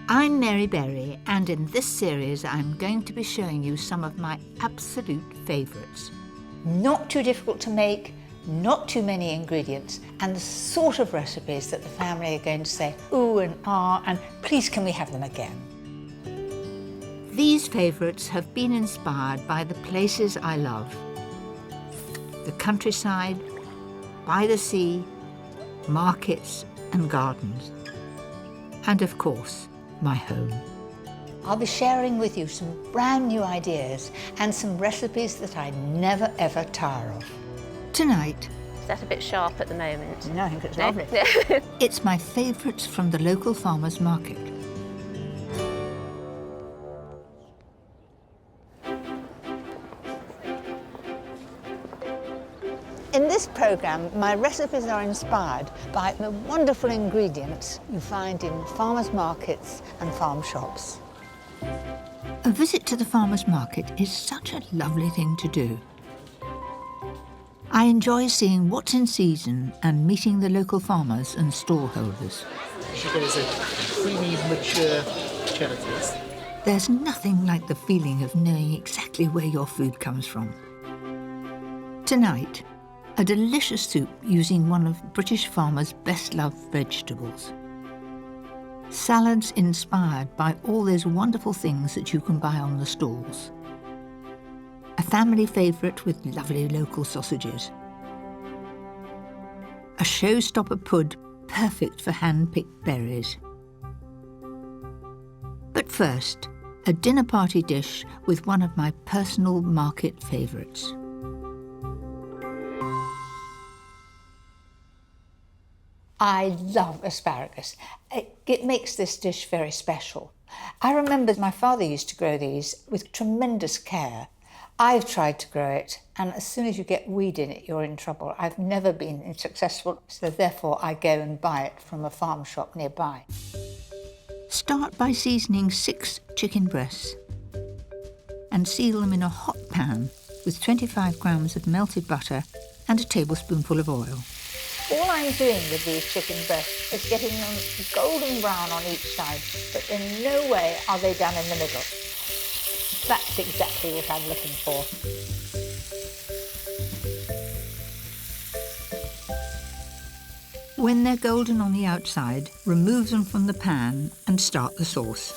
I'm Mary Berry, and in this series I'm going to be showing you some of my absolute favourites. Not too difficult to make, not too many ingredients, and the sort of recipes that the family are going to say, ooh and ah, and please can we have them again? These favourites have been inspired by the places I love. The countryside, by the sea, markets and gardens. And of course, my home. I'll be sharing with you some brand new ideas and some recipes that I never ever tire of. Tonight, Is that a bit sharp at the moment? No, I think it's lovely. it's my favourites from the local farmers market. In this programme, my recipes are inspired by the wonderful ingredients you find in farmers' markets and farm shops. A visit to the farmers market is such a lovely thing to do. I enjoy seeing what's in season and meeting the local farmers and stallholders. There's a creamy, mature cheddar taste. There's nothing like the feeling of knowing exactly where your food comes from. Tonight, a delicious soup using one of British farmers' best-loved vegetables. Salads inspired by all those wonderful things that you can buy on the stalls. A family favourite with lovely local sausages. A showstopper pud perfect for hand-picked berries. But first, a dinner party dish with one of my personal market favourites. I love asparagus. It makes this dish very special. I remember my father used to grow these with tremendous care. I've tried to grow it, and as soon as you get weed in it, you're in trouble. I've never been successful, so therefore I go and buy it from a farm shop nearby. Start by seasoning 6 chicken breasts and seal them in a hot pan with 25 grams of melted butter and a tablespoonful of oil. All I'm doing with these chicken breasts is getting them golden brown on each side, but in no way are they done in the middle. That's exactly what I'm looking for. When they're golden on the outside, remove them from the pan and start the sauce.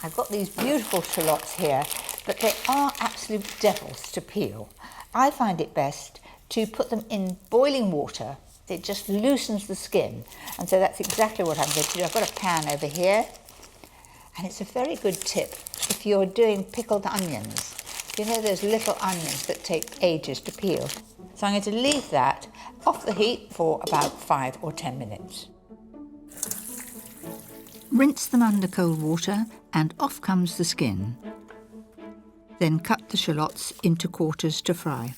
I've got these beautiful shallots here, but they are absolute devils to peel. I find it best to put them in boiling water. It just loosens the skin, and so that's exactly what I'm going to do. I've got a pan over here, and it's a very good tip if you're doing pickled onions. You know those little onions that take ages to peel? So I'm going to leave that off the heat for about 5 or 10 minutes. Rinse them under cold water and off comes the skin. Then cut the shallots into quarters to fry.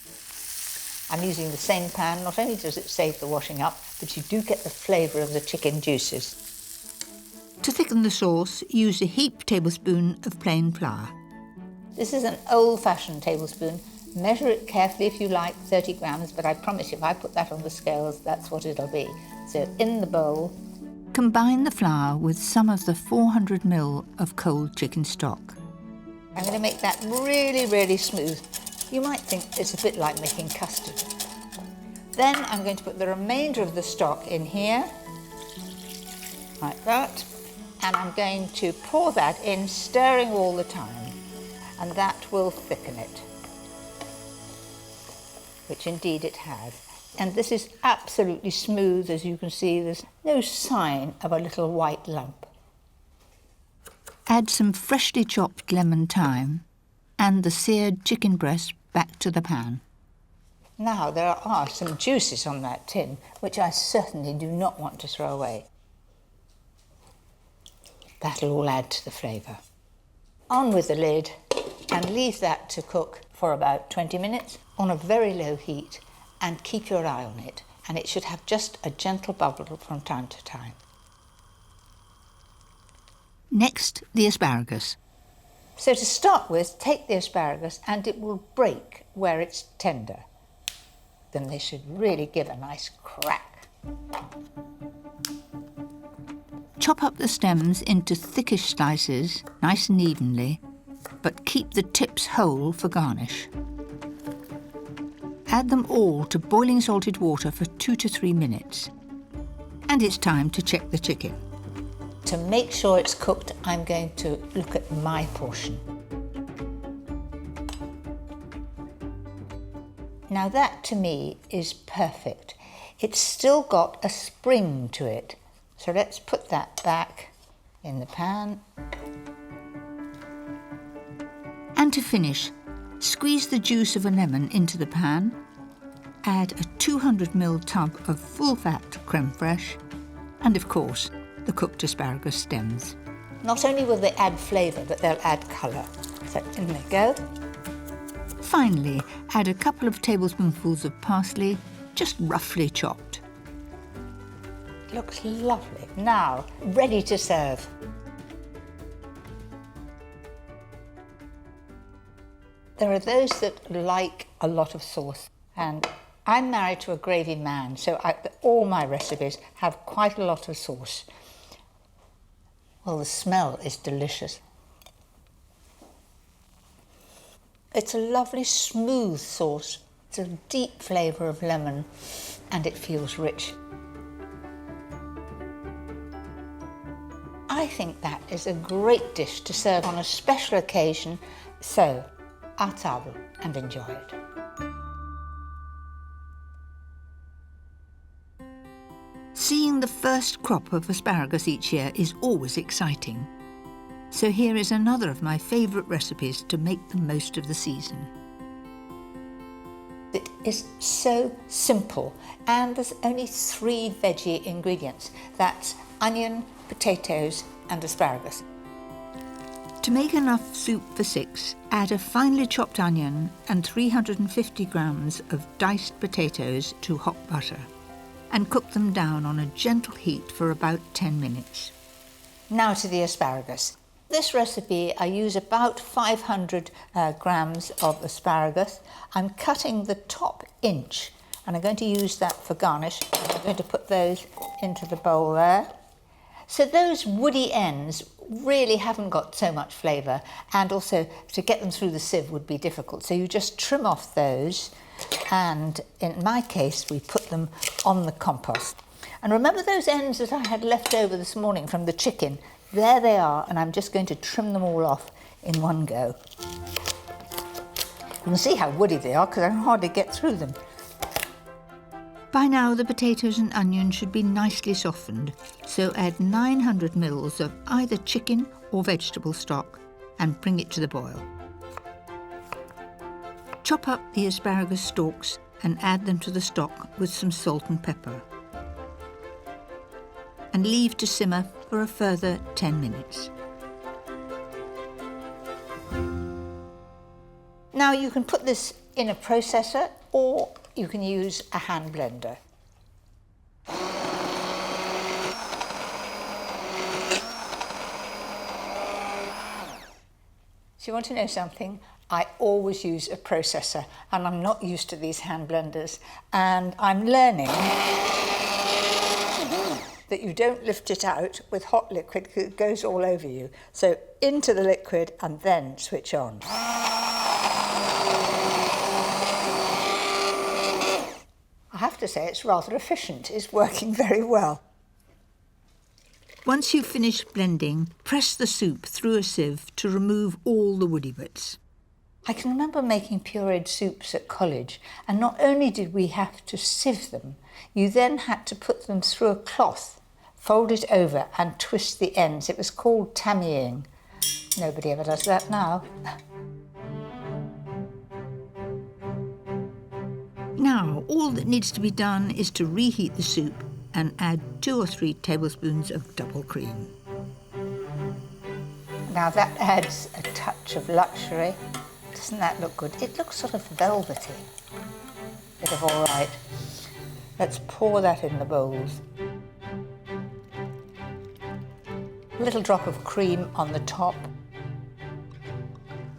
I'm using the same pan. Not only does it save the washing up, but you do get the flavour of the chicken juices. To thicken the sauce, use a heaped tablespoon of plain flour. This is an old-fashioned tablespoon. Measure it carefully if you like, 30 grams, but I promise you if I put that on the scales, that's what it'll be. So in the bowl. Combine the flour with some of the 400 ml of cold chicken stock. I'm going to make that really, really smooth. You might think it's a bit like making custard. Then I'm going to put the remainder of the stock in here, like that, and I'm going to pour that in, stirring all the time, and that will thicken it, which indeed it has. And this is absolutely smooth, as you can see. There's no sign of a little white lump. Add some freshly chopped lemon thyme and the seared chicken breast back to the pan. Now, there are some juices on that tin, which I certainly do not want to throw away. That'll all add to the flavour. On with the lid and leave that to cook for about 20 minutes on a very low heat, and keep your eye on it, and it should have just a gentle bubble from time to time. Next, the asparagus. So to start with, take the asparagus and it will break where it's tender. Then they should really give a nice crack. Chop up the stems into thickish slices, nice and evenly, but keep the tips whole for garnish. Add them all to boiling salted water for 2 to 3 minutes. And it's time to check the chicken. To make sure it's cooked, I'm going to look at my portion. Now that to me is perfect. It's still got a spring to it. So let's put that back in the pan. And to finish, squeeze the juice of a lemon into the pan, add a 200ml tub of full-fat creme fraiche, and of course, the cooked asparagus stems. Not only will they add flavour, but they'll add colour. So in they go. Finally, add a couple of tablespoonfuls of parsley, just roughly chopped. Looks lovely. Now, ready to serve. There are those that like a lot of sauce, and I'm married to a gravy man, so all my recipes have quite a lot of sauce. Well, the smell is delicious. It's a lovely smooth sauce. It's a deep flavour of lemon, and it feels rich. I think that is a great dish to serve on a special occasion, so à table and enjoy it. Seeing the first crop of asparagus each year is always exciting. So here is another of my favourite recipes to make the most of the season. It is so simple, and there's only 3 veggie ingredients. That's onion, potatoes and asparagus. To make enough soup for 6, add a finely chopped onion and 350 grams of diced potatoes to hot butter and cook them down on a gentle heat for about 10 minutes. Now to the asparagus. This recipe, I use about 500 grams of asparagus. I'm cutting the top inch, and I'm going to use that for garnish. I'm going to put those into the bowl there. So those woody ends really haven't got so much flavour, and also to get them through the sieve would be difficult. So you just trim off those, and in my case, we put them on the compost. And remember those ends that I had left over this morning from the chicken? There they are, and I'm just going to trim them all off in one go. You can see how woody they are because I can hardly get through them. By now, the potatoes and onion should be nicely softened, so add 900 ml of either chicken or vegetable stock and bring it to the boil. Chop up the asparagus stalks and add them to the stock with some salt and pepper. And leave to simmer for a further 10 minutes. Now you can put this in a processor, or you can use a hand blender. So you want to know something? I always use a processor, and I'm not used to these hand blenders, and I'm learning that you don't lift it out with hot liquid because it goes all over you. So into the liquid and then switch on. I have to say it's rather efficient. It's working very well. Once you've finished blending, press the soup through a sieve to remove all the woody bits. I can remember making pureed soups at college, and not only did we have to sieve them, you then had to put them through a cloth, fold it over and twist the ends. It was called tammying. Nobody ever does that now. Now, all that needs to be done is to reheat the soup and add 2 or 3 tablespoons of double cream. Now that adds a touch of luxury. Doesn't that look good? It looks sort of velvety. Bit of all right. Let's pour that in the bowls. A little drop of cream on the top.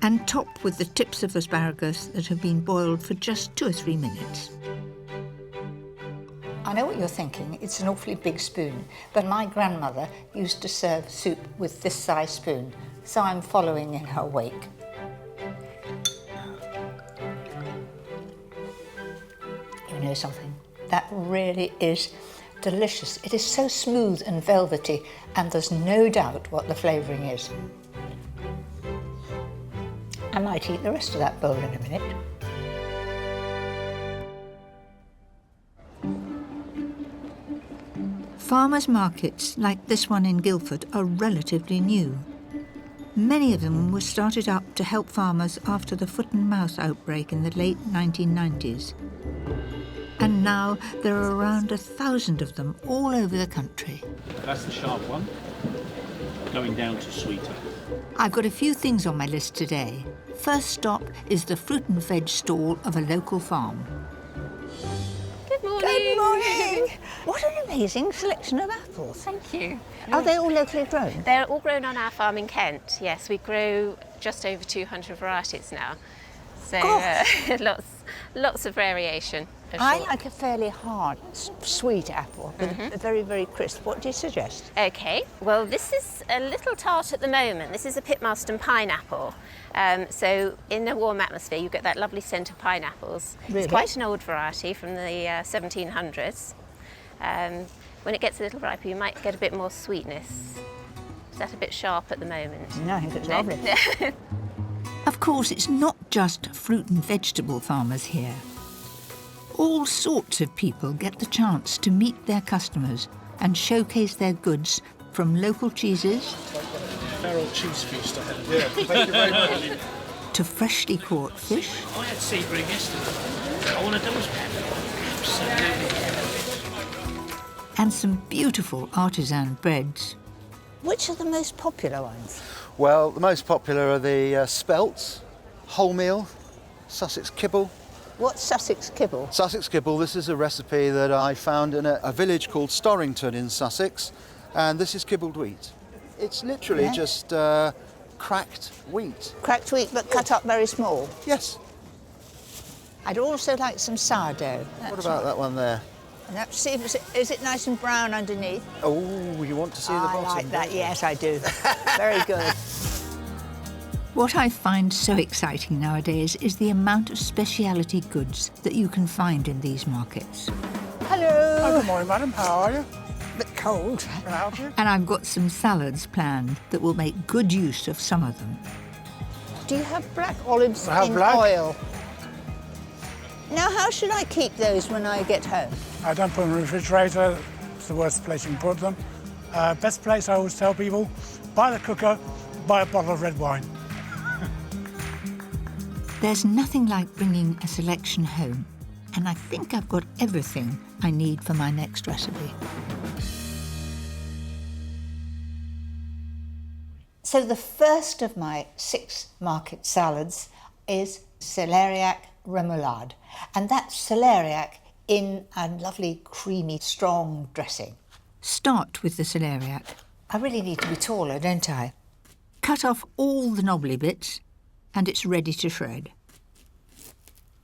And top with the tips of asparagus that have been boiled for just 2 or 3 minutes. I know what you're thinking, it's an awfully big spoon, but my grandmother used to serve soup with this size spoon, so I'm following in her wake. You know something? That really is delicious. It is so smooth and velvety, and there's no doubt what the flavouring is. I might eat the rest of that bowl in a minute. Farmers' markets like this one in Guildford are relatively new. Many of them were started up to help farmers after the foot and mouth outbreak in the late 1990s. And now there are around 1,000 of them all over the country. That's the sharp one, going down to sweeter. I've got a few things on my list today. First stop is the fruit and veg stall of a local farm. Good morning. Good morning! What an amazing selection of apples. Thank you. Are they all locally grown? They're all grown on our farm in Kent. Yes, we grow just over 200 varieties now. So lots of variation. I like a fairly hard, sweet apple, with a very, very crisp. What do you suggest? Okay, well this is a little tart at the moment. This is a Pitmarston pineapple. So in a warm atmosphere you get that lovely scent of pineapples. Really? It's quite an old variety from the 1700s. When it gets a little riper you might get a bit more sweetness. Is that a bit sharp at the moment? No, I think it's lovely. Of course, it's not just fruit and vegetable farmers here. All sorts of people get the chance to meet their customers and showcase their goods, from local cheeses Feral cheese feast ahead of you. Thank you very much. to freshly caught fish I had sea bream yesterday. I want to do is absolutely. and some beautiful artisan breads. Which are the most popular ones? Well, the most popular are the spelts, wholemeal, Sussex kibble. What's Sussex kibble? Sussex kibble, this is a recipe that I found in a village called Storrington in Sussex, and this is kibbled wheat. It's literally just cracked wheat. Cracked wheat, but cut up very small. Yes. I'd also like some sourdough. What about that one there? And see if is it nice and brown underneath? Oh, you want to see the I bottom? like that, don't you? yes, I do. Very good. What I find so exciting nowadays is the amount of speciality goods that you can find in these markets. Hello. Good morning, madam. How are you? Bit cold. Can I help you? And I've got some salads planned that will make good use of some of them. Do you have black olives I have in black. oil? Now, how should I keep those when I get home? I don't put them in the refrigerator. It's the worst place you can put them. Best place, I always tell people, buy the cooker, buy a bottle of red wine. There's nothing like bringing a selection home, and I think I've got everything I need for my next recipe. So the first of my 6 market salads is celeriac remoulade, and that's celeriac in a lovely creamy strong dressing. Start with the celeriac. I really need to be taller, don't I? Cut off all the knobbly bits and it's ready to shred.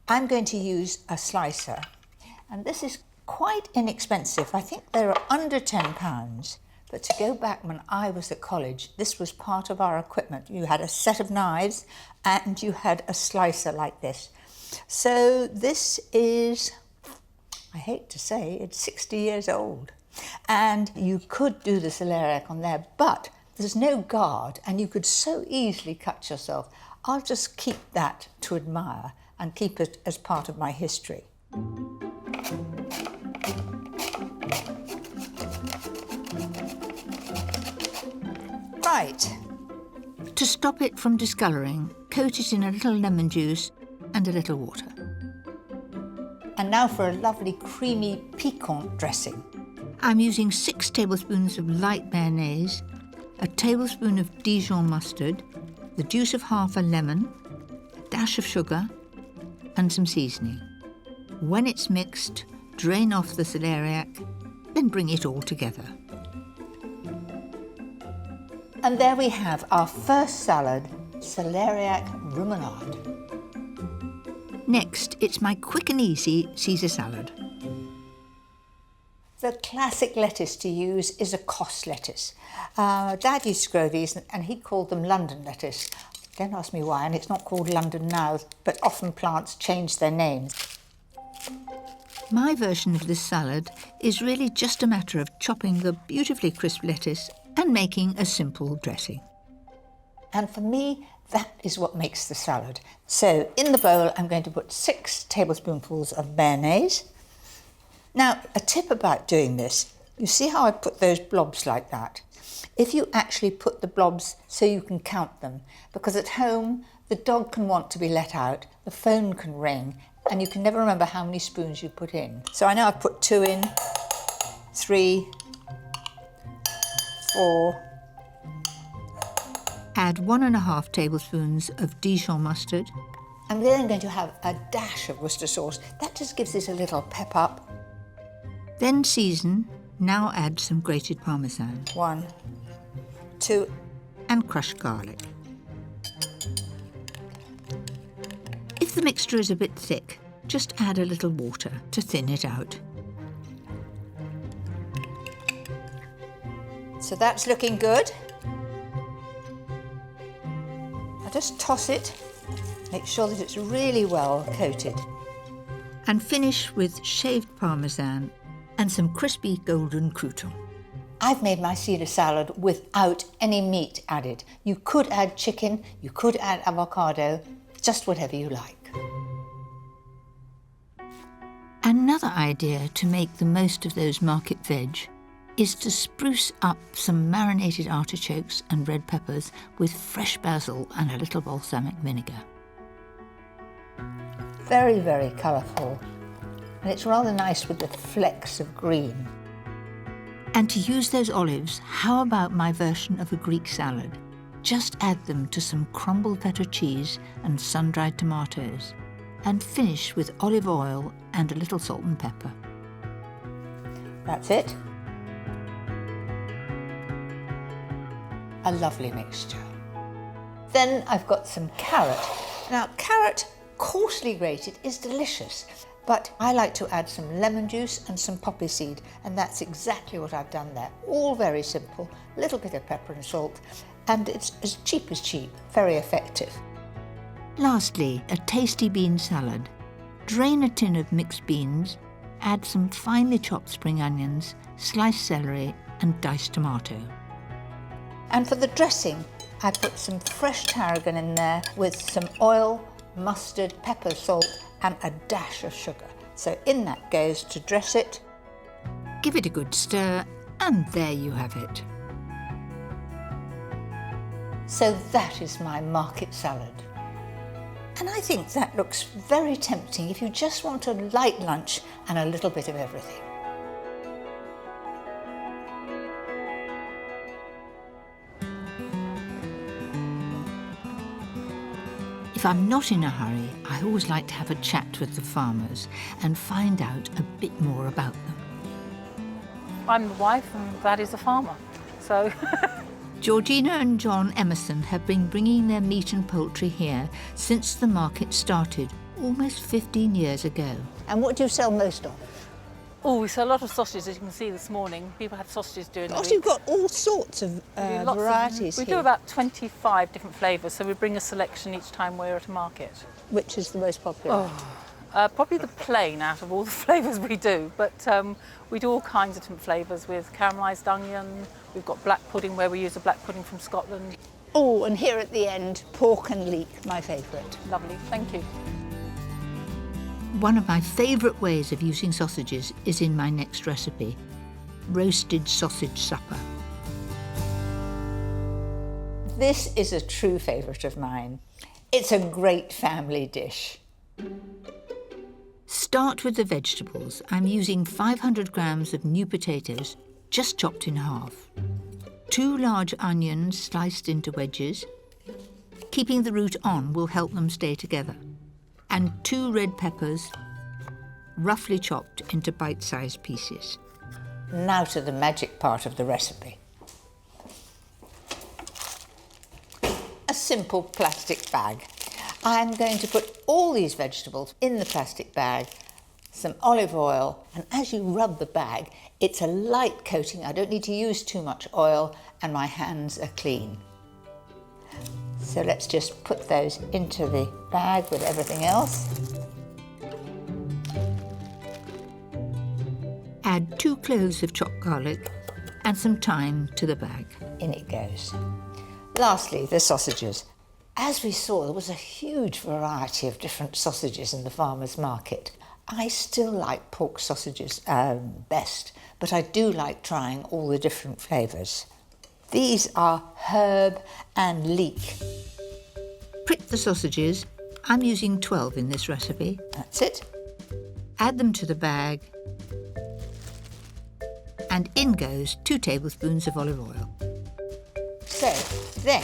I'm going to use a slicer, and this is quite inexpensive. I think they're under £10. But to go back when I was at college, this was part of our equipment. You had a set of knives and you had a slicer like this. So this is, I hate to say, it's 60 years old. And you could do the celeriac on there, but there's no guard and you could so easily cut yourself. I'll just keep that to admire and keep it as part of my history. Right. To stop it from discolouring, coat it in a little lemon juice and a little water. And now for a lovely creamy piquant dressing. I'm using 6 tablespoons of light mayonnaise, a tablespoon of Dijon mustard, the juice of half a lemon, a dash of sugar and some seasoning. When it's mixed, drain off the celeriac, then bring it all together. And there we have our first salad, celeriac remoulade. Next, it's my quick and easy Caesar salad. The classic lettuce to use is a Kos lettuce. Dad used to grow these and he called them London lettuce. Don't ask me why, and it's not called London now, but often plants change their names. My version of this salad is really just a matter of chopping the beautifully crisp lettuce and making a simple dressing. And for me, that is what makes the salad. So in the bowl, I'm going to put 6 tablespoonfuls of mayonnaise. Now, a tip about doing this, you see how I put those blobs like that? If you actually put the blobs so you can count them, because at home, the dog can want to be let out, the phone can ring, and you can never remember how many spoons you put in. So I know I've put 2 in, 3, 4. Add 1½ tablespoons of Dijon mustard. I'm then going to have a dash of Worcester sauce. That just gives it a little pep up. Then season. Now add some grated parmesan. 1, 2. And crushed garlic. If the mixture is a bit thick, just add a little water to thin it out. So that's looking good. I'll just toss it, make sure that it's really well coated. And finish with shaved parmesan and some crispy golden crouton. I've made my cedar salad without any meat added. You could add chicken, you could add avocado, just whatever you like. Another idea to make the most of those market veg is to spruce up some marinated artichokes and red peppers with fresh basil and a little balsamic vinegar. Very, very colourful. And it's rather nice with the flecks of green. And to use those olives, how about my version of a Greek salad? Just add them to some crumbled feta cheese and sun-dried tomatoes, and finish with olive oil and a little salt and pepper. That's it. A lovely mixture. Then I've got some carrot. Now, carrot, coarsely grated, is delicious, but I like to add some lemon juice and some poppy seed, and that's exactly what I've done there. All very simple, a little bit of pepper and salt, and it's as cheap, very effective. Lastly, a tasty bean salad. Drain a tin of mixed beans, add some finely chopped spring onions, sliced celery and diced tomato. And for the dressing, I put some fresh tarragon in there with some oil, mustard, pepper, salt and a dash of sugar. So in that goes to dress it. Give it a good stir and there you have it. So that is my market salad. And I think that looks very tempting if you just want a light lunch and a little bit of everything. If I'm not in a hurry, I always like to have a chat with the farmers and find out a bit more about them. I'm the wife and Dad is a farmer, so... Georgina and John Emerson have been bringing their meat and poultry here since the market started almost 15 years ago. And what do you sell most of? Oh, we sell a lot of sausages, as you can see this morning. People had sausages during the Oh, week. so you've got all sorts of We do lots varieties We here. do about 25 different flavours, so we bring a selection each time we're at a market. Which is the most popular? Probably the plain out of all the flavours we do, but we do all kinds of different flavours with caramelised onion. We've got black pudding where we use a black pudding from Scotland. Oh, and here at the end, pork and leek, my favourite. Lovely, thank you. One of my favourite ways of using sausages is in my next recipe, roasted sausage supper. This is a true favourite of mine. It's a great family dish. Start with the vegetables. I'm using 500 grams of new potatoes, just chopped in half. 2 large onions sliced into wedges. Keeping the root on will help them stay together. And 2 red peppers, roughly chopped into bite-sized pieces. Now to the magic part of the recipe. A simple plastic bag. I'm going to put all these vegetables in the plastic bag some olive oil, and as you rub the bag, it's a light coating. I don't need to use too much oil, and my hands are clean. So let's just put those into the bag with everything else. Add 2 cloves of chopped garlic and some thyme to the bag. In it goes. Lastly, the sausages. As we saw, there was a huge variety of different sausages in the farmer's market. I still like pork sausages best, but I do like trying all the different flavours. These are herb and leek. Prick the sausages. I'm using 12 in this recipe. That's it. Add them to the bag, and in goes 2 tablespoons of olive oil. So then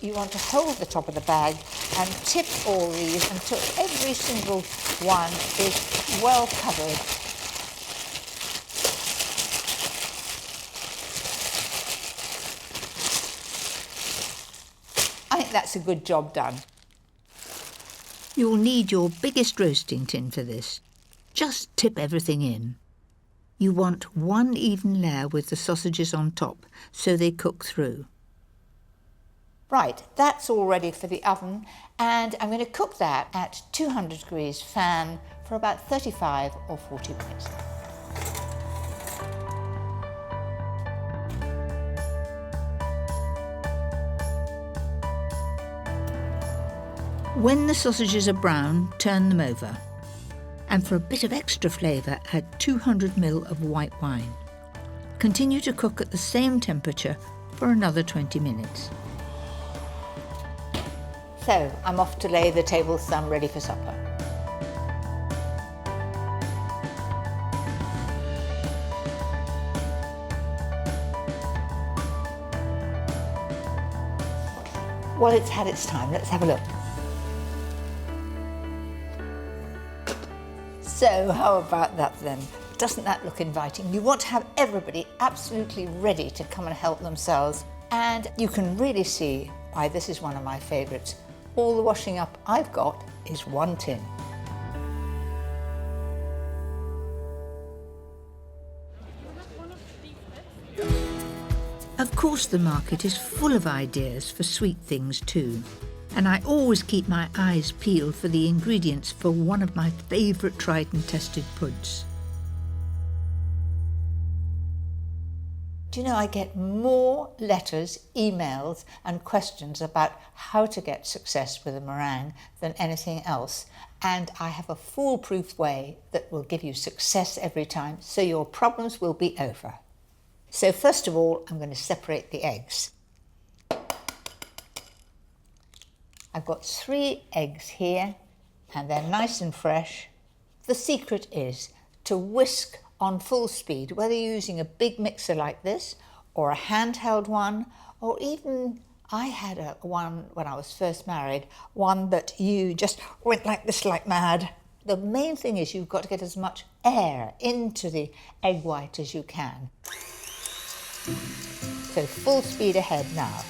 you want to hold the top of the bag and tip all these until every single one is well covered. I think that's a good job done. You'll need your biggest roasting tin for this. Just tip everything in. You want one even layer with the sausages on top so they cook through. Right, that's all ready for the oven, and I'm going to cook that at 200 degrees fan for about 35 or 40 minutes. When the sausages are brown, turn them over. And for a bit of extra flavour, add 200 ml of white wine. Continue to cook at the same temperature for another 20 minutes. So I'm off to lay the table some ready for supper. Well, it's had its time. Let's have a look. So how about that then? Doesn't that look inviting? You want to have everybody absolutely ready to come and help themselves, and you can really see why this is one of my favourites. All the washing up I've got is one tin. Of course, the market is full of ideas for sweet things too. And I always keep my eyes peeled for the ingredients for one of my favourite tried and tested puds. Do you know, I get more letters, emails and questions about how to get success with a meringue than anything else. And I have a foolproof way that will give you success every time, so your problems will be over. So first of all, I'm going to separate the eggs. I've got 3 eggs here, and they're nice and fresh. The secret is to whisk on full speed, whether you're using a big mixer like this, or a handheld one, or even, I had one when I was first married, one that you just went like this like mad. The main thing is you've got to get as much air into the egg white as you can. So full speed ahead now.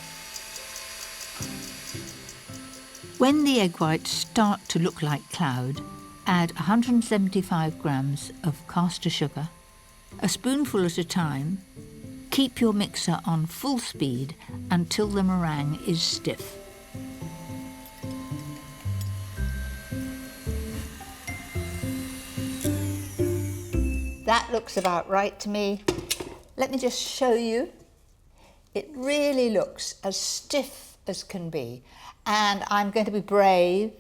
When the egg whites start to look like cloud, add 175 grams of caster sugar, a spoonful at a time. Keep your mixer on full speed until the meringue is stiff. That looks about right to me. Let me just show you. It really looks as stiff as can be. And I'm going to be brave,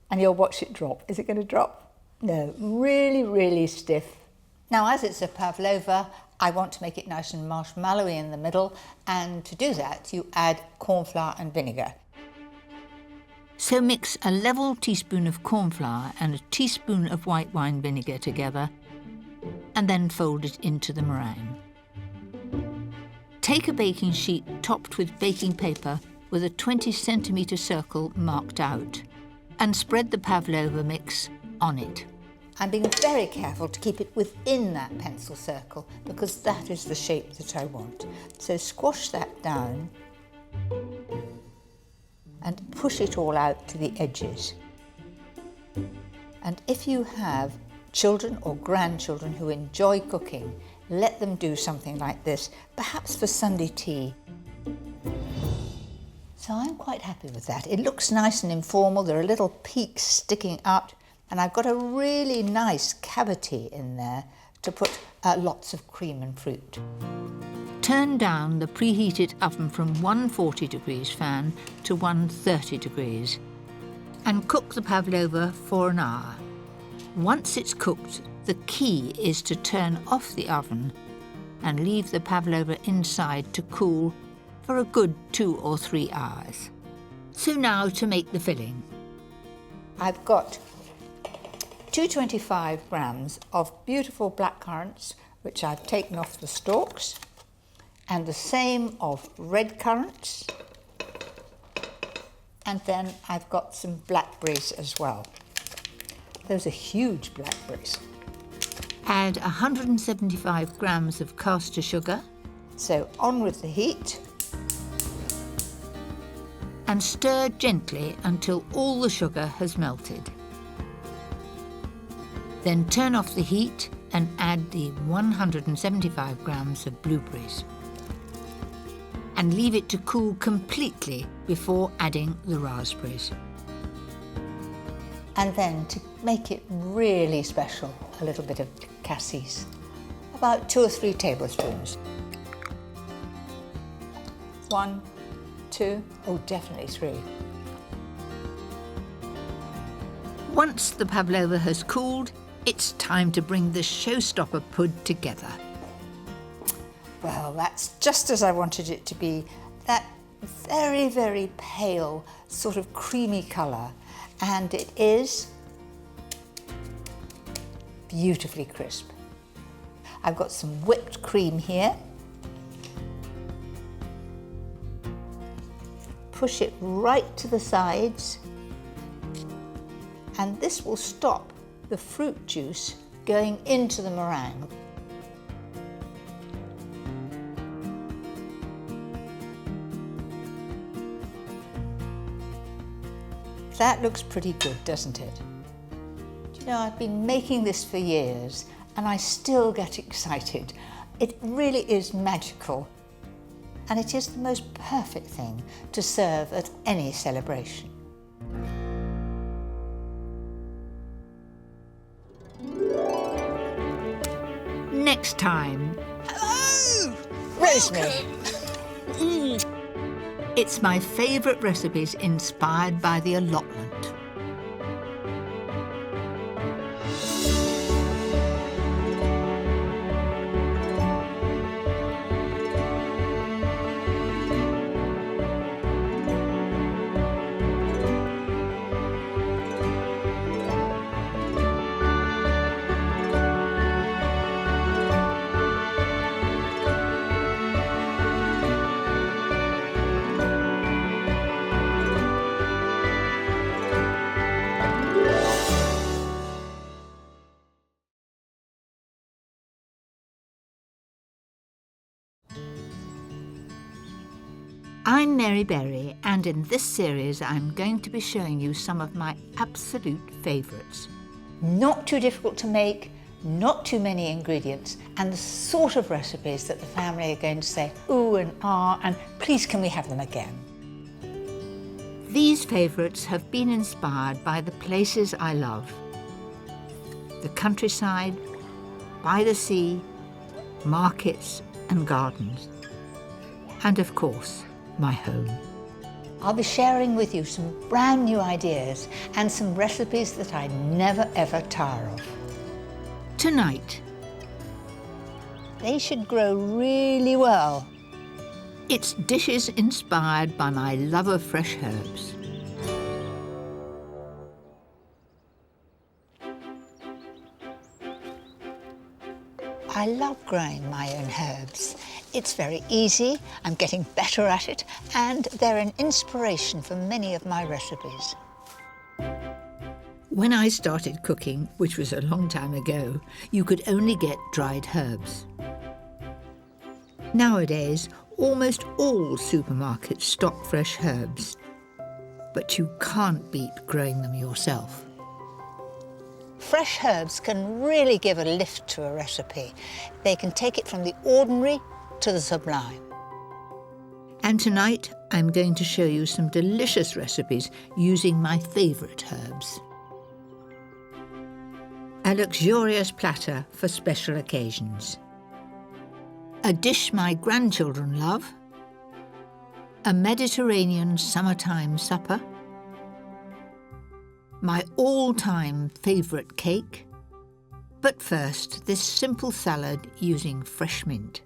and you'll watch it drop. Is it going to drop? No, really, really stiff. Now, as it's a pavlova, I want to make it nice and marshmallowy in the middle, and to do that, you add corn flour and vinegar. So mix a level teaspoon of corn flour and a teaspoon of white wine vinegar together, and then fold it into the meringue. Take a baking sheet topped with baking paper with a 20-centimetre circle marked out, and spread the pavlova mix on it. I'm being very careful to keep it within that pencil circle because that is the shape that I want. So squash that down and push it all out to the edges. And if you have children or grandchildren who enjoy cooking, let them do something like this, perhaps for Sunday tea. So I'm quite happy with that. It looks nice and informal. There are little peaks sticking out, and I've got a really nice cavity in there to put lots of cream and fruit. Turn down the preheated oven from 140 degrees fan to 130 degrees and cook the pavlova for an hour. Once it's cooked, the key is to turn off the oven and leave the pavlova inside to cool for a good 2 or 3 hours. So now to make the filling. I've got 225 grams of beautiful black currants, which I've taken off the stalks, and the same of red currants, and then I've got some blackberries as well. Those are huge blackberries. Add 175 grams of caster sugar. So on with the heat. And stir gently until all the sugar has melted. Then turn off the heat and add the 175 grams of blueberries. And leave it to cool completely before adding the raspberries. And then to make it really special, a little bit of cassis. About 2 or 3 tablespoons. 1, 2, oh definitely 3. Once the pavlova has cooled, it's time to bring the showstopper pud together. Well, that's just as I wanted it to be. That very, very pale, sort of creamy colour. And it is beautifully crisp. I've got some whipped cream here. Push it right to the sides. And this will stop the fruit juice going into the meringue. That looks pretty good, doesn't it? Do you know, I've been making this for years and I still get excited. It really is magical, and it is the most perfect thing to serve at any celebration. Next time. Hello! Rosemary. It's my favourite recipes inspired by the allotment. I'm Mary Berry, and in this series I'm going to be showing you some of my absolute favourites. Not too difficult to make, not too many ingredients, and the sort of recipes that the family are going to say, ooh and ah, and please can we have them again? These favourites have been inspired by the places I love. The countryside, by the sea, markets and gardens. And of course, my home. I'll be sharing with you some brand new ideas and some recipes that I never ever tire of. Tonight, They should grow really well. it's dishes inspired by my love of fresh herbs. I love growing my own herbs. It's very easy, I'm getting better at it, and they're an inspiration for many of my recipes. When I started cooking, which was a long time ago, you could only get dried herbs. Nowadays, almost all supermarkets stock fresh herbs, but you can't beat growing them yourself. Fresh herbs can really give a lift to a recipe. They can take it from the ordinary to the sublime. And tonight I'm going to show you some delicious recipes using my favourite herbs. A luxurious platter for special occasions. A dish my grandchildren love. A Mediterranean summertime supper. My all-time favourite cake. But first, this simple salad using fresh mint.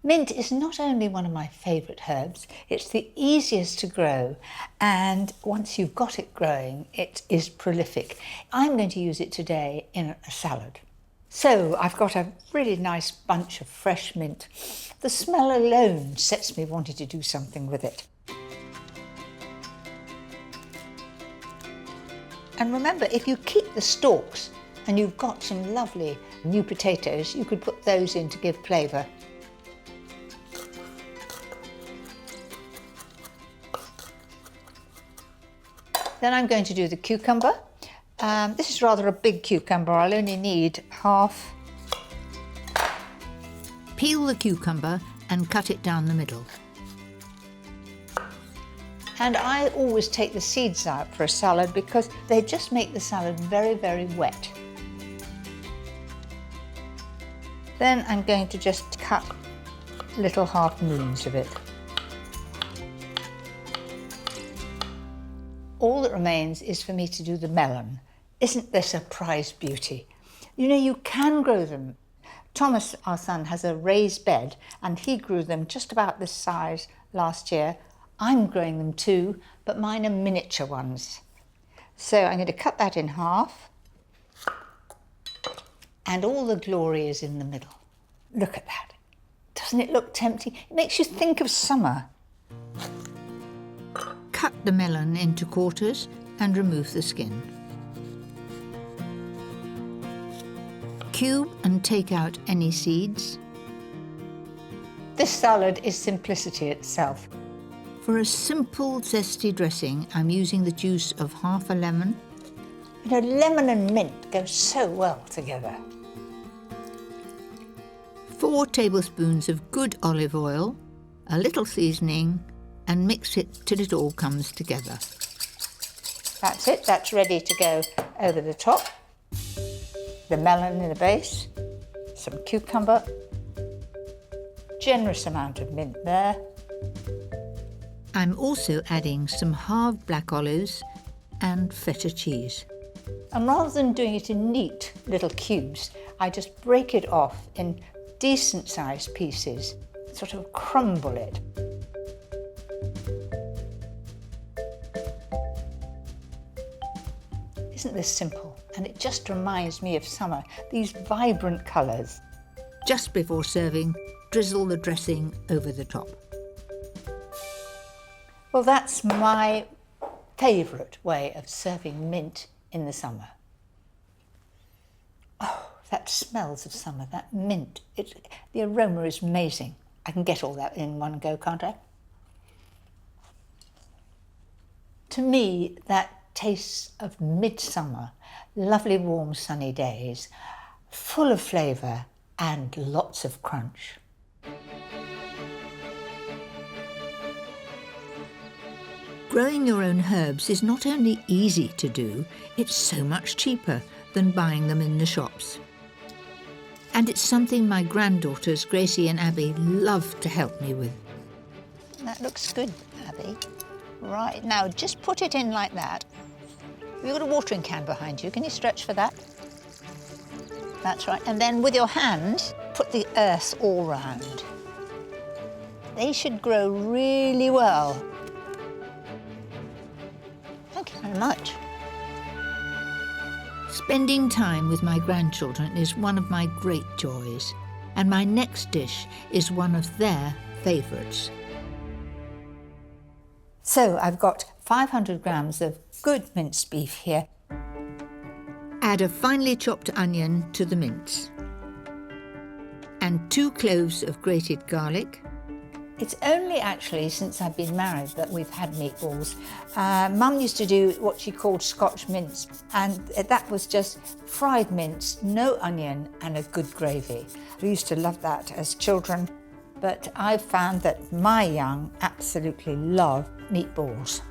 Mint is not only one of my favourite herbs, it's the easiest to grow, and once you've got it growing, it is prolific. I'm going to use it today in a salad. So I've got a really nice bunch of fresh mint. The smell alone sets me wanting to do something with it. And remember, if you keep the stalks and you've got some lovely new potatoes, you could put those in to give flavour. Then I'm going to do the cucumber. This is rather a big cucumber. I'll only need half. Peel the cucumber and cut it down the middle. And I always take the seeds out for a salad because they just make the salad very, very wet. Then I'm going to just cut little half moons of it. All that remains is for me to do the melon. Isn't this a prize beauty? You know, you can grow them. Thomas, our son, has a raised bed and he grew them just about this size last year. I'm growing them too, but mine are miniature ones. So I'm going to cut that in half. And all the glory is in the middle. Look at that. Doesn't it look tempting? It makes you think of summer. Cut the melon into quarters and remove the skin. Cube and take out any seeds. This salad is simplicity itself. For a simple zesty dressing, I'm using the juice of half a lemon. You know, lemon and mint go so well together. 4 tablespoons of good olive oil, a little seasoning, and mix it till it all comes together. That's it, that's ready to go over the top. The melon in the base, some cucumber, generous amount of mint there. I'm also adding some halved black olives and feta cheese. And rather than doing it in neat little cubes, I just break it off in decent sized pieces, sort of crumble it. Isn't this simple? And it just reminds me of summer, these vibrant colours. Just before serving, drizzle the dressing over the top. Well, that's my favourite way of serving mint in the summer. Oh, that smells of summer, that mint. The aroma is amazing. I can get all that in one go, can't I? To me, that tastes of midsummer, lovely warm sunny days, full of flavour and lots of crunch. Growing your own herbs is not only easy to do, it's so much cheaper than buying them in the shops. And it's something my granddaughters Gracie and Abby love to help me with. That looks good, Abby. Right, now just put it in like that. You've got a watering can behind you. Can you stretch for that? That's right. And then with your hands, put the earth all round. They should grow really well. Thank you very much. Spending time with my grandchildren is one of my great joys, and my next dish is one of their favourites. So I've got 500 grams of good minced beef here. Add a finely chopped onion to the mince and 2 cloves of grated garlic. It's only actually since I've been married that we've had meatballs. Mum used to do what she called Scotch mince, and that was just fried mince, no onion, and a good gravy. We used to love that as children, but I've found that my young absolutely love meatballs.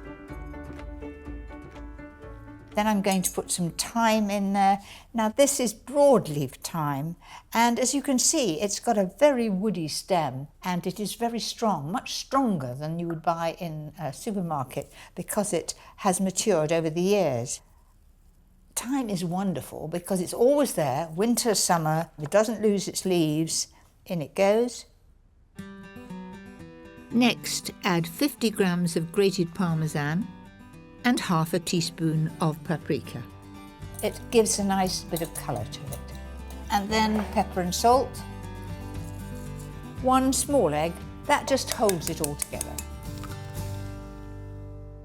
Then I'm going to put some thyme in there. Now this is broadleaf thyme, and as you can see, it's got a very woody stem, and it is very strong, much stronger than you would buy in a supermarket because it has matured over the years. Thyme is wonderful because it's always there, winter, summer, it doesn't lose its leaves. In it goes. Next, add 50 grams of grated parmesan and half a teaspoon of paprika. It gives a nice bit of colour to it. And then pepper and salt. 1 small egg, that just holds it all together.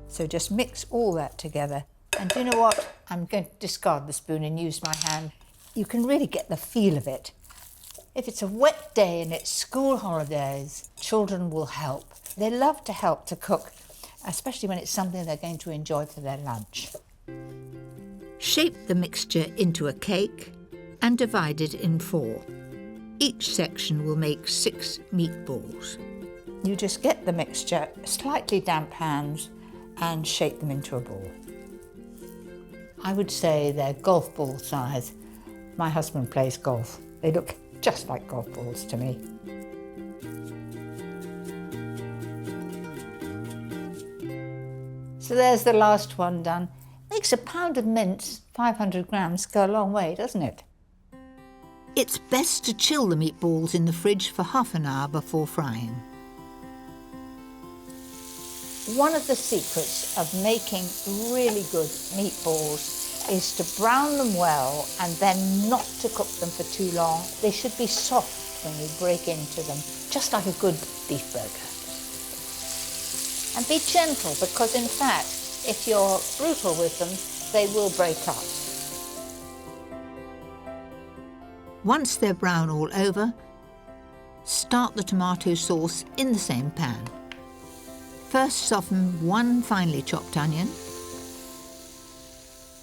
So just mix all that together. And do you know what? I'm going to discard the spoon and use my hand. You can really get the feel of it. If it's a wet day and it's school holidays, children will help. They love to help to cook, especially when it's something they're going to enjoy for their lunch. Shape the mixture into a cake and divide it in 4. Each section will make 6 meatballs. You just get the mixture, slightly damp hands, and shape them into a ball. I would say they're golf ball size. My husband plays golf. They look just like golf balls to me. So there's the last one done. Makes a pound of mince, 500 grams, go a long way, doesn't it? It's best to chill the meatballs in the fridge for half an hour before frying. One of the secrets of making really good meatballs is to brown them well and then not to cook them for too long. They should be soft when you break into them, just like a good beef burger. And be gentle, because in fact, if you're brutal with them, they will break up. Once they're brown all over, start the tomato sauce in the same pan. First soften 1 finely chopped onion.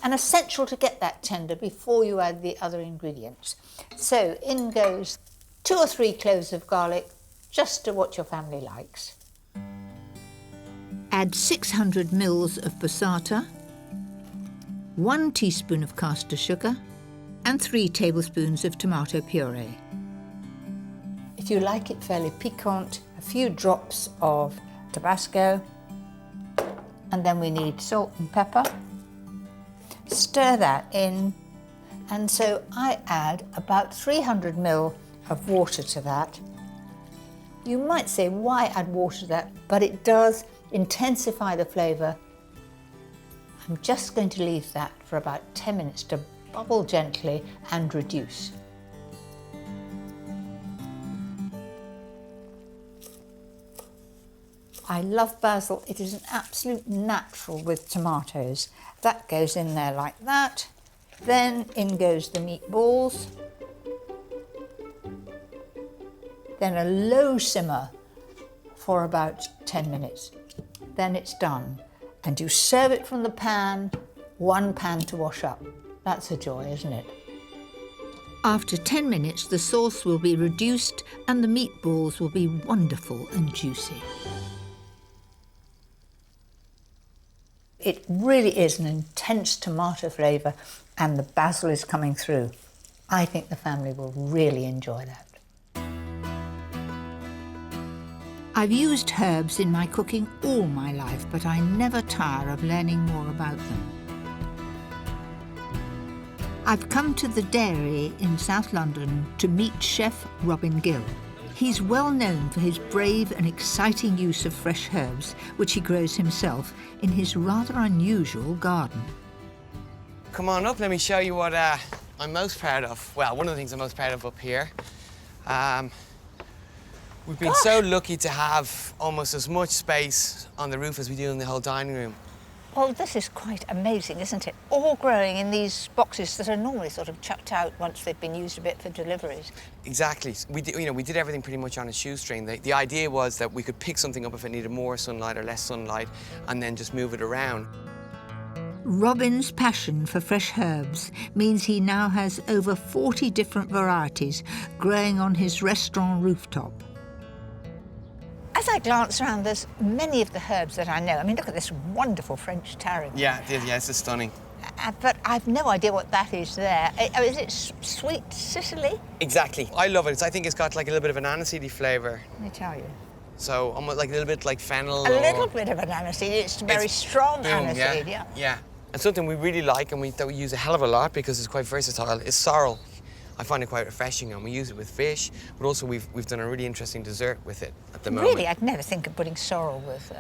And essential to get that tender before you add the other ingredients. So in goes 2 or 3 cloves of garlic, just to what your family likes. Add 600 ml of passata, 1 teaspoon of caster sugar, and 3 tablespoons of tomato puree. If you like it fairly piquant, a few drops of Tabasco, and then we need salt and pepper. Stir that in, and so I add about 300 ml of water to that. You might say, why add water to that? But it does intensify the flavour. I'm just going to leave that for about 10 minutes to bubble gently and reduce. I love basil. It is an absolute natural with tomatoes. That goes in there like that. Then in goes the meatballs. Then a low simmer for about 10 minutes. Then it's done. And you serve it from the pan, 1 pan to wash up. That's a joy, isn't it? After 10 minutes, the sauce will be reduced and the meatballs will be wonderful and juicy. It really is an intense tomato flavour, and the basil is coming through. I think the family will really enjoy that. I've used herbs in my cooking all my life, but I never tire of learning more about them. I've come to the dairy in South London to meet Chef Robin Gill. He's well known for his brave and exciting use of fresh herbs, which he grows himself in his rather unusual garden. Come on up, let me show you what I'm most proud of. Well, one of the things I'm most proud of up here. We've been so lucky to have almost as much space on the roof as we do in the whole dining room. Well, this is quite amazing, isn't it? All growing in these boxes that are normally sort of chucked out once they've been used a bit for deliveries. Exactly. We did everything pretty much on a shoestring. The idea was that we could pick something up if it needed more sunlight or less sunlight and then just move it around. Robin's passion for fresh herbs means he now has over 40 different varieties growing on his restaurant rooftop. As I glance around, there's many of the herbs that I know. I mean, look at this wonderful French tarragon. Yeah, this is stunning. But I've no idea what that is there. Is it sweet Sicily? Exactly. I love it. I think it's got like a little bit of an aniseedy flavour. Let me tell you. So almost like a little bit like fennel. A little bit of an aniseed. It's very strong aniseed, yeah. Yeah. And something we really like and that we use a hell of a lot because it's quite versatile is sorrel. I find it quite refreshing, and we use it with fish, but also we've done a really interesting dessert with it at the moment. Really? I'd never think of putting sorrel with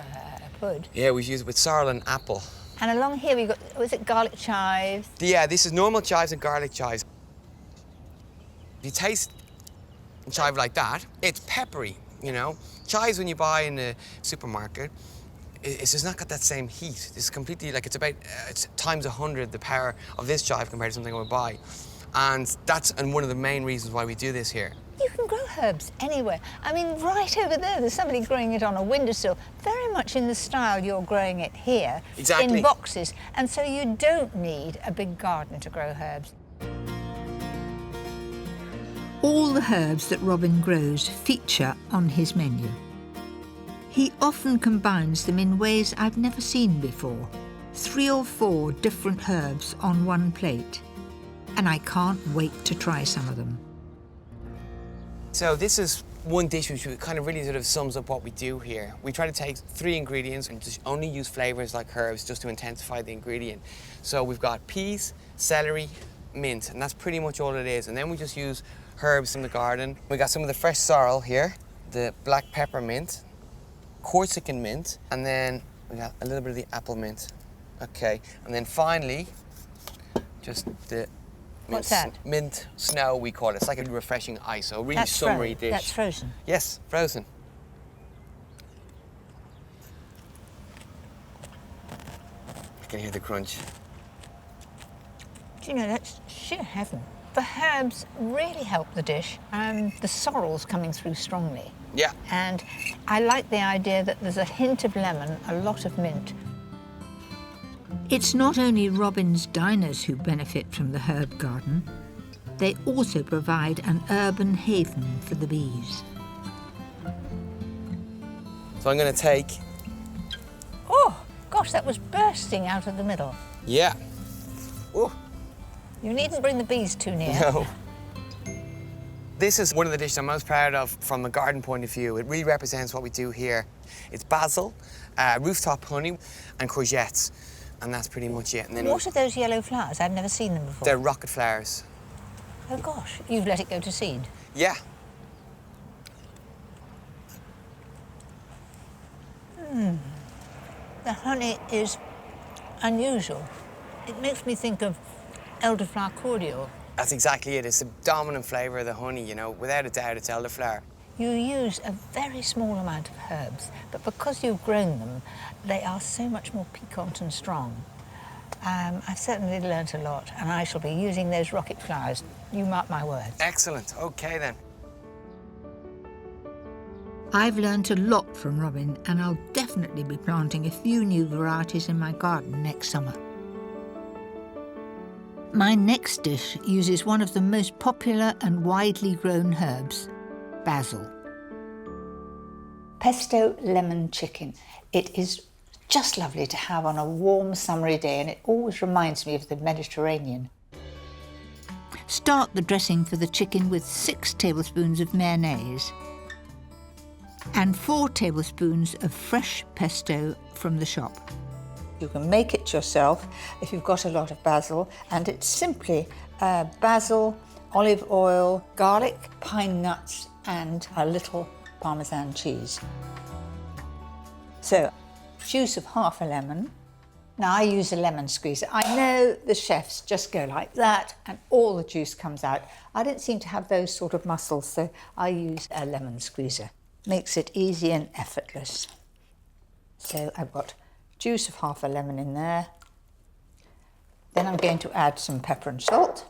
food. Yeah, we use it with sorrel and apple. And along here we've got, was it garlic chives? Yeah, this is normal chives and garlic chives. If you taste a chive like that, it's peppery, you know. Chives when you buy in the supermarket, it's just not got that same heat. It's completely, like, it's about it's times 100 the power of this chive compared to something I would buy. And that's one of the main reasons why we do this here. You can grow herbs anywhere. I mean, right over there's somebody growing it on a windowsill, very much in the style you're growing it here. Exactly. In boxes. And so you don't need a big garden to grow herbs. All the herbs that Robin grows feature on his menu. He often combines them in ways I've never seen before. 3 or 4 different herbs on one plate. And I can't wait to try some of them. So this is one dish which kind of really sort of sums up what we do here. We try to take 3 ingredients and just only use flavours like herbs just to intensify the ingredient. So we've got peas, celery, mint, and that's pretty much all it is. And then we just use herbs from the garden. We got some of the fresh sorrel here, the black pepper mint, Corsican mint, and then we got a little bit of the apple mint. Okay, and then finally, just the What's that? Mint snow, we call it. It's like a refreshing ice, so a really That's summery dish. That's frozen? Yes, frozen. You can hear the crunch. Do you know, that's sheer heaven. The herbs really help the dish. The sorrel's coming through strongly. Yeah. And I like the idea that there's a hint of lemon, a lot of mint. It's not only Robin's diners who benefit from the herb garden, they also provide an urban haven for the bees. So I'm going to take... Oh, gosh, that was bursting out of the middle. Yeah. Oh. You needn't bring the bees too near. No. This is one of the dishes I'm most proud of from a garden point of view. It really represents what we do here. It's basil, rooftop honey, and courgettes. And that's pretty much it. And then what are those yellow flowers? I've never seen them before. They're rocket flowers. Oh, gosh. You've let it go to seed? Yeah. The honey is unusual. It makes me think of elderflower cordial. That's exactly it. It's the dominant flavour of the honey, you know. Without a doubt, it's elderflower. You use a very small amount of herbs, but because you've grown them, they are so much more piquant and strong. I've certainly learnt a lot, and I shall be using those rocket flowers. You mark my words. Excellent. OK, then. I've learnt a lot from Robin, and I'll definitely be planting a few new varieties in my garden next summer. My next dish uses one of the most popular and widely grown herbs, basil. Pesto lemon chicken. It is just lovely to have on a warm summery day, and it always reminds me of the Mediterranean. Start the dressing for the chicken with 6 tablespoons of mayonnaise and 4 tablespoons of fresh pesto from the shop. You can make it yourself if you've got a lot of basil, and it's simply basil, olive oil, garlic, pine nuts, and a little Parmesan cheese. So, juice of half a lemon. Now I use a lemon squeezer. I know the chefs just go like that and all the juice comes out. I don't seem to have those sort of muscles, so I use a lemon squeezer. Makes it easy and effortless. So I've got juice of half a lemon in there. Then I'm going to add some pepper and salt.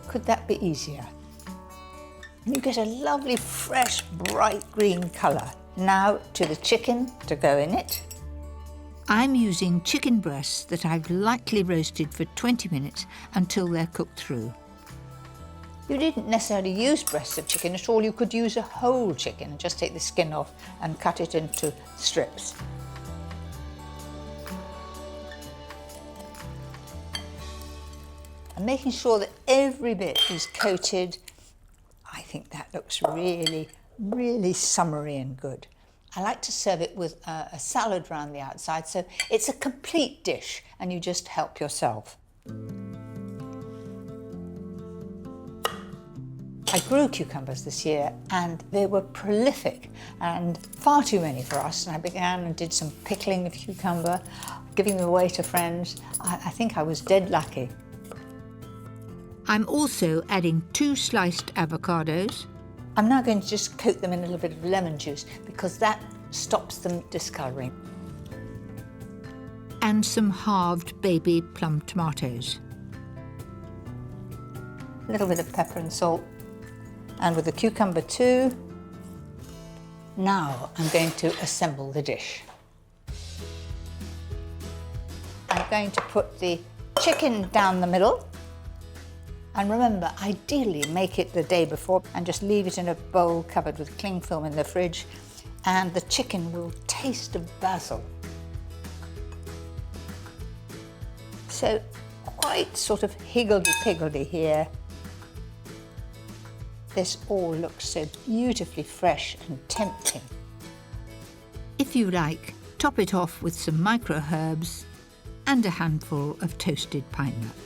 Could that be easier? And you get a lovely, fresh, bright green colour. Now to the chicken to go in it. I'm using chicken breasts that I've lightly roasted for 20 minutes until they're cooked through. You didn't necessarily use breasts of chicken at all. You could use a whole chicken and just take the skin off and cut it into strips. And making sure that every bit is coated. I think that looks really, really summery and good. I like to serve it with a salad around the outside, so it's a complete dish and you just help yourself. I grew cucumbers this year and they were prolific and far too many for us, and I began and did some pickling of cucumber, giving them away to friends. I think I was dead lucky. I'm also adding 2 sliced avocados. I'm now going to just coat them in a little bit of lemon juice because that stops them discolouring. And some halved baby plum tomatoes. A little bit of pepper and salt. And with the cucumber too. Now I'm going to assemble the dish. I'm going to put the chicken down the middle. And remember, ideally make it the day before and just leave it in a bowl covered with cling film in the fridge, and the chicken will taste of basil. So quite sort of higgledy-piggledy here. This all looks so beautifully fresh and tempting. If you like, top it off with some micro herbs and a handful of toasted pine nuts.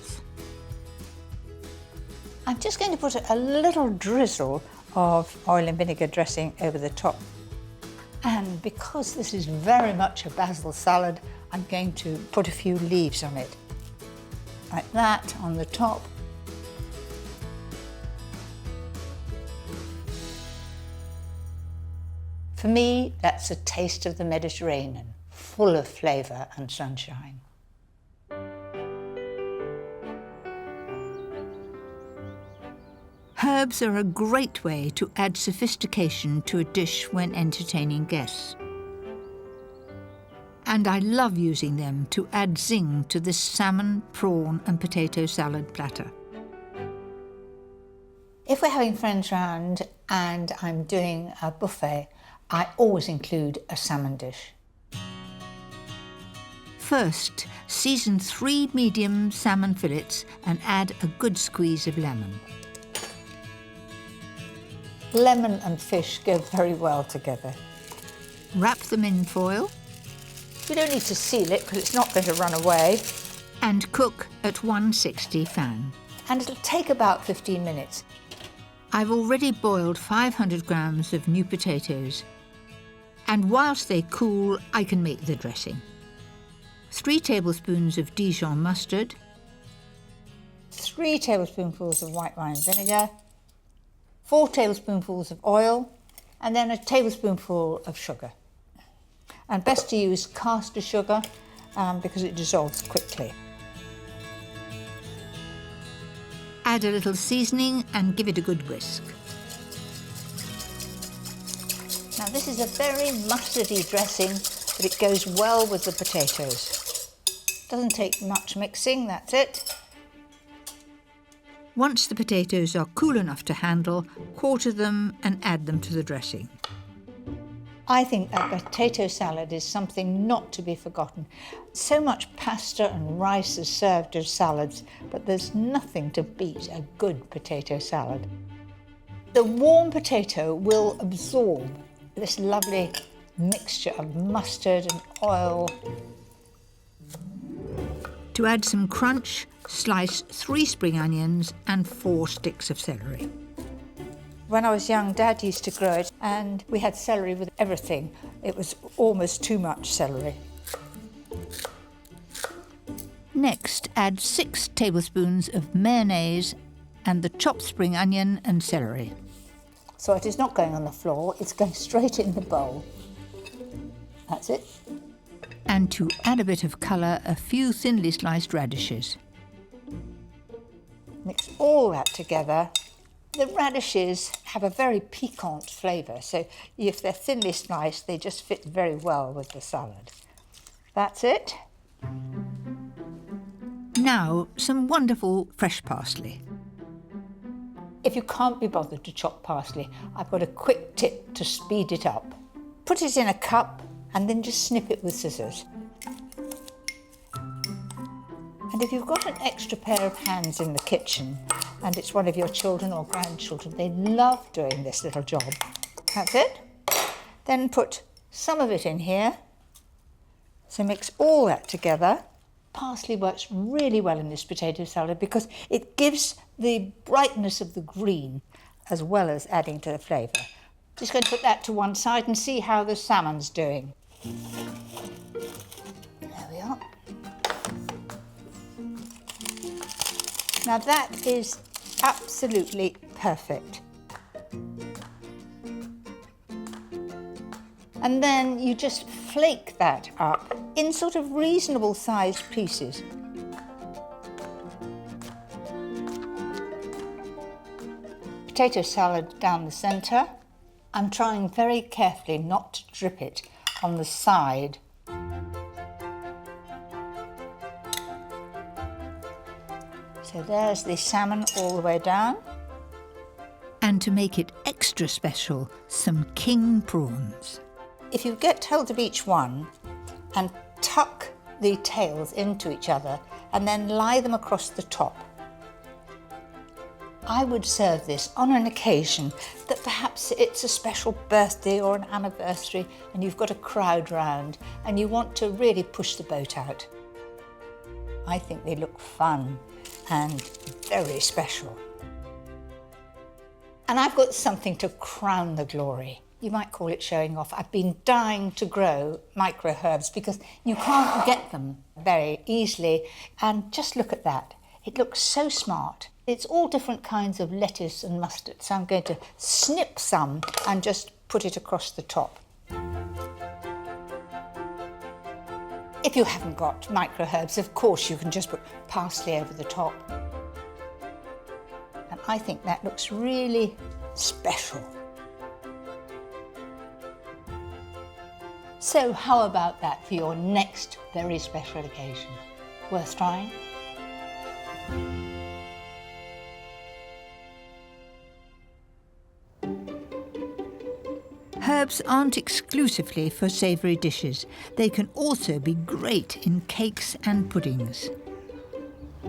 I'm just going to put a little drizzle of oil and vinegar dressing over the top. And because this is very much a basil salad, I'm going to put a few leaves on it. Like that on the top. For me, that's a taste of the Mediterranean, full of flavour and sunshine. Herbs are a great way to add sophistication to a dish when entertaining guests. And I love using them to add zing to this salmon, prawn and potato salad platter. If we're having friends round and I'm doing a buffet, I always include a salmon dish. First, season 3 medium salmon fillets and add a good squeeze of lemon. Lemon and fish go very well together. Wrap them in foil. We don't need to seal it because it's not going to run away. And cook at 160 fan. And it'll take about 15 minutes. I've already boiled 500 grams of new potatoes. And whilst they cool, I can make the dressing. 3 tablespoons of Dijon mustard. 3 tablespoonfuls of white wine vinegar. 4 tablespoonfuls of oil, and then a tablespoonful of sugar. And best to use caster sugar because it dissolves quickly. Add a little seasoning and give it a good whisk. Now this is a very mustardy dressing, but it goes well with the potatoes. Doesn't take much mixing, that's it. Once the potatoes are cool enough to handle, quarter them and add them to the dressing. I think a potato salad is something not to be forgotten. So much pasta and rice is served as salads, but there's nothing to beat a good potato salad. The warm potato will absorb this lovely mixture of mustard and oil. To add some crunch, slice 3 spring onions and 4 sticks of celery. When I was young, Dad used to grow it, and we had celery with everything. It was almost too much celery. Next, add 6 tablespoons of mayonnaise and the chopped spring onion and celery. So it is not going on the floor, it's going straight in the bowl. That's it. And to add a bit of colour, a few thinly sliced radishes. Mix all that together. The radishes have a very piquant flavour, so if they're thinly sliced, they just fit very well with the salad. That's it. Now, some wonderful fresh parsley. If you can't be bothered to chop parsley, I've got a quick tip to speed it up. Put it in a cup and then just snip it with scissors. And if you've got an extra pair of hands in the kitchen and it's one of your children or grandchildren, they love doing this little job. That's it. Then put some of it in here. So mix all that together. Parsley works really well in this potato salad because it gives the brightness of the green as well as adding to the flavour. Just going to put that to one side and see how the salmon's doing. There we are. Now that is absolutely perfect. And then you just flake that up in sort of reasonable sized pieces. Potato salad down the centre. I'm trying very carefully not to drip it on the side. So there's the salmon all the way down. And to make it extra special, some king prawns. If you get hold of each one and tuck the tails into each other and then lie them across the top, I would serve this on an occasion that perhaps it's a special birthday or an anniversary and you've got a crowd round and you want to really push the boat out. I think they look fun and very special. And I've got something to crown the glory. You might call it showing off. I've been dying to grow micro herbs because you can't get them very easily. And just look at that. It looks so smart. It's all different kinds of lettuce and mustard. So I'm going to snip some and just put it across the top. If you haven't got micro herbs, of course you can just put parsley over the top. And I think that looks really special. So how about that for your next very special occasion? Worth trying? Herbs aren't exclusively for savoury dishes. They can also be great in cakes and puddings.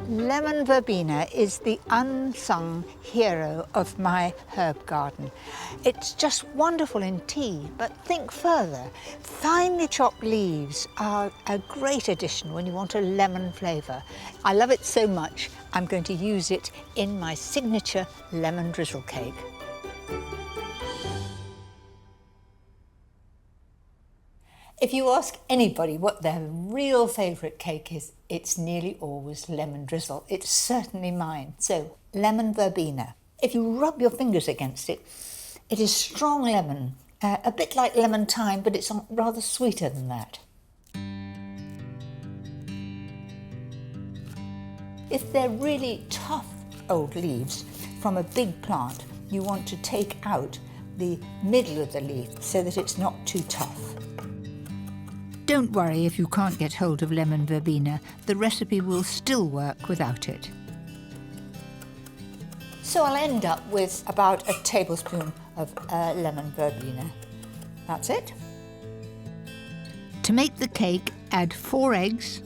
Lemon verbena is the unsung hero of my herb garden. It's just wonderful in tea, but think further. Finely chopped leaves are a great addition when you want a lemon flavour. I love it so much, I'm going to use it in my signature lemon drizzle cake. If you ask anybody what their real favourite cake is, it's nearly always lemon drizzle. It's certainly mine. So, lemon verbena. If you rub your fingers against it, it is strong lemon, a bit like lemon thyme, but it's rather sweeter than that. If they're really tough old leaves from a big plant, you want to take out the middle of the leaf so that it's not too tough. Don't worry if you can't get hold of lemon verbena. The recipe will still work without it. So I'll end up with about a tablespoon of lemon verbena. That's it. To make the cake, add 4 eggs,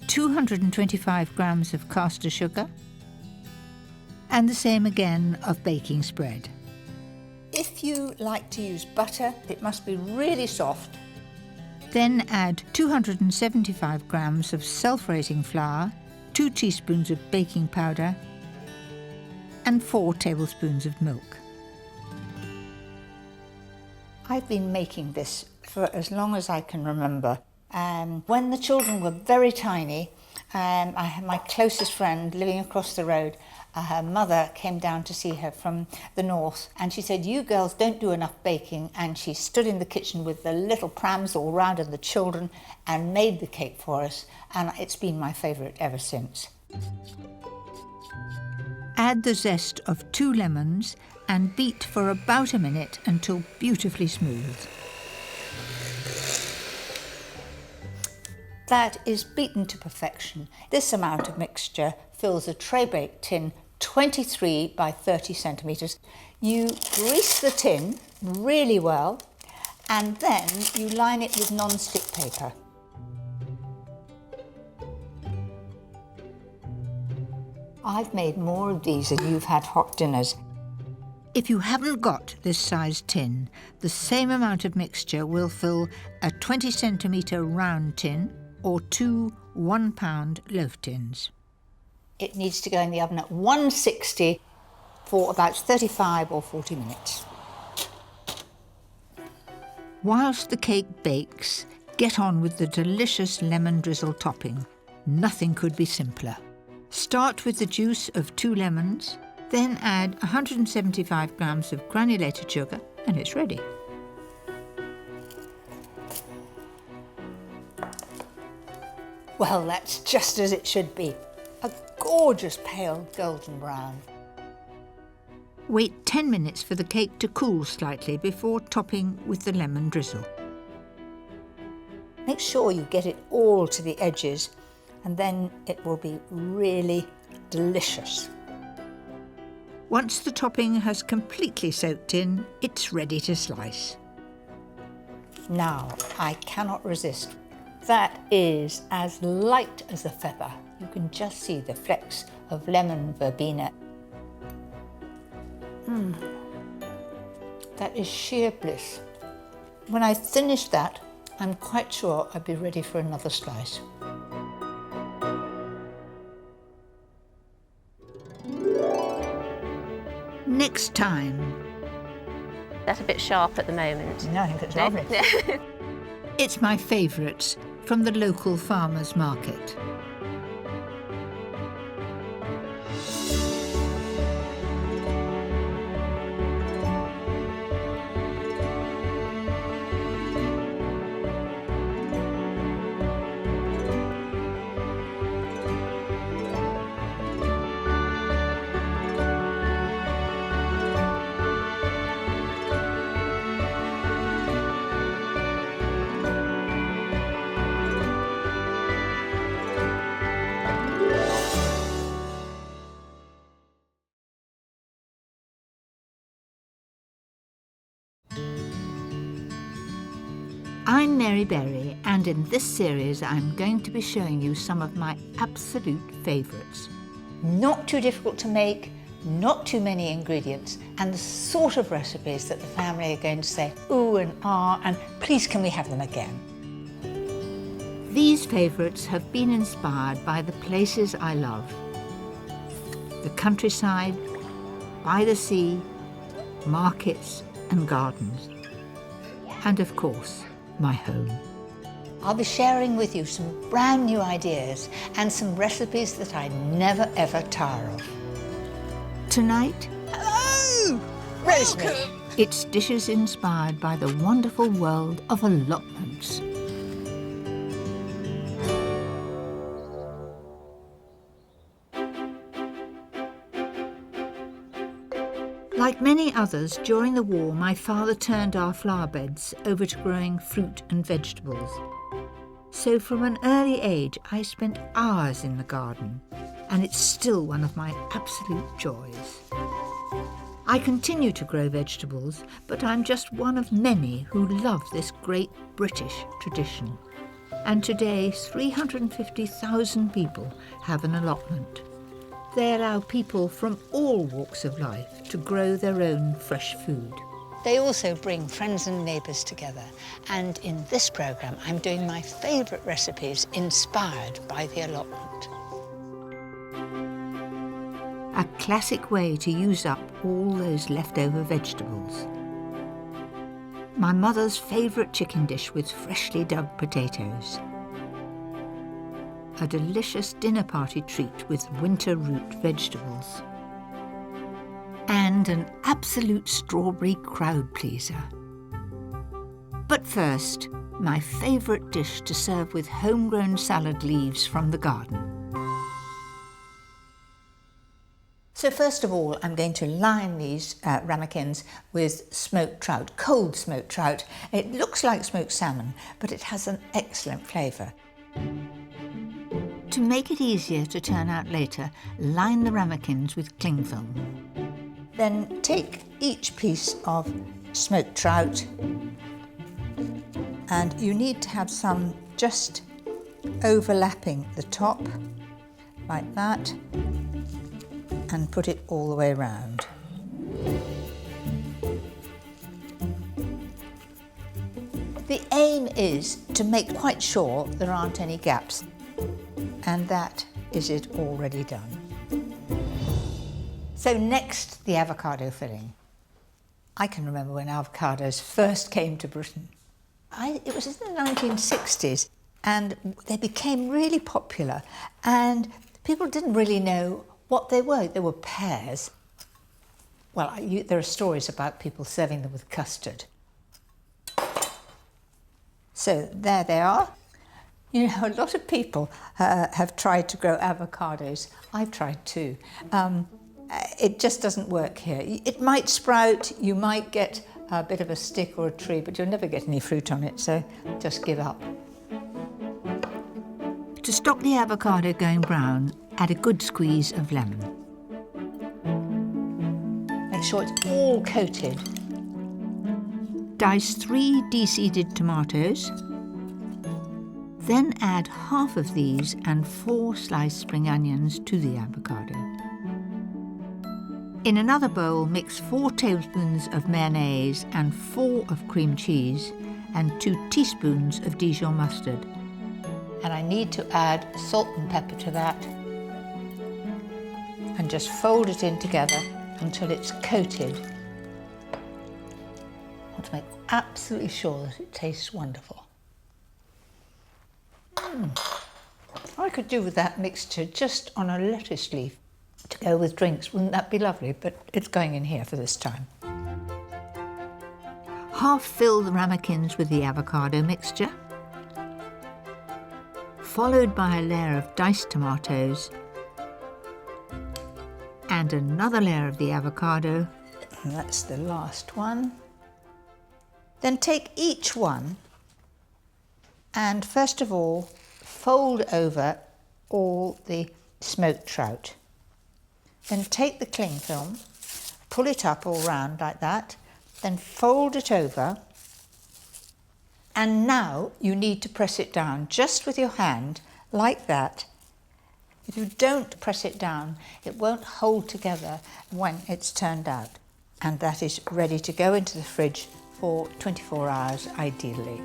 225 grams of caster sugar, and the same again of baking spread. If you like to use butter, it must be really soft. Then add 275 grams of self-raising flour, 2 teaspoons of baking powder, and 4 tablespoons of milk. I've been making this for as long as I can remember. When the children were very tiny, I had my closest friend living across the road. Her mother came down to see her from the north, and she said, "You girls don't do enough baking," and she stood in the kitchen with the little prams all round and the children and made the cake for us, and it's been my favourite ever since. Add the zest of 2 lemons and beat for about a minute until beautifully smooth. That is beaten to perfection. This amount of mixture fills a tray baked tin 23 by 30 centimetres. You grease the tin really well, and then you line it with non-stick paper. I've made more of these than you've had hot dinners. If you haven't got this size tin, the same amount of mixture will fill a 20 centimetre round tin or 2 1-pound loaf tins. It needs to go in the oven at 160 for about 35 or 40 minutes. Whilst the cake bakes, get on with the delicious lemon drizzle topping. Nothing could be simpler. Start with the juice of 2 lemons, then add 175 grams of granulated sugar, and it's ready. Well, that's just as it should be. A gorgeous pale golden brown. Wait 10 minutes for the cake to cool slightly before topping with the lemon drizzle. Make sure you get it all to the edges, and then it will be really delicious. Once the topping has completely soaked in, it's ready to slice. Now, I cannot resist. That is as light as a feather. You can just see the flecks of lemon verbena. That is sheer bliss. When I finish that, I'm quite sure I'll be ready for another slice. Next time. That's a bit sharp at the moment. No, I think it's lovely. It's my favourites from the local farmers market. I'm Mary Berry, and in this series I'm going to be showing you some of my absolute favourites. Not too difficult to make, not too many ingredients, and the sort of recipes that the family are going to say, ooh and ah, and please can we have them again? These favourites have been inspired by the places I love. The countryside, by the sea, markets and gardens. And of course, my home. I'll be sharing with you some brand new ideas and some recipes that I never ever tire of. Tonight, Hello! Rosemary. it's dishes inspired by the wonderful world of allotments. Like many others, during the war, my father turned our flower beds over to growing fruit and vegetables. So from an early age, I spent hours in the garden, and it's still one of my absolute joys. I continue to grow vegetables, but I'm just one of many who love this great British tradition. And today, 350,000 people have an allotment. They allow people from all walks of life to grow their own fresh food. They also bring friends and neighbours together, and in this programme I'm doing my favourite recipes inspired by the allotment. A classic way to use up all those leftover vegetables. My mother's favourite chicken dish with freshly dug potatoes. a delicious dinner party treat with winter root vegetables. And an absolute strawberry crowd pleaser. But first, my favourite dish to serve with homegrown salad leaves from the garden. So first of all, I'm going to line these ramekins with smoked trout, cold smoked trout. It looks like smoked salmon, but it has an excellent flavour. To make it easier to turn out later, line the ramekins with cling film. Then take each piece of smoked trout, and you need to have some just overlapping the top, like that, and put it all the way around. The aim is to make quite sure there aren't any gaps, and that is it already done. So next, the avocado filling. I can remember when avocados first came to Britain. It was in the 1960s, and they became really popular, and people didn't really know what they were. They were pears. Well, there are stories about people serving them with custard. So there they are. You know, a lot of people have tried to grow avocados. I've tried too. It just doesn't work here. It might sprout, you might get a bit of a stick or a tree, but you'll never get any fruit on it, so just give up. To stop the avocado going brown, add a good squeeze of lemon. Make sure it's all coated. Dice 3 de-seeded tomatoes. Then add half of these and 4 sliced spring onions to the avocado. In another bowl, mix 4 tablespoons of mayonnaise and 4 of cream cheese and 2 teaspoons of Dijon mustard. And I need to add salt and pepper to that, and just fold it in together until it's coated. I want to make absolutely sure that it tastes wonderful. I could do with that mixture just on a lettuce leaf to go with drinks. Wouldn't that be lovely? But it's going in here for this time. Half fill the ramekins with the avocado mixture, followed by a layer of diced tomatoes and another layer of the avocado. And that's the last one. Then take each one and first of all fold over all the smoked trout. Then take the cling film, pull it up all round like that, then fold it over, and now you need to press it down just with your hand like that. If you don't press it down, it won't hold together when it's turned out. And that is ready to go into the fridge for 24 hours ideally.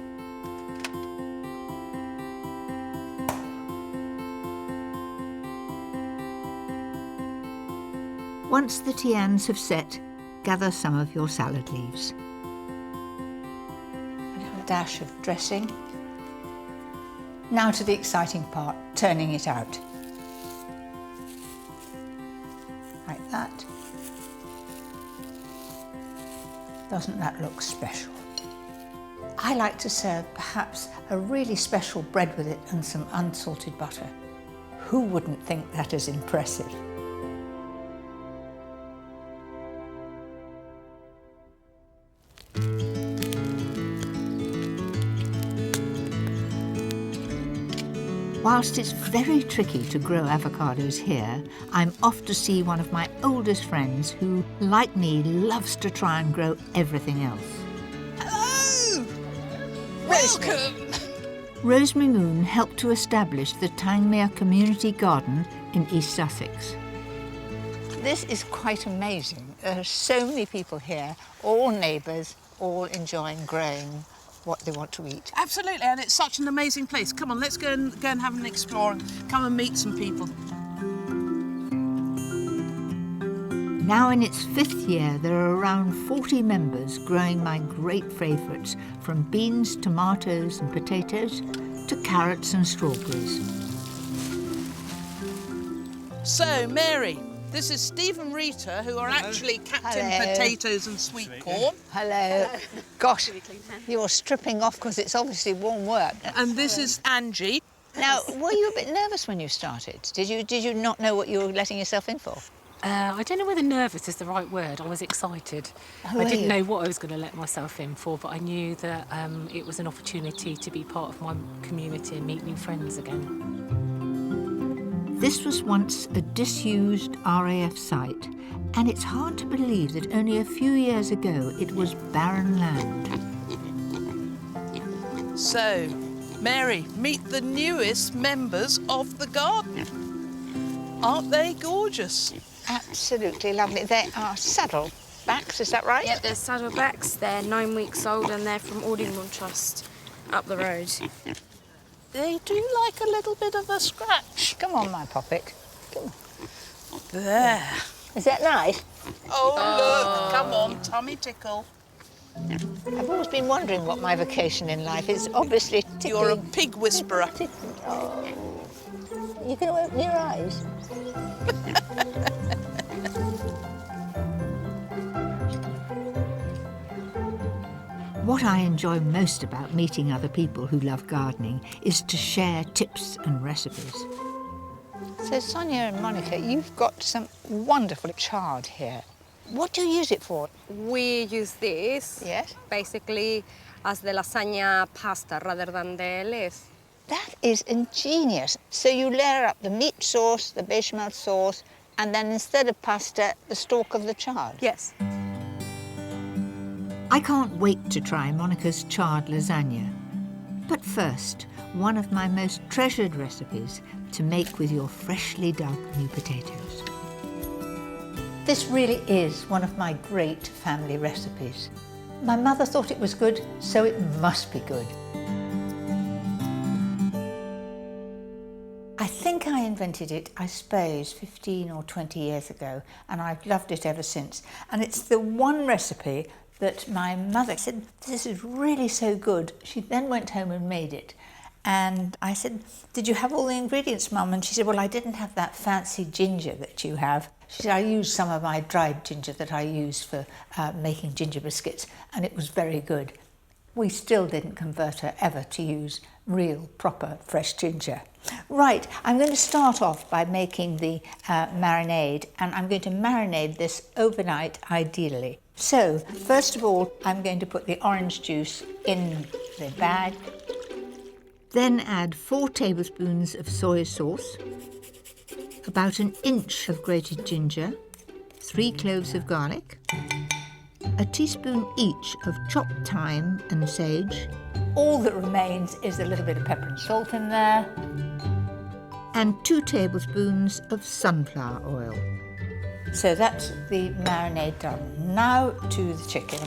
Once the tianes have set, gather some of your salad leaves. A little dash of dressing. Now to the exciting part, turning it out. Like that. Doesn't that look special? I like to serve perhaps a really special bread with it and some unsalted butter. Who wouldn't think that is impressive? Whilst it's very tricky to grow avocados here, I'm off to see one of my oldest friends who, like me, loves to try and grow everything else. Hello! Welcome! Rosemary Moon helped to establish the Tangmere Community Garden in East Sussex. This is quite amazing. There are so many people here, all neighbours, all enjoying growing what they want to eat. Absolutely, and it's such an amazing place. Come on, let's go and have an explore and come and meet some people. Now in its 5th year, there are around 40 members growing my great favourites, from beans, tomatoes and potatoes to carrots and strawberries. So, Mary, this is Steve and Rita, who are actually Captain Hello. Potatoes and Sweet Corn. Hello. Gosh, you're stripping off because it's obviously warm work. And this is Angie. Now, were you a bit nervous when you started? Did you not know what you were letting yourself in for? I don't know whether nervous is the right word. I was excited. Oh, I were didn't you? know what I was going to let myself in for, but I knew that it was an opportunity to be part of my community and meet new friends again. This was once a disused RAF site, and it's hard to believe that only a few years ago it was barren land. So, Mary, meet the newest members of the garden. Aren't they gorgeous? Absolutely lovely. They are saddlebacks, is that right? Yep, they're saddlebacks. They're 9 weeks old and they're from Aldington Trust up the road. They do like a little bit of a scratch. Come on, my poppet. Come on. There. Is that nice? Oh, look. Come on, tummy tickle. I've always been wondering what my vocation in life is. Obviously, tickling. You're a pig whisperer. Oh. You can open your eyes. What I enjoy most about meeting other people who love gardening is to share tips and recipes. So, Sonia and Monica, you've got some wonderful chard here. What do you use it for? We use this basically as the lasagna pasta rather than the lace. That is ingenious. So you layer up the meat sauce, the bechamel sauce, and then instead of pasta, the stalk of the chard. Yes. I can't wait to try Monica's chard lasagna. But first, one of my most treasured recipes to make with your freshly dug new potatoes. This really is one of my great family recipes. My mother thought it was good, so it must be good. I think I invented it, I suppose, 15 or 20 years ago, and I've loved it ever since. And it's the one recipe that my mother said, this is really so good. She then went home and made it. And I said, did you have all the ingredients, Mum? And she said, well, I didn't have that fancy ginger that you have. She said, I used some of my dried ginger that I use for making ginger biscuits, and it was very good. We still didn't convert her ever to use real, proper, fresh ginger. Right, I'm going to start off by making the marinade, and I'm going to marinate this overnight, ideally. So, first of all, I'm going to put the orange juice in the bag. Then add 4 tablespoons of soy sauce, about an inch of grated ginger, 3 cloves of garlic, a teaspoon each of chopped thyme and sage. All that remains is a little bit of pepper and salt in there. And 2 tablespoons of sunflower oil. So that's the marinade done. Now to the chicken.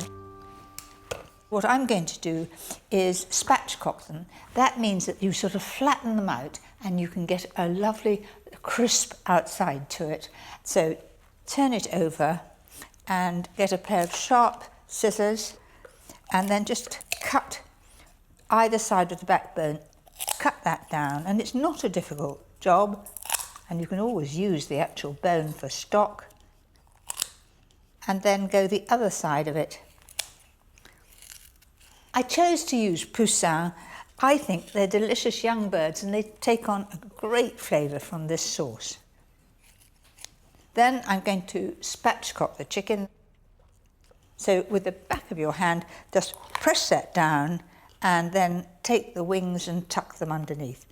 What I'm going to do is spatchcock them. That means that you sort of flatten them out and you can get a lovely crisp outside to it. So turn it over and get a pair of sharp scissors and then just cut either side of the backbone. Cut that down, and it's not a difficult job, and you can always use the actual bone for stock. And then go the other side of it. I chose to use poussins. I think they're delicious young birds and they take on a great flavour from this sauce. Then I'm going to spatchcock the chicken. So with the back of your hand, just press that down and then take the wings and tuck them underneath.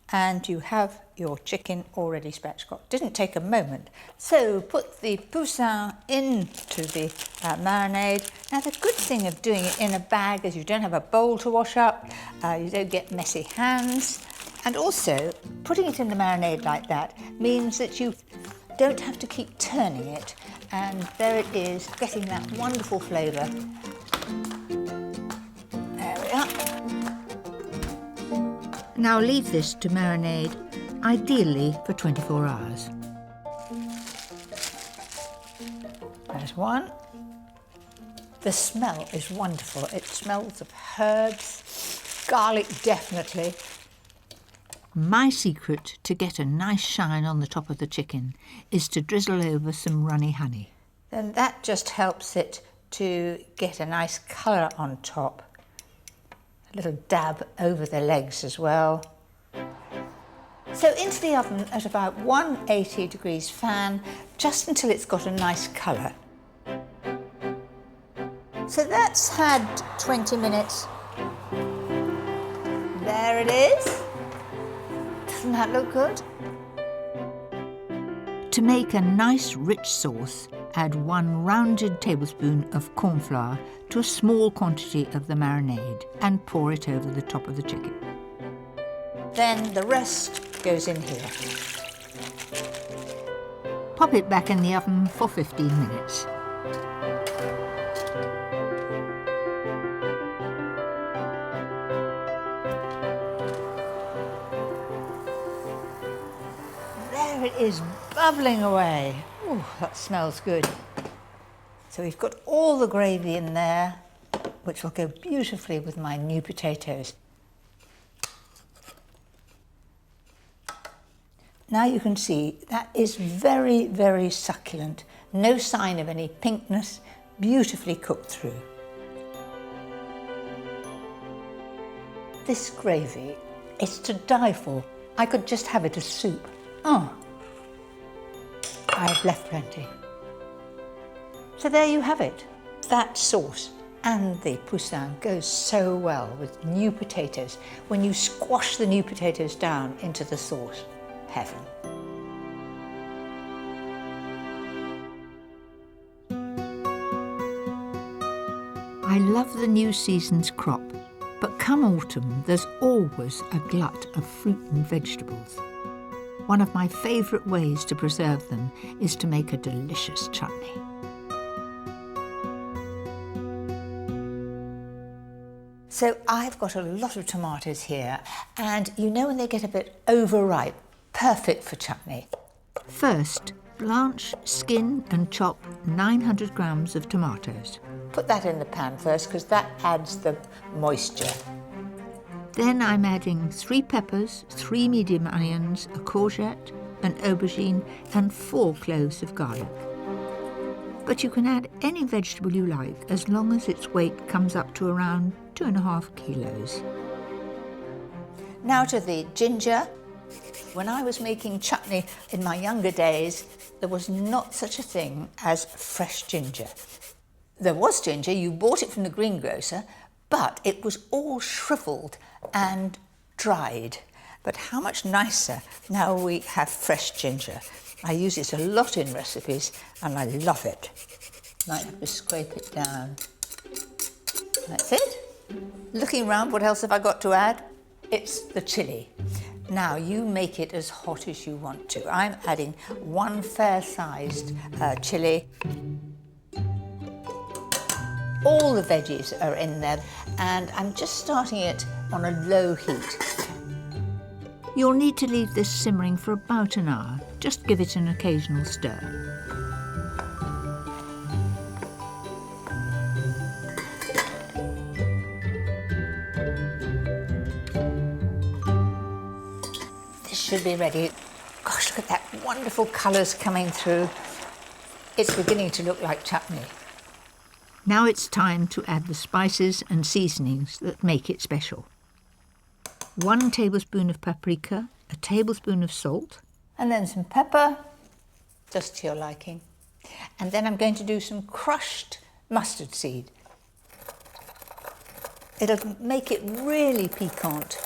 And you have your chicken already spatchcocked. Didn't take a moment. So put the poussin into the marinade. Now the good thing of doing it in a bag is you don't have a bowl to wash up, you don't get messy hands, and also putting it in the marinade like that means that you don't have to keep turning it, and there it is, getting that wonderful flavour. There we are. Now leave this to marinade, ideally for 24 hours. There's one. The smell is wonderful. It smells of herbs, garlic definitely. My secret to get a nice shine on the top of the chicken is to drizzle over some runny honey. Then that just helps it to get a nice colour on top. A little dab over the legs as well. So into the oven at about 180 degrees fan, just until it's got a nice colour. So that's had 20 minutes. There it is. Doesn't that look good? To make a nice rich sauce, add 1 rounded tablespoon of corn flour to a small quantity of the marinade and pour it over the top of the chicken. Then the rest goes in here. Pop it back in the oven for 15 minutes. There it is, bubbling away. Ooh, that smells good. So we've got all the gravy in there, which will go beautifully with my new potatoes. Now you can see that is very, very succulent. No sign of any pinkness, beautifully cooked through. This gravy is to die for. I could just have it as soup. Oh, I've left plenty. So there you have it. That sauce and the poussin goes so well with new potatoes. When you squash the new potatoes down into the sauce, heaven. I love the new season's crop, but come autumn, there's always a glut of fruit and vegetables. One of my favourite ways to preserve them is to make a delicious chutney. So I've got a lot of tomatoes here, and you know when they get a bit overripe, perfect for chutney. First, blanch, skin and chop 900 grams of tomatoes. Put that in the pan first because that adds the moisture. Then I'm adding 3 peppers, 3 medium onions, a courgette, an aubergine and 4 cloves of garlic. But you can add any vegetable you like as long as its weight comes up to around 2.5 kilos. Now to the ginger. When I was making chutney in my younger days, there was not such a thing as fresh ginger. There was ginger, you bought it from the greengrocer, but it was all shriveled and dried. But how much nicer now we have fresh ginger. I use it a lot in recipes and I love it. Might have to scrape it down. That's it. Looking around, what else have I got to add? It's the chilli. Now you make it as hot as you want to. I'm adding 1 fair-sized chilli. All the veggies are in there and I'm just starting it on a low heat. You'll need to leave this simmering for about an hour. Just give it an occasional stir. This should be ready. Gosh, look at that wonderful colours coming through. It's beginning to look like chutney. Now it's time to add the spices and seasonings that make it special. 1 tablespoon of paprika, a tablespoon of salt. And then some pepper, just to your liking. And then I'm going to do some crushed mustard seed. It'll make it really piquant.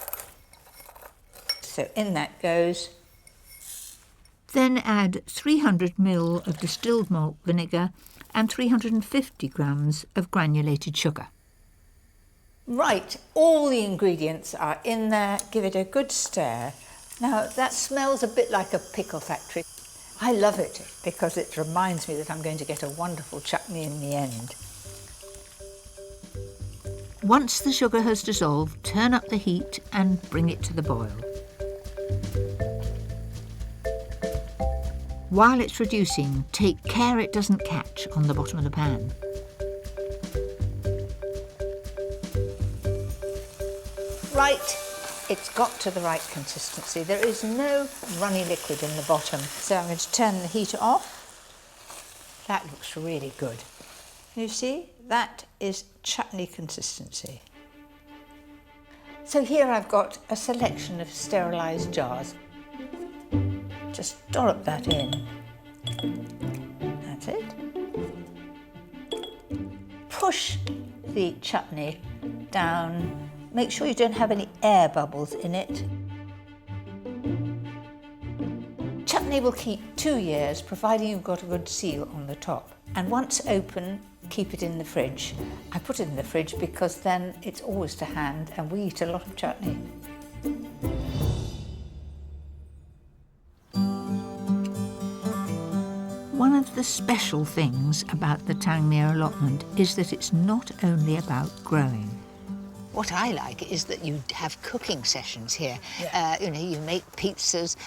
So in that goes. Then add 300 ml of distilled malt vinegar and 350 grams of granulated sugar. Right, all the ingredients are in there. Give it a good stir. Now that smells a bit like a pickle factory. I love it because it reminds me that I'm going to get a wonderful chutney in the end. Once the sugar has dissolved, turn up the heat and bring it to the boil. While it's reducing, take care it doesn't catch on the bottom of the pan. Right, it's got to the right consistency. There is no runny liquid in the bottom. So I'm going to turn the heat off. That looks really good. You see, that is chutney consistency. So here I've got a selection of sterilised jars. Just dollop that in. That's it. Push the chutney down. Make sure you don't have any air bubbles in it. Chutney will keep 2 years, providing you've got a good seal on the top. And once open, keep it in the fridge. I put it in the fridge because then it's always to hand and we eat a lot of chutney. One of the special things about the Tangmere allotment is that it's not only about growing. What I like is that you have cooking sessions here. You know, you make pizzas,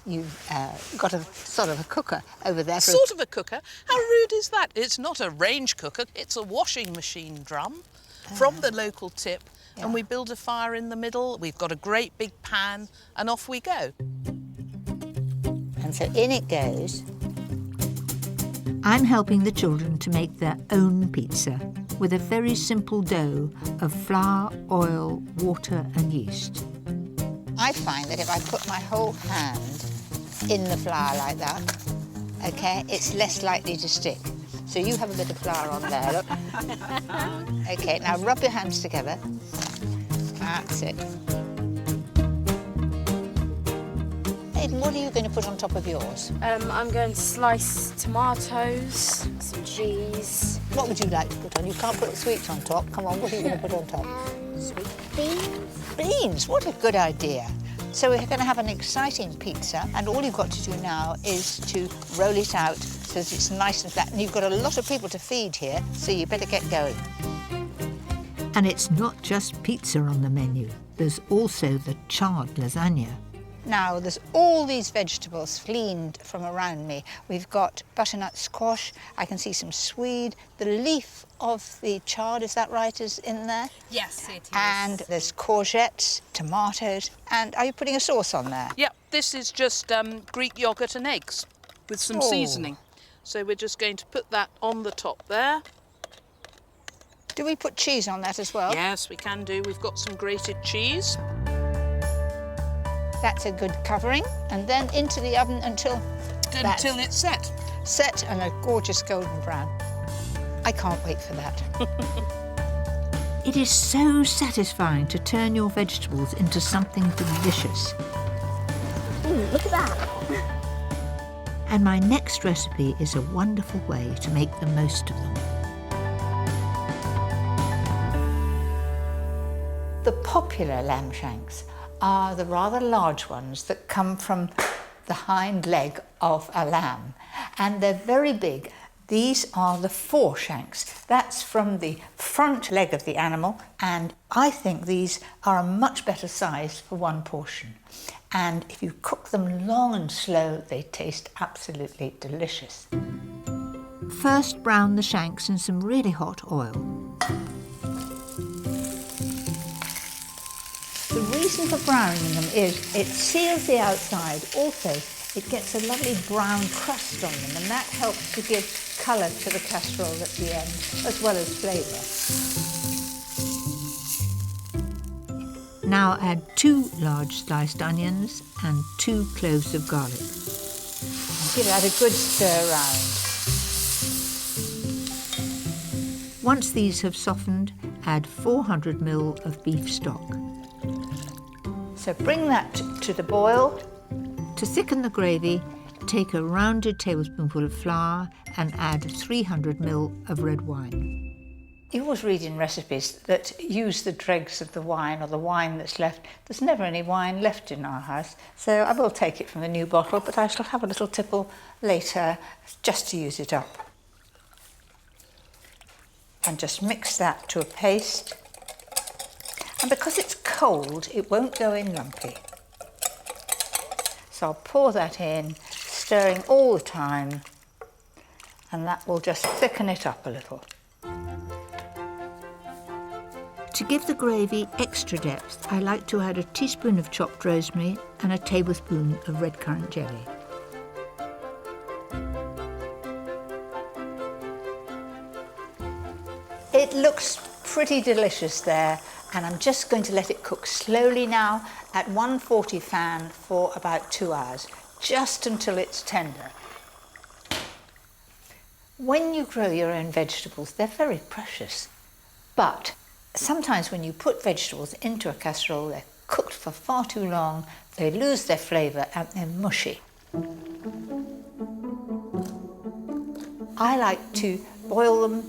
you've got a sort of a cooker over there. Sort of a cooker? How rude is that? It's not a range cooker, it's a washing machine drum from the local tip, and we build a fire in the middle, we've got a great big pan, and off we go. And so in it goes. I'm helping the children to make their own pizza with a very simple dough of flour, oil, water and yeast. I find that if I put my whole hand in the flour like that, okay, it's less likely to stick. So you have a bit of flour on there, look. Okay, now rub your hands together. That's it. Aidan, what are you going to put on top of yours? I'm going to slice tomatoes, some cheese. What would you like to put on? You can't put sweets on top. Come on, what are you going to put on top? Sweet beans. Beans, what a good idea. So we're going to have an exciting pizza, and all you've got to do now is to roll it out so that it's nice and flat. And you've got a lot of people to feed here, so you better get going. And it's not just pizza on the menu. There's also the charred lasagna. Now, there's all these vegetables fleened from around me. We've got butternut squash, I can see some swede, the leaf of the chard, is that right, is in there? Yes, it is. And there's courgettes, tomatoes, and are you putting a sauce on there? Yep, this is just Greek yoghurt and eggs with some seasoning. So we're just going to put that on the top there. Do we put cheese on that as well? Yes, we can do. We've got some grated cheese. That's a good covering, and then into the oven until it's set. Set and a gorgeous golden brown. I can't wait for that. It is so satisfying to turn your vegetables into something delicious. Look at that. And my next recipe is a wonderful way to make the most of them. The popular lamb shanks are the rather large ones that come from the hind leg of a lamb, and they're very big. These are the fore shanks. That's from the front leg of the animal, and I think these are a much better size for one portion. And if you cook them long and slow, they taste absolutely delicious. First, brown the shanks in some really hot oil. The reason for browning them is it seals the outside. Also, it gets a lovely brown crust on them, and that helps to give colour to the casserole at the end, as well as flavour. Now add 2 large sliced onions and 2 cloves of garlic. Give that a good stir round. Once these have softened, add 400 ml of beef stock. So bring that to the boil. To thicken the gravy, take a rounded tablespoonful of flour and add 300 ml of red wine. You always read in recipes that use the dregs of the wine or the wine that's left. There's never any wine left in our house, so I will take it from the new bottle, but I shall have a little tipple later just to use it up. And just mix that to a paste. And because it's cold, it won't go in lumpy. So I'll pour that in, stirring all the time, and that will just thicken it up a little. To give the gravy extra depth, I like to add a teaspoon of chopped rosemary and a tablespoon of red currant jelly. It looks pretty delicious there, and I'm just going to let it cook slowly now at 140 fan for about 2 hours, just until it's tender. When you grow your own vegetables, they're very precious, but sometimes when you put vegetables into a casserole, they're cooked for far too long, they lose their flavour and they're mushy. I like to boil them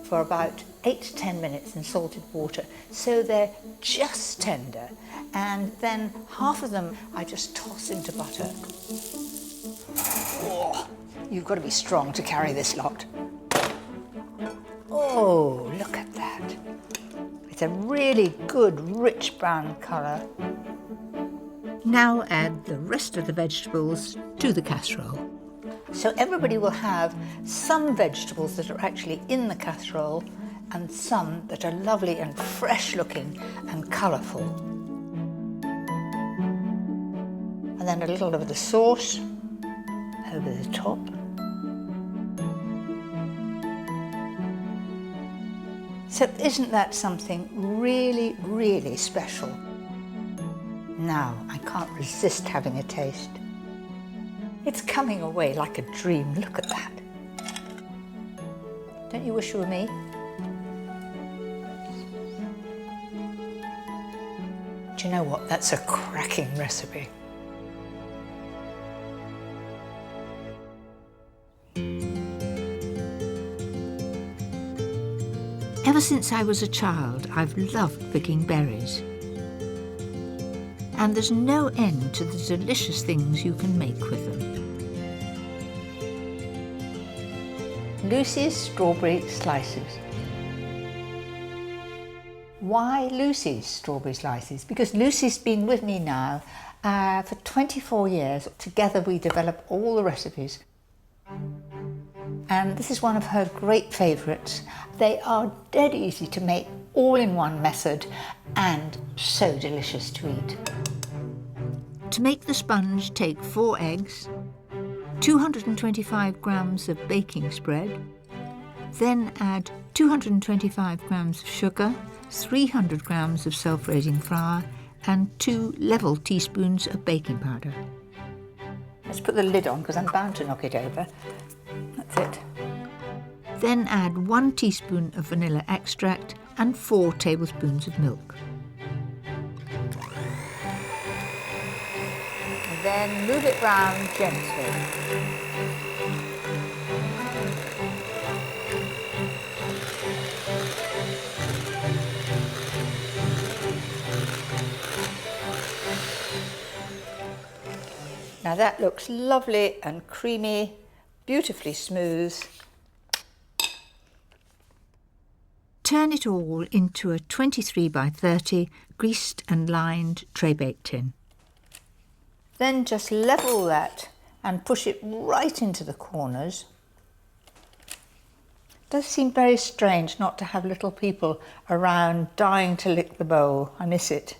for about 8 to 10 minutes in salted water, so they're just tender, and then half of them I just toss into butter. Oh, you've got to be strong to carry this lot. Oh, look at that. It's a really good, rich brown colour. Now add the rest of the vegetables to the casserole. So everybody will have some vegetables that are actually in the casserole and some that are lovely and fresh looking and colourful. And then a little of the sauce over the top. So isn't that something really, really special? Now, I can't resist having a taste. It's coming away like a dream. Look at that. Don't you wish you were me? Do you know what? That's a cracking recipe. Ever since I was a child, I've loved picking berries. And there's no end to the delicious things you can make with them. Lucy's strawberry slices. Why Lucy's strawberry slices? Because Lucy's been with me now for 24 years. Together we develop all the recipes. And this is one of her great favourites. They are dead easy to make, all in one method, and so delicious to eat. To make the sponge, take 4 eggs, 225 grams of baking spread, then add 225 grams of sugar, 300 grams of self-raising flour, and 2 level teaspoons of baking powder. Let's put the lid on because I'm bound to knock it over. That's it. Then add 1 teaspoon of vanilla extract and 4 tablespoons of milk. And then move it round gently. Now that looks lovely and creamy, beautifully smooth. Turn it all into a 23 by 30 greased and lined tray bake tin. Then just level that and push it right into the corners. It does seem very strange not to have little people around dying to lick the bowl. I miss it.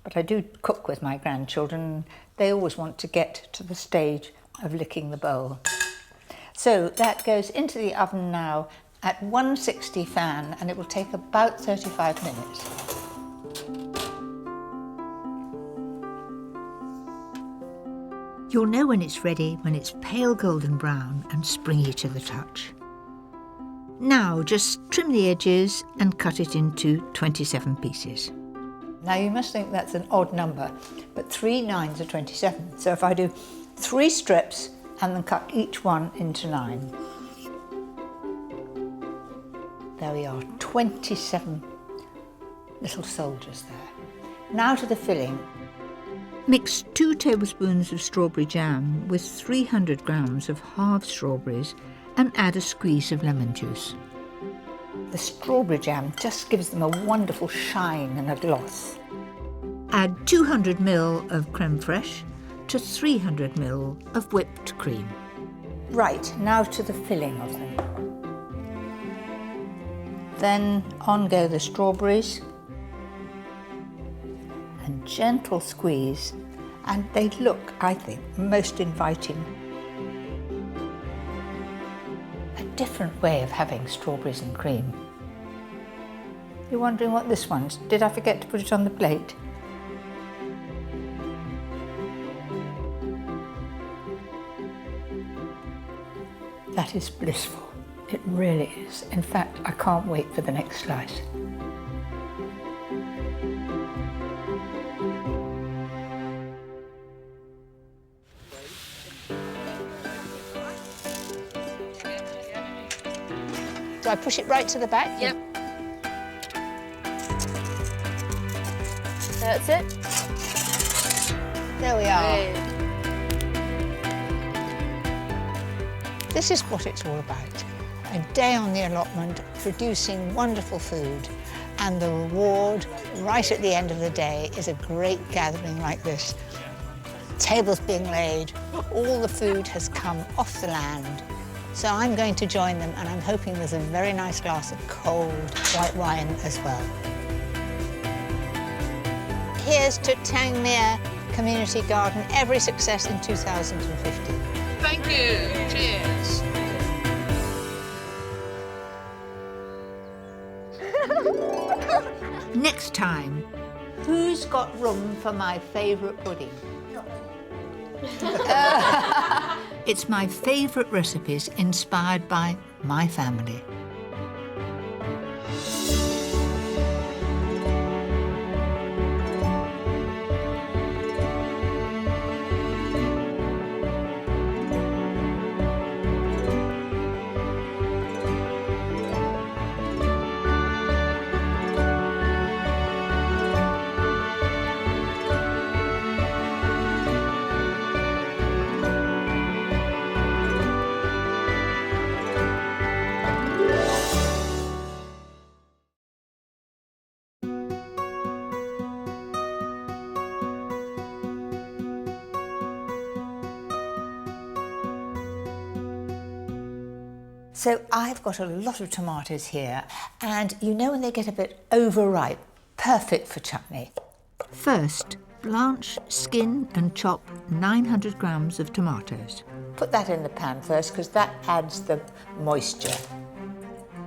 But I do cook with my grandchildren. They always want to get to the stage of licking the bowl. So that goes into the oven now at 160 fan, and it will take about 35 minutes. You'll know when it's ready when it's pale golden brown and springy to the touch. Now just trim the edges and cut it into 27 pieces. Now you must think that's an odd number, but 3 9s are 27. So if I do 3 strips and then cut each one into 9. There we are, 27 little soldiers there. Now to the filling. Mix 2 tablespoons of strawberry jam with 300 grams of halved strawberries and add a squeeze of lemon juice. The strawberry jam just gives them a wonderful shine and a gloss. Add 200 ml of creme fraiche to 300 ml of whipped cream. Right, now to the filling of them. Then on go the strawberries. And gentle squeeze. And they look, I think, most inviting. A different way of having strawberries and cream. You're wondering what this one's? Did I forget to put it on the plate? That is blissful. It really is. In fact, I can't wait for the next slice. Do I push it right to the back? Yep. That's it. There we are. This is what it's all about. A day on the allotment, producing wonderful food. And the reward, right at the end of the day, is a great gathering like this. Tables being laid, all the food has come off the land. So I'm going to join them, and I'm hoping there's a very nice glass of cold white wine as well. Here's to Tangmere Community Garden. Every success in 2015. Thank you. Cheers. Next time, who's got room for my favourite pudding? It's my favourite recipes inspired by my family. So I've got a lot of tomatoes here, and you know when they get a bit overripe, perfect for chutney. First, blanch, skin and chop 900 grams of tomatoes. Put that in the pan first, because that adds the moisture.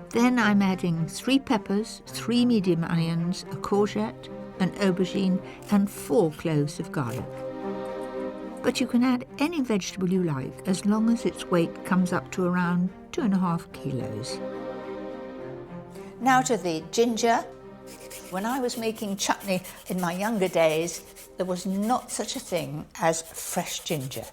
Then I'm adding 3 peppers, 3 medium onions, a courgette, an aubergine and 4 cloves of garlic. But you can add any vegetable you like, as long as its weight comes up to around 2.5 kilos. Now to the ginger. When I was making chutney in my younger days, there was not such a thing as fresh ginger.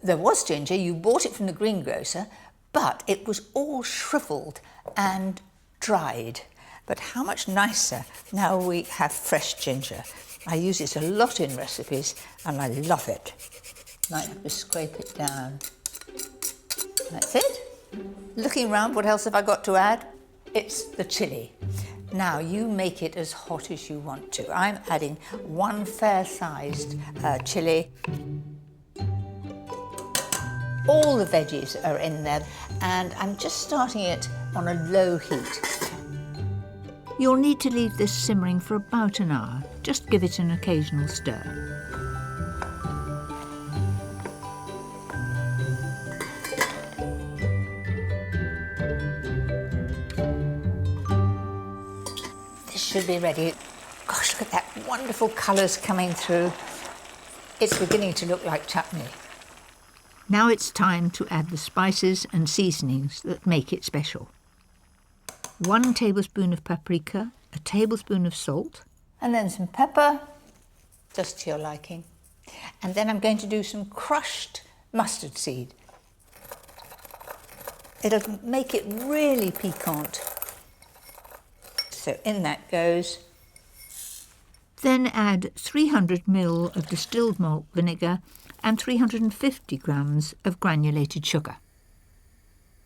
There was ginger, you bought it from the greengrocer, but it was all shriveled and dried. But how much nicer now we have fresh ginger. I use it a lot in recipes and I love it. Might have to scrape it down. That's it. Looking around, what else have I got to add? It's the chilli. Now you make it as hot as you want to. I'm adding 1 fair-sized chilli. All the veggies are in there, and I'm just starting it on a low heat. You'll need to leave this simmering for about an hour. Just give it an occasional stir. This should be ready. Gosh, look at that wonderful colours coming through. It's beginning to look like chutney. Now it's time to add the spices and seasonings that make it special. 1 tablespoon of paprika, a tablespoon of salt. And then some pepper, just to your liking. And then I'm going to do some crushed mustard seed. It'll make it really piquant. So in that goes. Then add 300 ml of distilled malt vinegar and 350 grams of granulated sugar.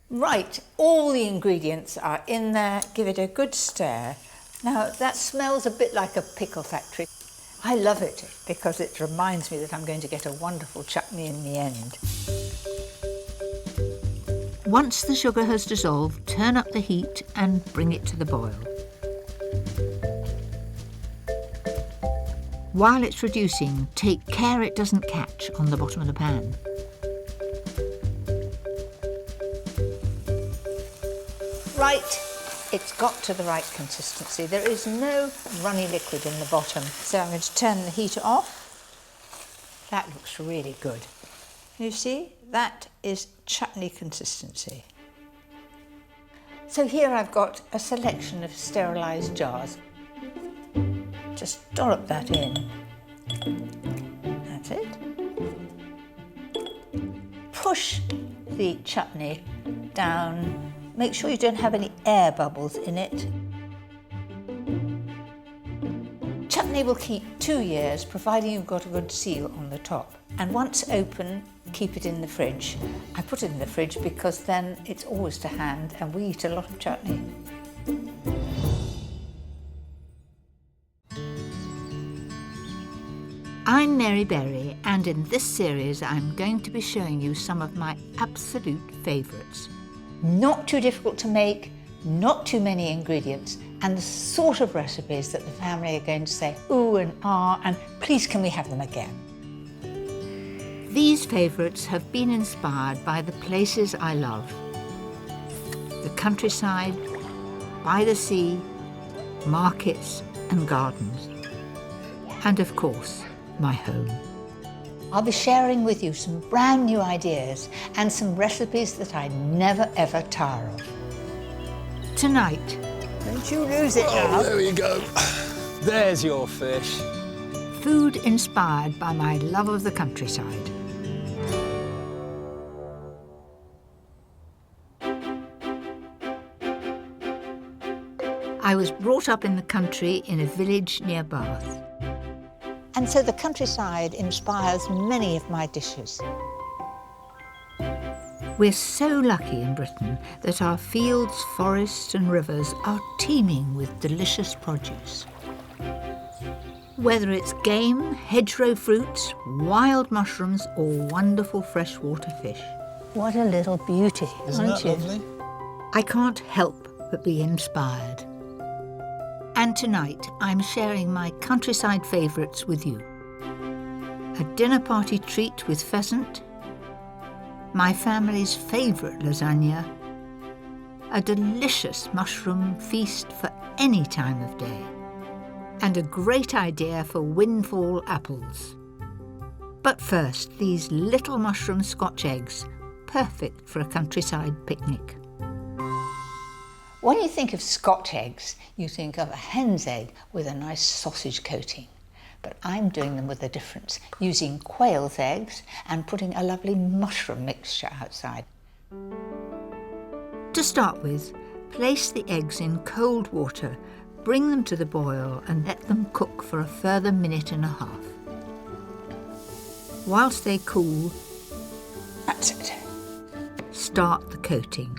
Right, all the ingredients are in there. Give it a good stir. Now, that smells a bit like a pickle factory. I love it because it reminds me that I'm going to get a wonderful chutney in the end. Once the sugar has dissolved, turn up the heat and bring it to the boil. While it's reducing, take care it doesn't catch on the bottom of the pan. Right, it's got to the right consistency. There is no runny liquid in the bottom. So I'm going to turn the heat off. That looks really good. You see, that is chutney consistency. So here I've got a selection of sterilised jars. Just dollop that in. That's it. Push the chutney down. Make sure you don't have any air bubbles in it. Chutney will keep 2 years, providing you've got a good seal on the top. And once open, keep it in the fridge. I put it in the fridge because then it's always to hand and we eat a lot of chutney. I'm Mary Berry, and in this series I'm going to be showing you some of my absolute favourites. Not too difficult to make, not too many ingredients, and the sort of recipes that the family are going to say ooh and ah, and please can we have them again. These favourites have been inspired by the places I love. The countryside, by the sea, markets and gardens. And of course, my home. I'll be sharing with you some brand new ideas and some recipes that I never ever tire of. Tonight, don't you lose it now. Oh, there we go. There's your fish. Food inspired by my love of the countryside. I was brought up in the country in a village near Bath. And so the countryside inspires many of my dishes. We're so lucky in Britain that our fields, forests and rivers are teeming with delicious produce. Whether it's game, hedgerow fruits, wild mushrooms or wonderful freshwater fish. What a little beauty, Isn't aren't that you? lovely? I can't help but be inspired. And tonight, I'm sharing my countryside favourites with you. A dinner party treat with pheasant, my family's favourite lasagna, a delicious mushroom feast for any time of day, and a great idea for windfall apples. But first, these little mushroom Scotch eggs, perfect for a countryside picnic. When you think of Scotch eggs, you think of a hen's egg with a nice sausage coating. But I'm doing them with a difference, using quail's eggs and putting a lovely mushroom mixture outside. To start with, place the eggs in cold water, bring them to the boil and let them cook for a further minute and a half. Whilst they cool, that's it. Start the coating.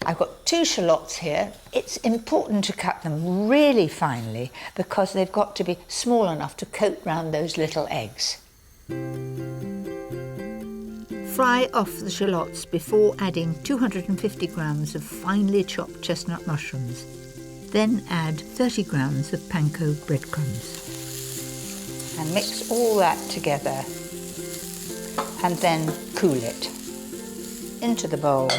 I've got 2 shallots here. It's important to cut them really finely because they've got to be small enough to coat round those little eggs. Fry off the shallots before adding 250 grams of finely chopped chestnut mushrooms. Then add 30 grams of panko breadcrumbs. And mix all that together and then cool it into the bowl.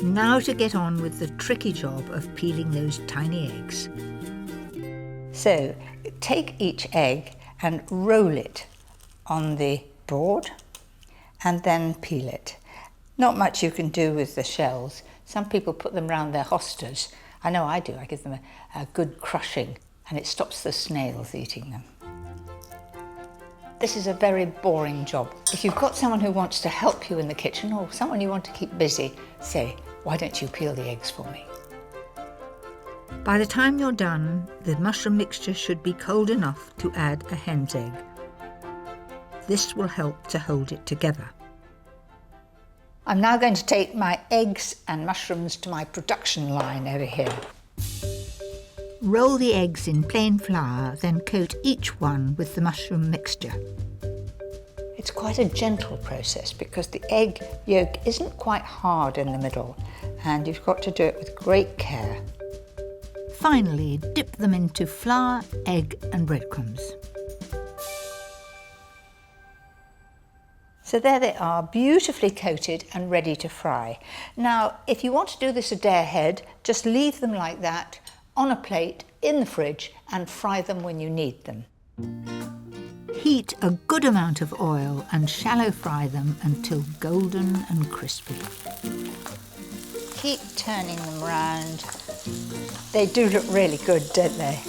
Now to get on with the tricky job of peeling those tiny eggs. So take each egg and roll it on the board and then peel it. Not much you can do with the shells. Some people put them round their hostas. I know I do. I give them a good crushing and it stops the snails eating them. This is a very boring job. If you've got someone who wants to help you in the kitchen or someone you want to keep busy, say, why don't you peel the eggs for me? By the time you're done, the mushroom mixture should be cold enough to add a hen's egg. This will help to hold it together. I'm now going to take my eggs and mushrooms to my production line over here. Roll the eggs in plain flour, then coat each one with the mushroom mixture. It's quite a gentle process because the egg yolk isn't quite hard in the middle, and you've got to do it with great care. Finally, dip them into flour, egg and breadcrumbs. So there they are, beautifully coated and ready to fry. Now, if you want to do this a day ahead, just leave them like that on a plate in the fridge and fry them when you need them. Heat a good amount of oil and shallow fry them until golden and crispy. Keep turning them round. They do look really good, don't they?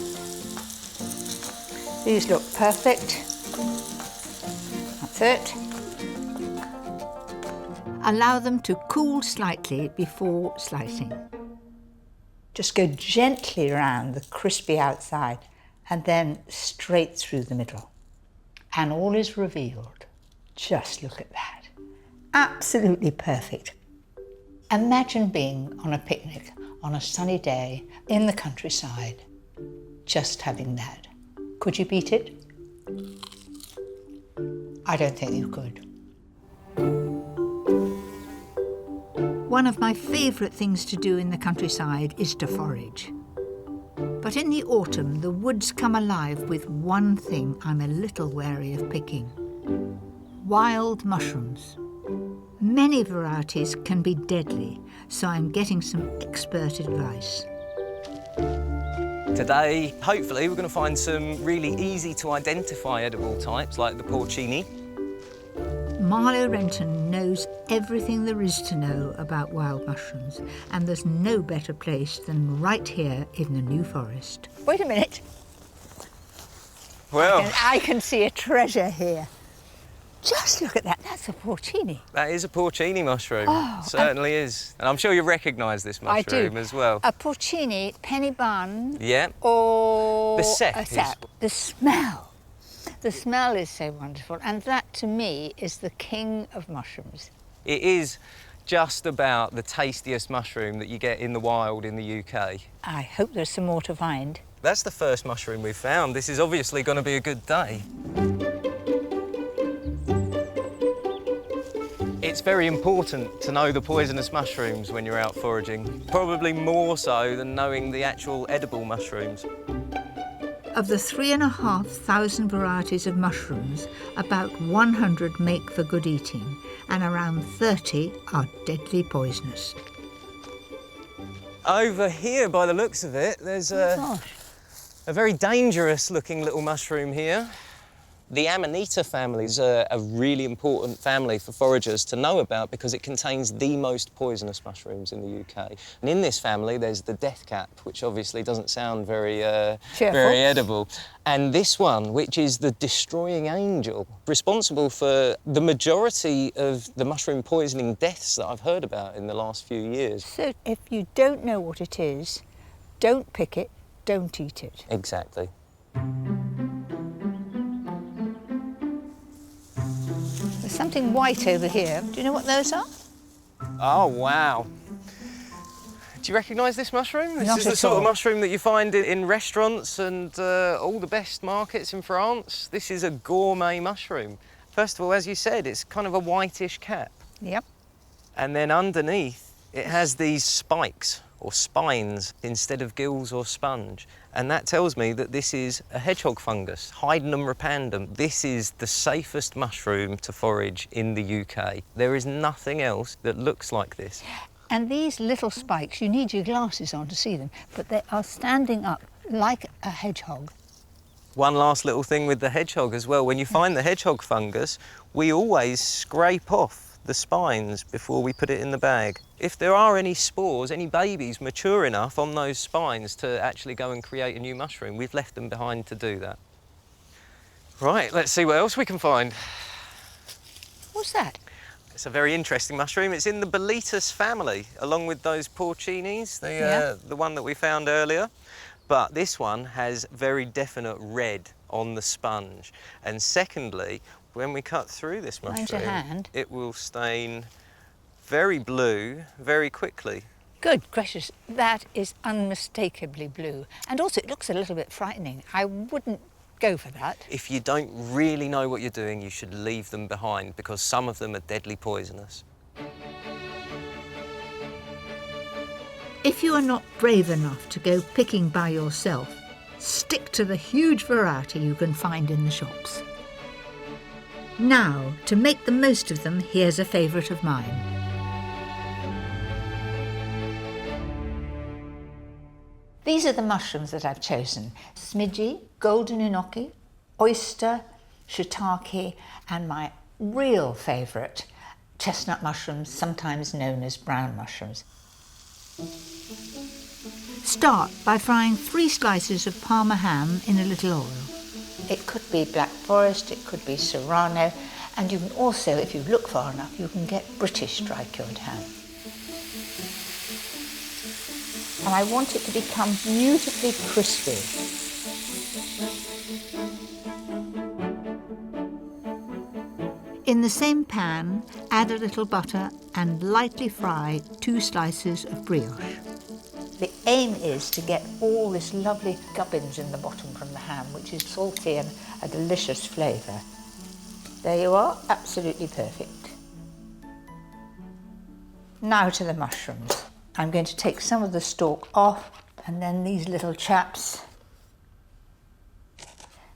These look perfect. That's it. Allow them to cool slightly before slicing. Just go gently around the crispy outside and then straight through the middle. And all is revealed. Just look at that. Absolutely perfect. Imagine being on a picnic on a sunny day in the countryside, just having that. Could you beat it? I don't think you could. One of my favourite things to do in the countryside is to forage. But in the autumn, the woods come alive with one thing I'm a little wary of picking: wild mushrooms. Many varieties can be deadly, so I'm getting some expert advice. Today, hopefully, we're going to find some really easy to identify edible types like the porcini. Marlowe Renton knows everything there is to know about wild mushrooms, and there's no better place than right here in the New Forest. Wait a minute. Well, I can see a treasure here. Just look at that, that's a porcini. that is a porcini mushroom. Oh, Certainly is. And I'm sure you recognise this mushroom as well. A porcini, penny bun, Yeah. or The sep a is- sep. The smell. The smell is so wonderful, and that to me is the king of mushrooms. It is just about the tastiest mushroom that you get in the wild in the UK. I hope there's some more to find. That's the first mushroom we've found. This is obviously going to be a good day. It's very important to know the poisonous mushrooms when you're out foraging, probably more so than knowing the actual edible mushrooms. Of the 3,500 varieties of mushrooms, about 100 make for good eating, and around 30 are deadly poisonous. Over here, by the looks of it, there's a very dangerous looking little mushroom here. The Amanita family is a really important family for foragers to know about because it contains the most poisonous mushrooms in the UK. And in this family, there's the deathcap, which obviously doesn't sound very edible. And this one, which is the destroying angel, responsible for the majority of the mushroom poisoning deaths that I've heard about in the last few years. So if you don't know what it is, don't pick it, don't eat it. Exactly. There's something white over here. Do you know what those are? Oh, wow. Do you recognise this mushroom? This Not is the at sort all. of mushroom that you find in restaurants and all the best markets in France. This is a gourmet mushroom. First of all, as you said, it's kind of a whitish cap. Yep. And then underneath, it has these spikes or spines instead of gills or sponge. And that tells me that this is a hedgehog fungus, Hydenum repandum. This is the safest mushroom to forage in the UK. There is nothing else that looks like this. And these little spikes, you need your glasses on to see them, but they are standing up like a hedgehog. One last little thing with the hedgehog as well. When you find the hedgehog fungus, we always scrape off the spines before we put it in the bag. If there are any spores, any babies mature enough on those spines to actually go and create a new mushroom, we've left them behind to do that. Right, let's see what else we can find. What's that? It's a very interesting mushroom. It's in the Boletus family, along with those porcinis, the one that we found earlier. But this one has very definite red on the sponge. And secondly, when we cut through this Mind mushroom, your hand. it will stain very blue very quickly. Good gracious, that is unmistakably blue. And also it looks a little bit frightening. I wouldn't go for that. If you don't really know what you're doing, you should leave them behind because some of them are deadly poisonous. If you are not brave enough to go picking by yourself, stick to the huge variety you can find in the shops. Now, to make the most of them, here's a favourite of mine. These are the mushrooms that I've chosen. Smidgey, golden enoki, oyster, shiitake, and my real favourite, chestnut mushrooms, sometimes known as brown mushrooms. Start by frying 3 slices of Parma ham in a little oil. It could be Black Forest, it could be Serrano, and you can also, if you look far enough, you can get British dry-cured ham. And I want it to become beautifully crispy. In the same pan, add a little butter and lightly fry 2 slices of brioche. The aim is to get all this lovely gubbins in the bottom from the ham, which is salty and a delicious flavour. There you are, absolutely perfect. Now to the mushrooms. I'm going to take some of the stalk off, and then these little chaps.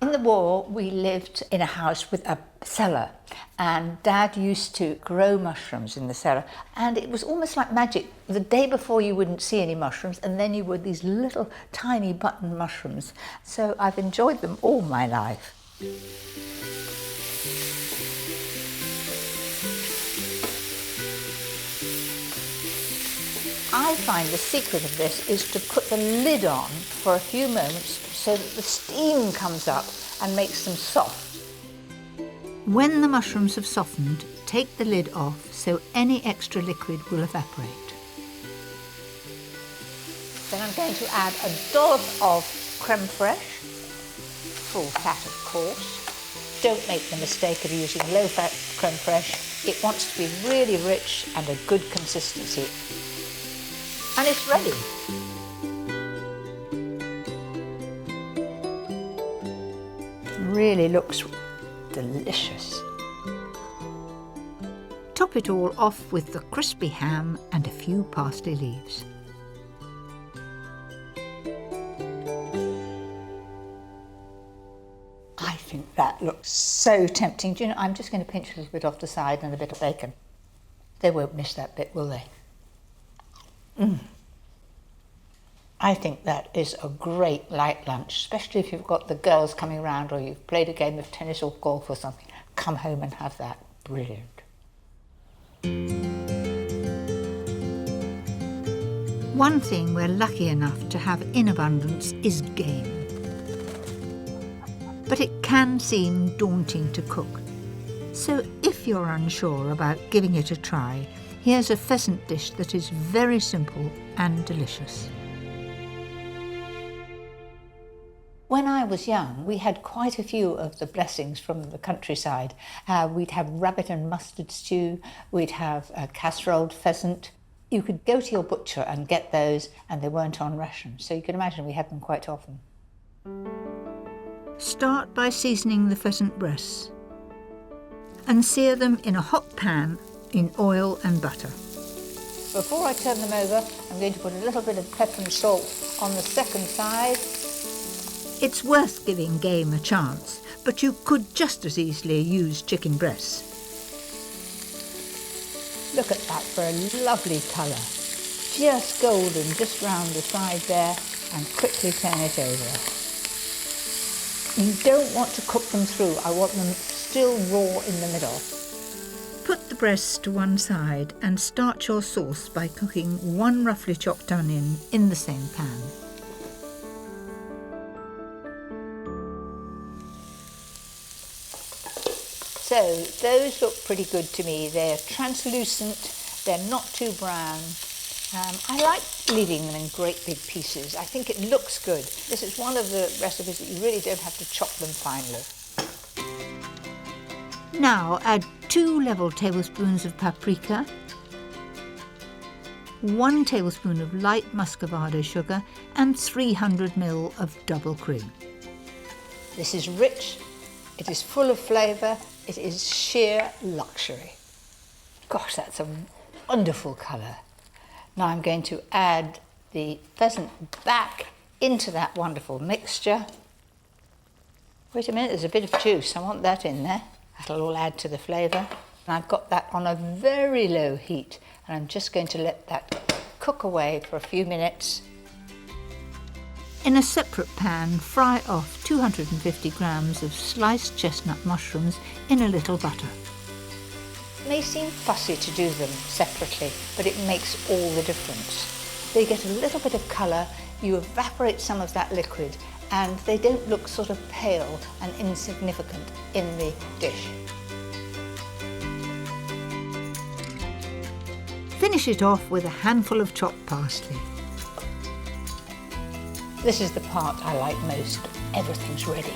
In the war, we lived in a house with a cellar, and Dad used to grow mushrooms in the cellar, and it was almost like magic. The day before you wouldn't see any mushrooms, and then you would these little tiny button mushrooms. So I've enjoyed them all my life. I find the secret of this is to put the lid on for a few moments so that the steam comes up and makes them soft. When the mushrooms have softened, take the lid off so any extra liquid will evaporate. Then I'm going to add a dollop of creme fraiche, full fat of course. Don't make the mistake of using low fat creme fraiche. It wants to be really rich and a good consistency. And it's ready. Really looks delicious. Top it all off with the crispy ham and a few parsley leaves. I think that looks so tempting. Do you know, I'm just going to pinch a little bit off the side and a bit of bacon. They won't miss that bit, will they? I think that is a great light lunch, especially if you've got the girls coming around or you've played a game of tennis or golf or something. Come home and have that. Brilliant. One thing we're lucky enough to have in abundance is game. But it can seem daunting to cook. So if you're unsure about giving it a try, here's a pheasant dish that is very simple and delicious. When I was young, we had quite a few of the blessings from the countryside. We'd have rabbit and mustard stew, we'd have a casseroled pheasant. You could go to your butcher and get those, and they weren't on ration. So you can imagine we had them quite often. Start by seasoning the pheasant breasts and sear them in a hot pan in oil and butter. Before I turn them over, I'm going to put a little bit of pepper and salt on the second side. It's worth giving game a chance, but you could just as easily use chicken breasts. Look at that for a lovely colour. Just golden, just round the side there, and quickly turn it over. You don't want to cook them through. I want them still raw in the middle. Put the breasts to one side and start your sauce by cooking 1 roughly chopped onion in the same pan. So those look pretty good to me. They're translucent, they're not too brown. I like leaving them in great big pieces. I think it looks good. This is one of the recipes that you really don't have to chop them finely. Now add 2 level tablespoons of paprika, 1 tablespoon of light muscovado sugar and 300 ml of double cream. This is rich, it is full of flavour, it is sheer luxury. Gosh, that's a wonderful colour. Now I'm going to add the pheasant back into that wonderful mixture. Wait a minute, there's a bit of juice, I want that in there. That'll all add to the flavour. And I've got that on a very low heat, and I'm just going to let that cook away for a few minutes. In a separate pan, fry off 250 grams of sliced chestnut mushrooms in a little butter. It may seem fussy to do them separately, but it makes all the difference. They get a little bit of colour, you evaporate some of that liquid, and they don't look sort of pale and insignificant in the dish. Finish it off with a handful of chopped parsley. This is the part I like most. Everything's ready.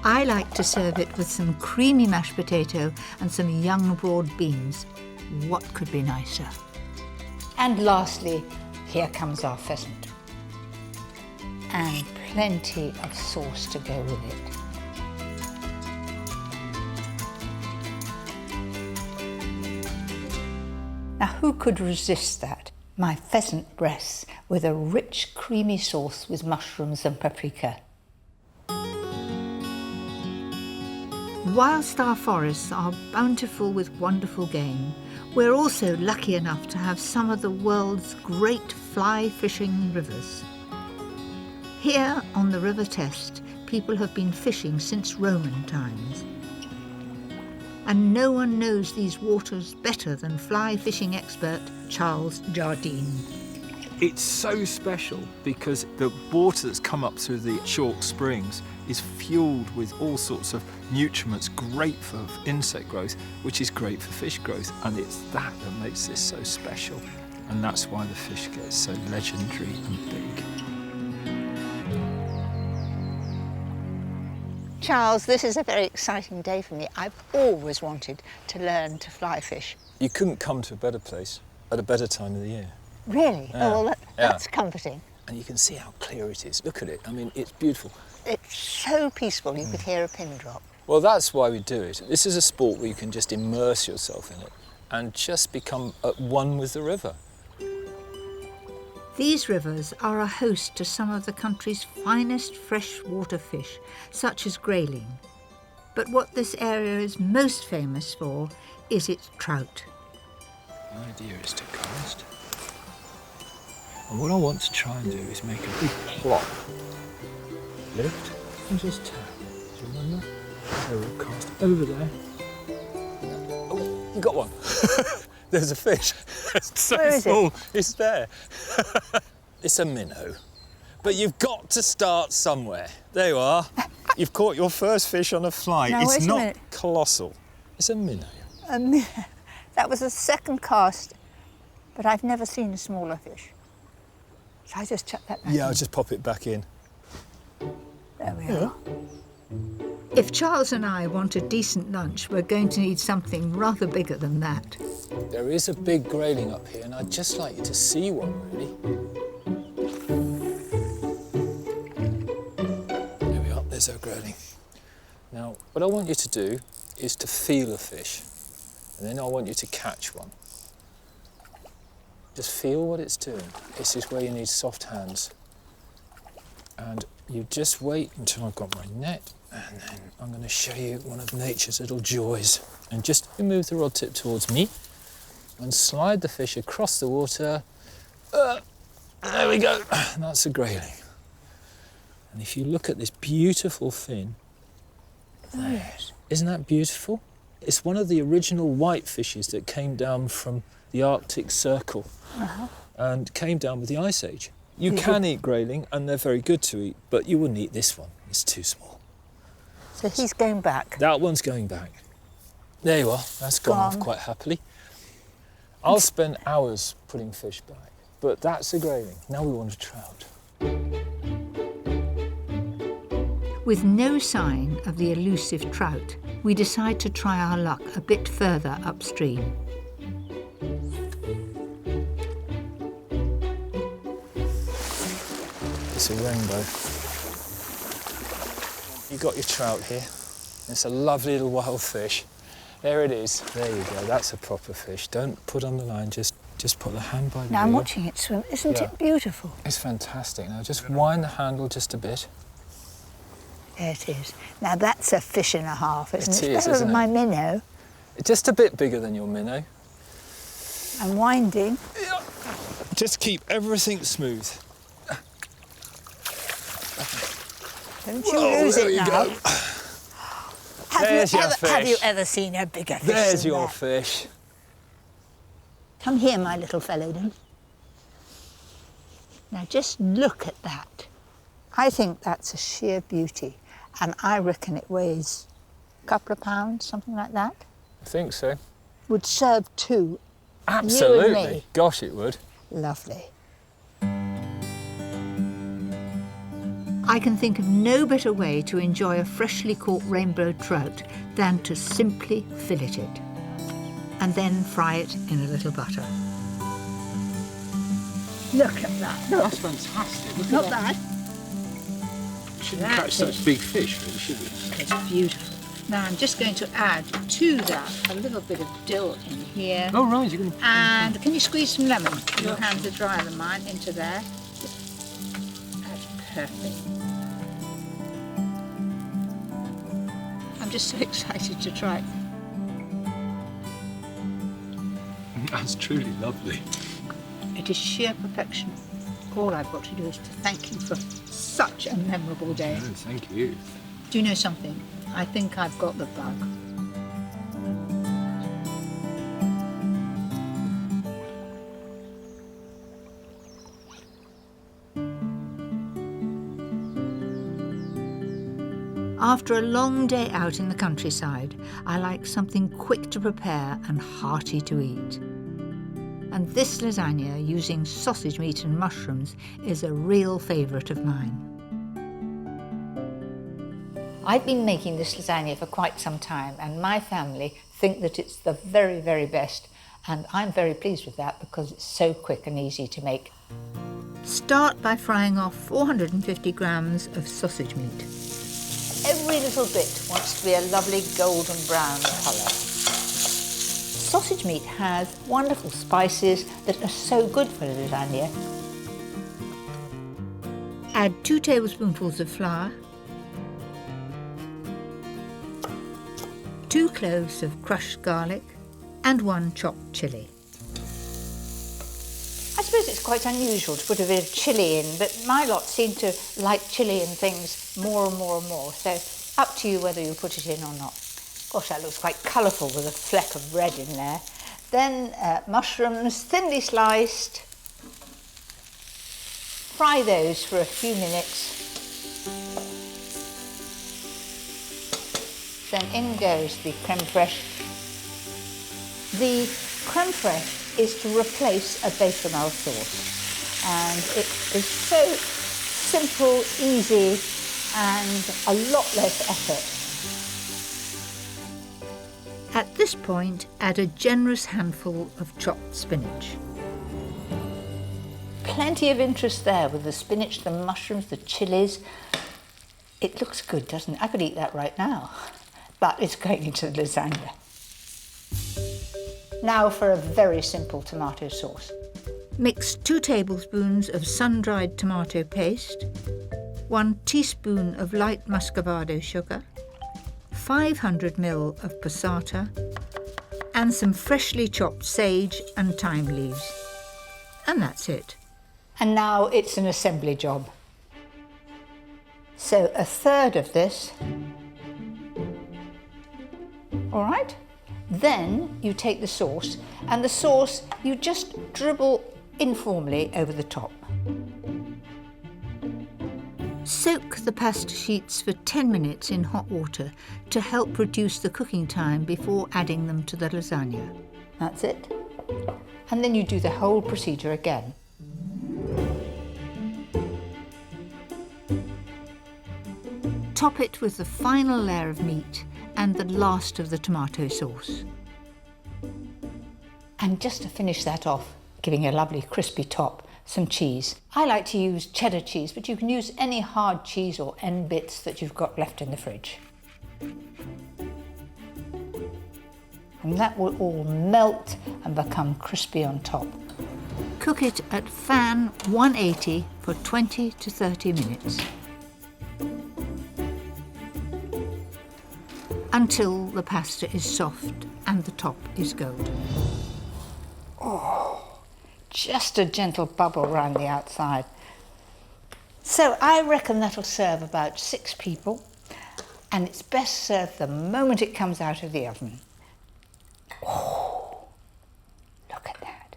I like to serve it with some creamy mashed potato and some young broad beans. What could be nicer? And lastly, here comes our pheasant. And plenty of sauce to go with it. Now, who could resist that? My pheasant breasts with a rich, creamy sauce with mushrooms and paprika. Whilst our forests are bountiful with wonderful game, we're also lucky enough to have some of the world's great fly fishing rivers. Here on the River Test, people have been fishing since Roman times. And no one knows these waters better than fly fishing expert Charles Jardine. It's so special because the water that's come up through the chalk springs is fueled with all sorts of nutriments, great for insect growth, which is great for fish growth, and it's that makes this so special, and that's why the fish get so legendary and big. Charles, this is a very exciting day for me. I've always wanted to learn to fly fish. You couldn't come to a better place at a better time of the year. Really? Yeah. Oh, well, that's comforting. And you can see how clear it is. Look at it. I mean, it's beautiful. It's so peaceful, you could hear a pin drop. Well, that's why we do it. This is a sport where you can just immerse yourself in it and just become at one with the river. These rivers are a host to some of the country's finest freshwater fish, such as grayling. But what this area is most famous for is its trout. The idea is to cast. And what I want to try and do is make a big plop. Lift and just tap. Do you remember? So we'll cast over there. Oh, you got one. There's a fish. It's so Where is small. it? It's there. It's a minnow. But you've got to start somewhere. There you are. You've caught your first fish on a fly. Now, it's wait a not minute. colossal. It's a minnow. That was the second cast, but I've never seen a smaller fish. So I just chuck that back Yeah, in. I'll just pop it back in. There we are. If Charles and I want a decent lunch, we're going to need something rather bigger than that. There is a big grayling up here, and I'd just like you to see one, really. There we are, there's our grayling. Now, what I want you to do is to feel a fish, and then I want you to catch one. Just feel what it's doing. This is where you need soft hands. And you just wait until I've got my net, and then I'm going to show you one of nature's little joys. And just move the rod tip towards me and slide the fish across the water. There we go. That's a grayling. And if you look at this beautiful fin, there. Isn't that beautiful? It's one of the original white fishes that came down from the Arctic Circle and came down with the Ice Age. You can eat grayling, and they're very good to eat, but you wouldn't eat this one. It's too small. So he's going back. That one's going back. There you are. That's gone off quite happily. I'll spend hours putting fish back, but that's a grayling. Now we want a trout. With no sign of the elusive trout, we decide to try our luck a bit further upstream. It's a rainbow. You've got your trout here. It's a lovely little wild fish. There it is. There you go. That's a proper fish. Don't put on the line, just put the hand by the Now I'm reel. watching it swim. Isn't it beautiful? It's fantastic. Now just wind the handle just a bit. There it is. Now that's a fish and a half, isn't it? It is, It's better isn't than my it? minnow. Just a bit bigger than your minnow. I'm winding. Just keep everything smooth. Don't you lose there it you now. go. Have you There's ever seen a bigger fish There's than your that? fish. Come here, my little fellow, then. Now just look at that. I think that's a sheer beauty, and I reckon it weighs a couple of pounds, something like that. I think so. Would serve two. Absolutely. You and me. Gosh, it would. Lovely. I can think of no better way to enjoy a freshly caught rainbow trout than to simply fillet it and then fry it in a little butter. Look at that. Look. That's fantastic. Look Not at that. bad. We shouldn't catch such big fish, really, should we? It's beautiful. Now I'm just going to add to that a little bit of dill in here. Oh, right, you're going to... And can you squeeze some lemon? Your hands are drier than mine. Into there. That's perfect. I'm just so excited to try it. That's truly lovely. It is sheer perfection. All I've got to do is to thank you for such a memorable day. Oh, thank you. Do you know something? I think I've got the bug. After a long day out in the countryside, I like something quick to prepare and hearty to eat. And this lasagna using sausage meat and mushrooms is a real favourite of mine. I've been making this lasagna for quite some time, and my family think that it's the very, very best, and I'm very pleased with that because it's so quick and easy to make. Start by frying off 450 grams of sausage meat. Every little bit wants to be a lovely golden brown colour. Sausage meat has wonderful spices that are so good for lasagna. Add 2 tablespoonfuls of flour, 2 cloves of crushed garlic and 1 chopped chilli. I suppose it's quite unusual to put a bit of chilli in, but my lot seem to like chilli and things more and more and more, so up to you whether you put it in or not. Gosh, that looks quite colourful with a fleck of red in there. Then mushrooms, thinly sliced. Fry those for a few minutes. Then in goes the creme fraiche. The creme fraiche is to replace a bechamel sauce. And it is so simple, easy, and a lot less effort. At this point, add a generous handful of chopped spinach. Plenty of interest there with the spinach, the mushrooms, the chillies. It looks good, doesn't it? I could eat that right now, but it's going into the lasagna. Now for a very simple tomato sauce. Mix 2 tablespoons of sun-dried tomato paste, 1 teaspoon of light muscovado sugar, 500 ml of passata, and some freshly chopped sage and thyme leaves. And that's it. And now it's an assembly job. So a third of this. All right? Then you take the sauce, and the sauce you just dribble informally over the top. Soak the pasta sheets for 10 minutes in hot water to help reduce the cooking time before adding them to the lasagna. That's it. And then you do the whole procedure again. Top it with the final layer of meat and the last of the tomato sauce. And just to finish that off, giving a lovely crispy top, some cheese. I like to use cheddar cheese, but you can use any hard cheese or end bits that you've got left in the fridge. And that will all melt and become crispy on top. Cook it at fan 180 for 20 to 30 minutes. Until the pasta is soft and the top is golden. Oh, just a gentle bubble around the outside. So I reckon that'll serve about 6 people, and it's best served the moment it comes out of the oven. Oh, look at that.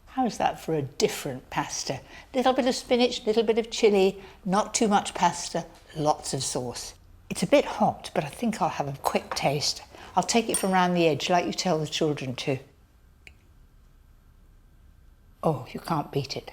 How's that for a different pasta? Little bit of spinach, little bit of chilli, not too much pasta, lots of sauce. It's a bit hot, but I think I'll have a quick taste. I'll take it from around the edge like you tell the children to. Oh, you can't beat it.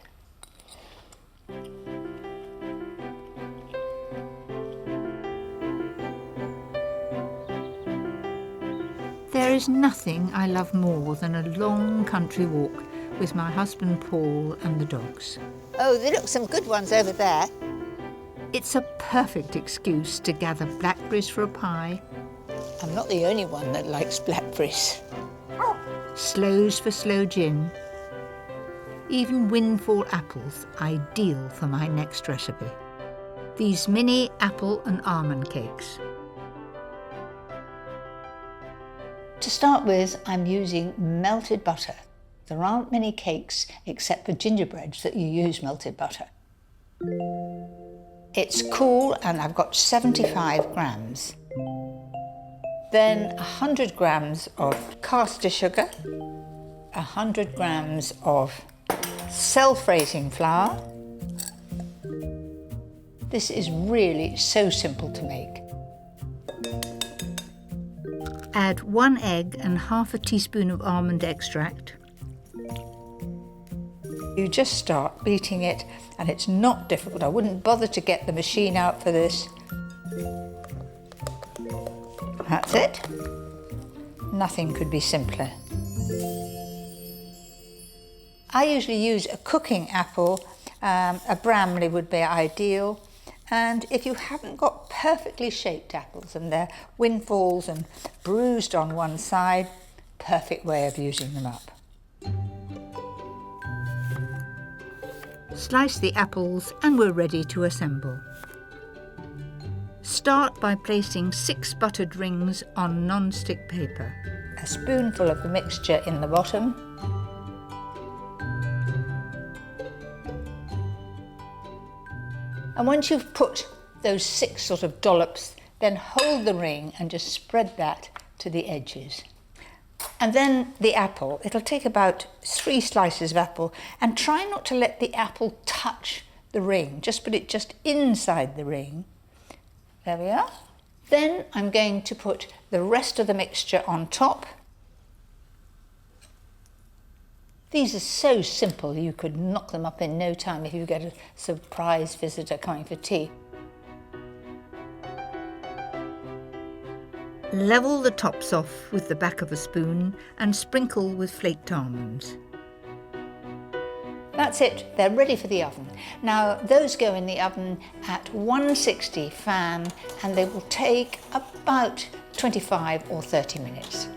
There is nothing I love more than a long country walk with my husband Paul and the dogs. Oh, there look some good ones over there. It's a perfect excuse to gather blackberries for a pie. I'm not the only one that likes blackberries. Sloes for sloe gin. Even windfall apples, ideal for my next recipe. These mini apple and almond cakes. To start with, I'm using melted butter. There aren't many cakes except for gingerbreads that you use melted butter. It's cool and I've got 75 grams. Then 100 grams of caster sugar, 100 grams of self-raising flour. This is really so simple to make. Add 1 egg and half a teaspoon of almond extract. You just start beating it, and it's not difficult. I wouldn't bother to get the machine out for this. That's it. Nothing could be simpler. I usually use a cooking apple. A Bramley would be ideal. And if you haven't got perfectly shaped apples and they're windfalls and bruised on one side, perfect way of using them up. Slice the apples and we're ready to assemble. Start by placing 6 buttered rings on non-stick paper. A spoonful of the mixture in the bottom. And once you've put those 6 sort of dollops, then hold the ring and just spread that to the edges. And then the apple, it'll take about 3 slices of apple, and try not to let the apple touch the ring, just put it just inside the ring. There we are. Then I'm going to put the rest of the mixture on top. These are so simple, you could knock them up in no time if you get a surprise visitor coming for tea. Level the tops off with the back of a spoon and sprinkle with flaked almonds. That's it, they're ready for the oven. Now those go in the oven at 160 fan and they will take about 25 or 30 minutes.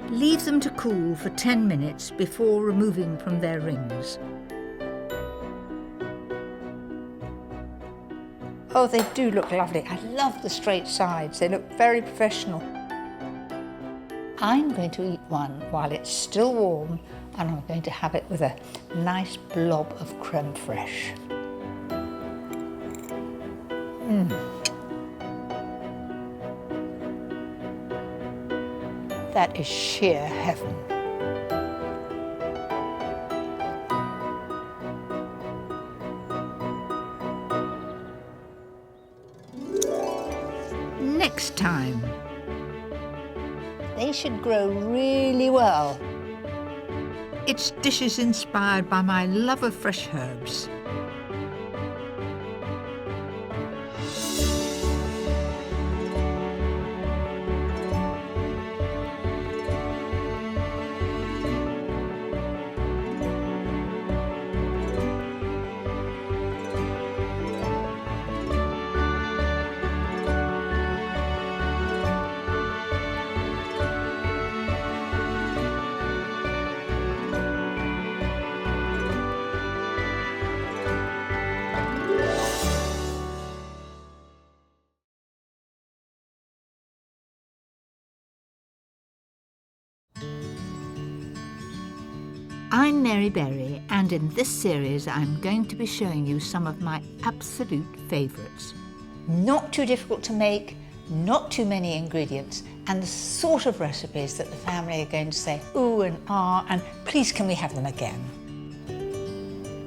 Leave them to cool for 10 minutes before removing from their rings. Oh, they do look lovely. I love the straight sides. They look very professional. I'm going to eat one while it's still warm, and I'm going to have it with a nice blob of creme fraiche. That is sheer heaven. Next time. They should grow really well. It's dishes inspired by my love of fresh herbs. I'm Mary Berry, and in this series I'm going to be showing you some of my absolute favourites. Not too difficult to make, not too many ingredients, and the sort of recipes that the family are going to say ooh and ah, and please can we have them again.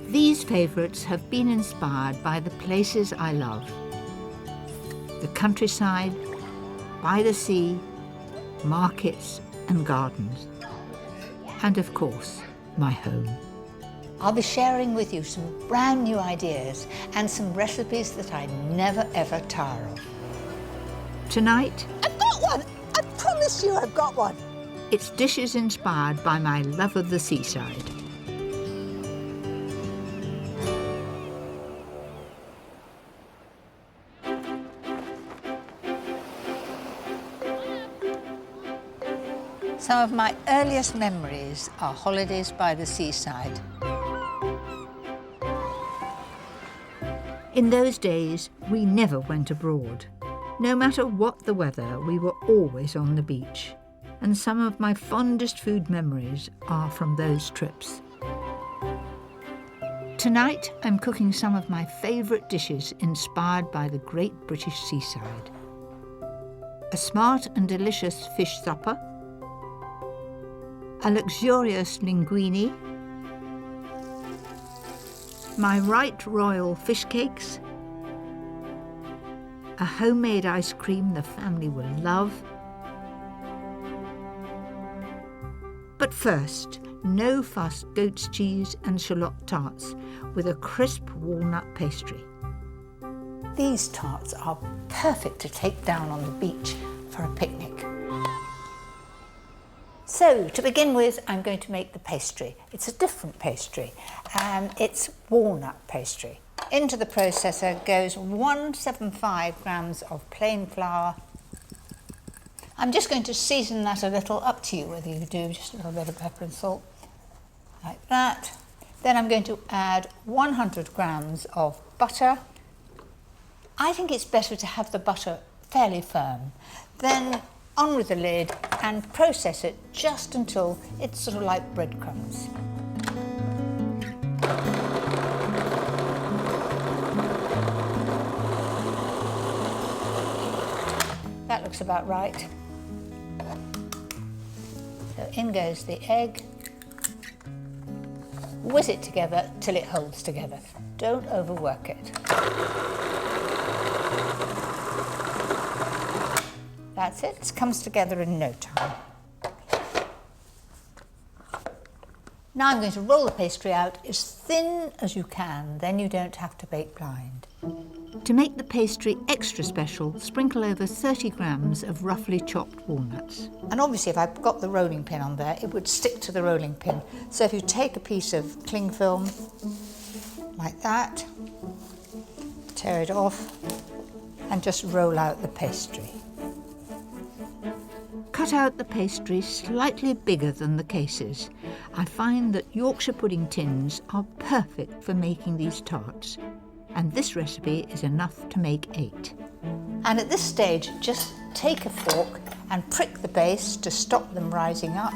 These favourites have been inspired by the places I love. The countryside, by the sea, markets and gardens. And of course, my home. I'll be sharing with you some brand new ideas and some recipes that I never ever tire of. Tonight, I've got one! I promise you I've got one! it's dishes inspired by my love of the seaside. Some of my earliest memories are holidays by the seaside. In those days, we never went abroad. No matter what the weather, we were always on the beach. And some of my fondest food memories are from those trips. Tonight, I'm cooking some of my favourite dishes inspired by the great British seaside. A smart and delicious fish supper, a luxurious linguine, my right royal fish cakes, a homemade ice cream the family will love. But first, no fuss goat's cheese and shallot tarts with a crisp walnut pastry. These tarts are perfect to take down on the beach for a picnic. So, to begin with, I'm going to make the pastry. It's a different pastry. It's walnut pastry. Into the processor goes 175 grams of plain flour. I'm just going to season that a little, up to you whether you do, just a little bit of pepper and salt, like that. Then I'm going to add 100 grams of butter. I think it's better to have the butter fairly firm. Then on with the lid and process it just until it's sort of like breadcrumbs. That looks about right. So in goes the egg. Whiz it together till it holds together. Don't overwork it. That's it, it comes together in no time. Now I'm going to roll the pastry out as thin as you can, then you don't have to bake blind. To make the pastry extra special, sprinkle over 30 grams of roughly chopped walnuts. And obviously if I've got the rolling pin on there, it would stick to the rolling pin. So if you take a piece of cling film, like that, tear it off, and just roll out the pastry. Cut out the pastry slightly bigger than the cases. I find that Yorkshire pudding tins are perfect for making these tarts, and this recipe is enough to make 8. And at this stage, just take a fork and prick the base to stop them rising up.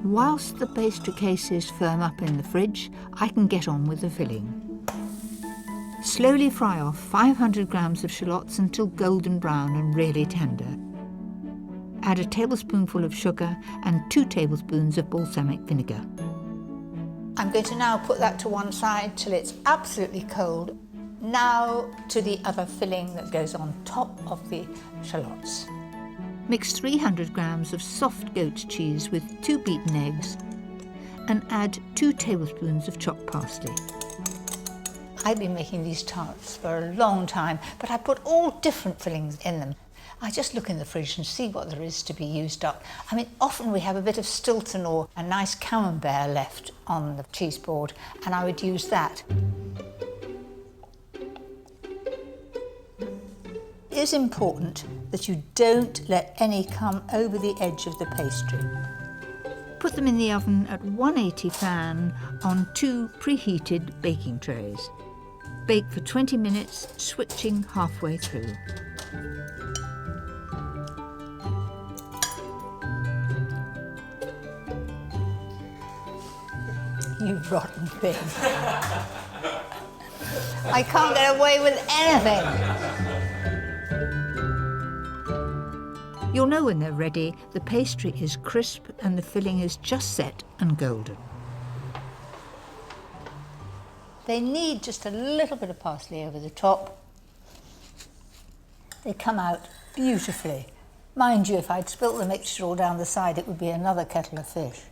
Whilst the pastry cases firm up in the fridge, I can get on with the filling. Slowly fry off 500 grams of shallots until golden brown and really tender. Add a tablespoonful of sugar and 2 tablespoons of balsamic vinegar. I'm going to now put that to one side till it's absolutely cold. Now to the other filling that goes on top of the shallots. Mix 300 grams of soft goat's cheese with 2 beaten eggs and add 2 tablespoons of chopped parsley. I've been making these tarts for a long time, but I put all different fillings in them. I just look in the fridge and see what there is to be used up. I mean, often we have a bit of Stilton or a nice camembert left on the cheese board, and I would use that. It is important that you don't let any come over the edge of the pastry. Put them in the oven at 180 fan on 2 preheated baking trays. Bake for 20 minutes, switching halfway through. you rotten thing. I can't get away with anything. You'll know when they're ready. The pastry is crisp and the filling is just set and golden. They need just a little bit of parsley over the top. They come out beautifully. Mind you, if I'd spilt the mixture all down the side, it would be another kettle of fish.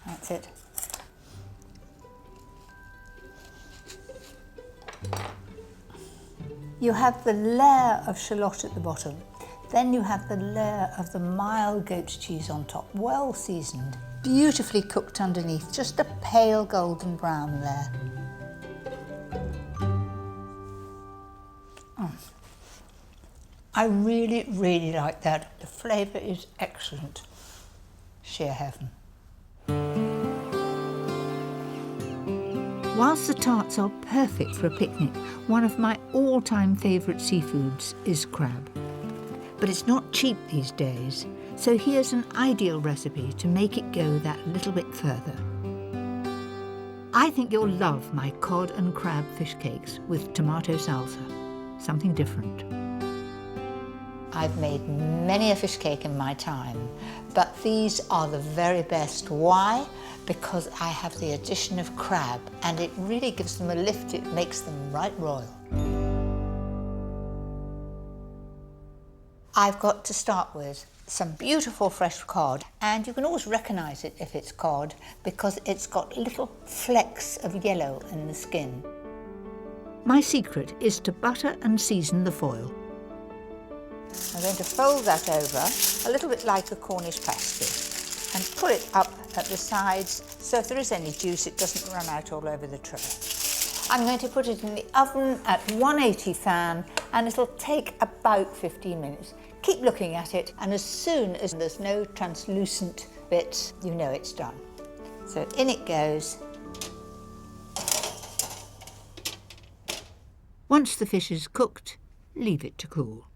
That's it. You have the layer of shallot at the bottom, then you have the layer of the mild goat's cheese on top, well seasoned, beautifully cooked underneath, just a pale golden brown there. I really, really like that. The flavour is excellent. Sheer heaven. Whilst the tarts are perfect for a picnic, one of my all-time favourite seafoods is crab. But it's not cheap these days, so here's an ideal recipe to make it go that little bit further. I think you'll love my cod and crab fish cakes with tomato salsa, something different. I've made many a fish cake in my time, but these are the very best. Why? Because I have the addition of crab, and it really gives them a lift. It makes them right royal. I've got to start with some beautiful fresh cod, and you can always recognise it if it's cod because it's got little flecks of yellow in the skin. My secret is to butter and season the foil. I'm going to fold that over, a little bit like a Cornish pasty, and pull it up at the sides so if there is any juice it doesn't run out all over the tray. I'm going to put it in the oven at 180 fan and it'll take about 15 minutes. Keep looking at it, and as soon as there's no translucent bits, you know it's done. So in it goes. Once the fish is cooked, leave it to cool.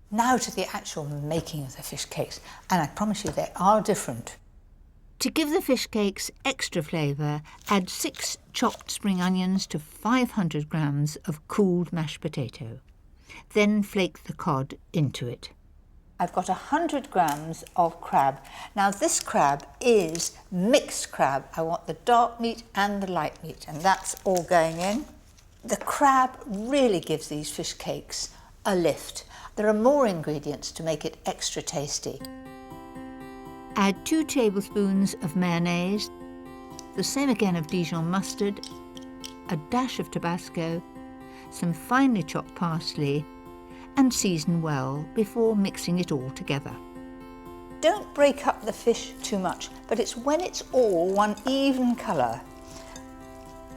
Now to the actual making of the fish cakes, and I promise you they are different. To give the fish cakes extra flavour, add 6 chopped spring onions to 500 grams of cooled mashed potato. Then flake the cod into it. I've got 100 grams of crab. Now this crab is mixed crab. I want the dark meat and the light meat, and that's all going in. The crab really gives these fish cakes a lift. There are more ingredients to make it extra tasty. Add 2 tablespoons of mayonnaise, the same again of Dijon mustard, a dash of Tabasco, some finely chopped parsley, and season well before mixing it all together. Don't break up the fish too much, but it's when it's all one even colour.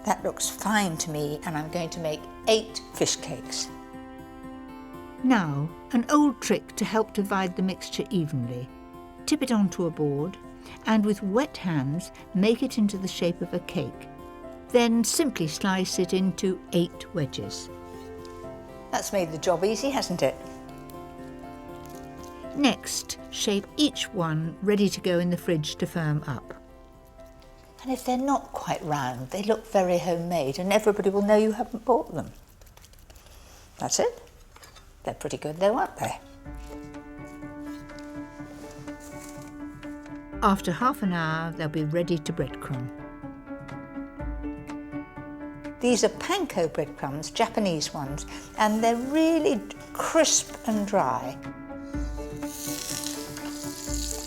That looks fine to me, and I'm going to make 8 fish cakes. Now, an old trick to help divide the mixture evenly. Tip it onto a board and with wet hands make it into the shape of a cake. Then simply slice it into 8 wedges. That's made the job easy, hasn't it? Next, shape each one ready to go in the fridge to firm up. And if they're not quite round, they look very homemade and everybody will know you haven't bought them. That's it. They're pretty good though, aren't they? After half an hour, they'll be ready to breadcrumb. These are panko breadcrumbs, Japanese ones, and they're really crisp and dry.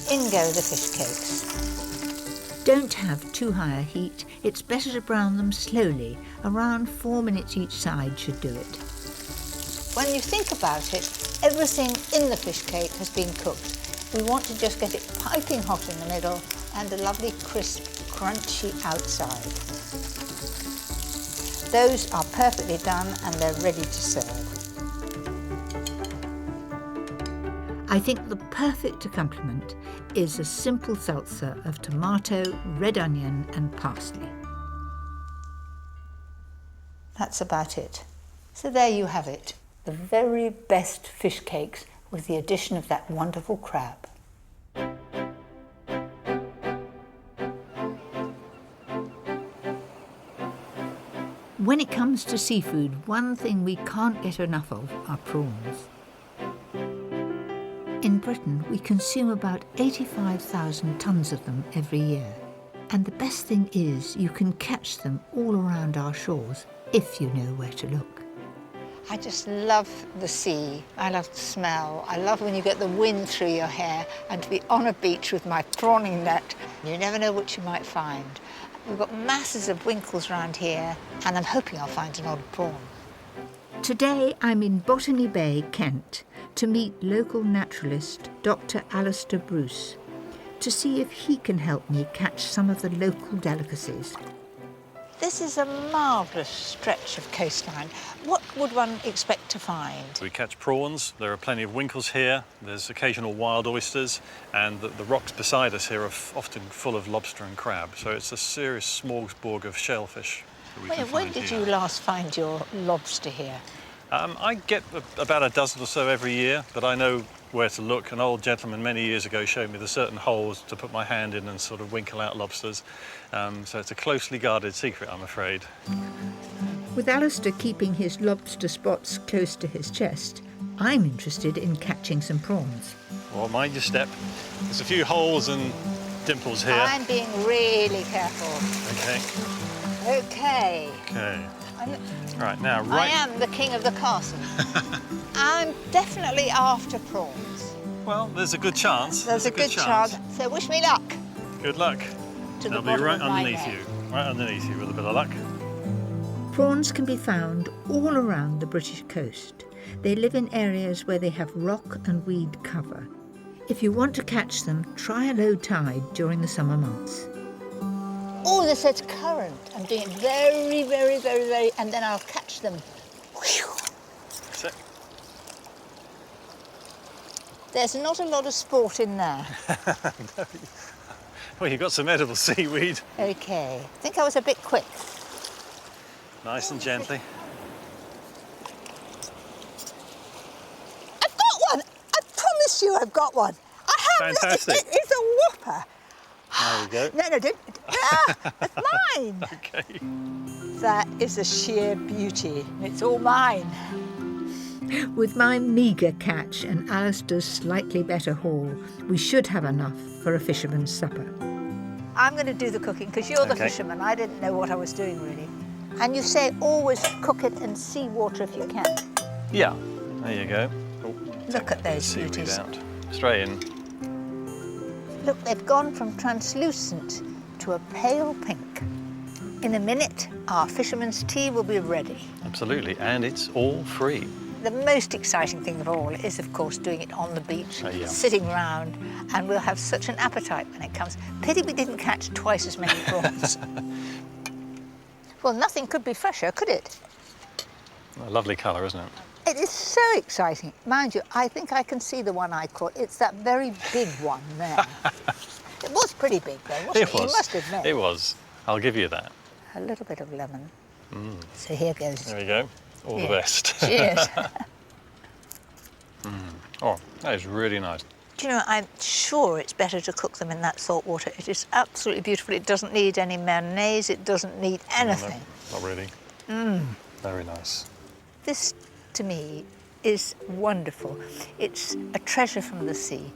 In go the fish cakes. Don't have too high a heat. It's better to brown them slowly. Around 4 minutes each side should do it. When you think about it, everything in the fish cake has been cooked. We want to just get it piping hot in the middle and a lovely crisp, crunchy outside. Those are perfectly done and they're ready to serve. I think the perfect accompaniment is a simple salsa of tomato, red onion and parsley. That's about it. So there you have it. The very best fish cakes with the addition of that wonderful crab. When it comes to seafood, one thing we can't get enough of are prawns. In Britain, we consume about 85,000 tonnes of them every year. And the best thing is you can catch them all around our shores if you know where to look. I just love the sea. I love the smell. I love when you get the wind through your hair, and to be on a beach with my prawning net. You never know what you might find. We've got masses of winkles around here, and I'm hoping I'll find an odd prawn. Today I'm in Botany Bay, Kent, to meet local naturalist Dr. Alistair Bruce, to see if he can help me catch some of the local delicacies. This is a marvellous stretch of coastline. What would one expect to find? We catch prawns, there are plenty of winkles here, there's occasional wild oysters, and the rocks beside us here are often full of lobster and crab, so it's a serious smorgasbord of shellfish that we can find When did here. you last find your lobster here? I get about a dozen or so every year, but I know where to look. An old gentleman many years ago showed me the certain holes to put my hand in and sort of winkle out lobsters. So it's a closely guarded secret, I'm afraid. With Alistair keeping his lobster spots close to his chest, I'm interested in catching some prawns. Well, mind your step. There's a few holes and dimples here. I'm being really careful. Okay. Okay. Okay. I'm, Right, now, I am the king of the castle. I'm definitely after prawns. Well, there's a good chance. There's a good chance. So wish me luck. Good luck. To the They'll be bottom right of my underneath net. you. Right underneath you with a bit of luck. Prawns can be found all around the British coast. They live in areas where they have rock and weed cover. If you want to catch them, try a low tide during the summer months. Oh, this says current. I'm doing it very, very, very, very, and then I'll catch them. Whew. That's it. There's not a lot of sport in there. Well, you've got some edible seaweed. Okay, I think I was a bit quick. Nice and gently. I've got one! I promise you I've got one. I have. Fantastic. It's a whopper. There we go. No, don't. Ah, it's mine. Okay. That is a sheer beauty. It's all mine. With my meagre catch and Alistair's slightly better haul, we should have enough for a fisherman's supper. I'm going to do the cooking because you're the Okay. fisherman. I didn't know what I was doing really. And you say always cook it in seawater if you can. Yeah, there you go. Oh, Look at those seaweed beauties. out. Straight in. Look, they've gone from translucent to a pale pink. In a minute, our fisherman's tea will be ready. Absolutely, and it's all free. The most exciting thing of all is, of course, doing it on the beach, Yeah. sitting round, and we'll have such an appetite when it comes. Pity we didn't catch twice as many prawns. Well, nothing could be fresher, could it? A lovely colour, isn't it? It is so exciting. Mind you, I think I can see the one I caught. It's that very big one there. It was pretty big, though, wasn't it? It was. You must admit. It was. I'll give you that. A little bit of lemon. Mm. So here goes. There we go. All the Yeah. best. Cheers. Oh, that is really nice. Do you know, I'm sure it's better to cook them in that salt water. It is absolutely beautiful. It doesn't need any mayonnaise. It doesn't need anything. No, not really. Mm. Very nice. This, to me, is wonderful. It's a treasure from the sea.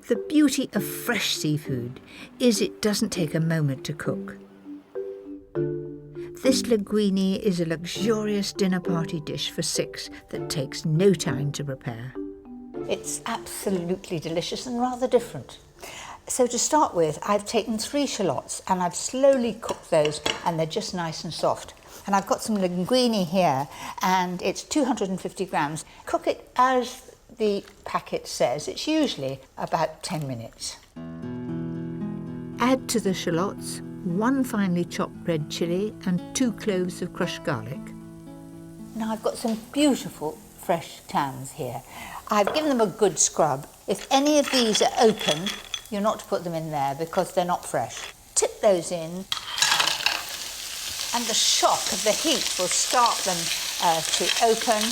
The beauty of fresh seafood is it doesn't take a moment to cook. This linguine is a luxurious dinner party dish for six that takes no time to prepare. It's absolutely delicious and rather different. So to start with, I've taken 3 shallots and I've slowly cooked those and they're just nice and soft. And I've got some linguine here and it's 250 grams. Cook it as the packet says. It's usually about 10 minutes. Add to the shallots 1 finely chopped red chilli and 2 cloves of crushed garlic. Now I've got some beautiful fresh clams here. I've given them a good scrub. If any of these are open, you're not to put them in there because they're not fresh. Tip those in and the shock of the heat will start them to open.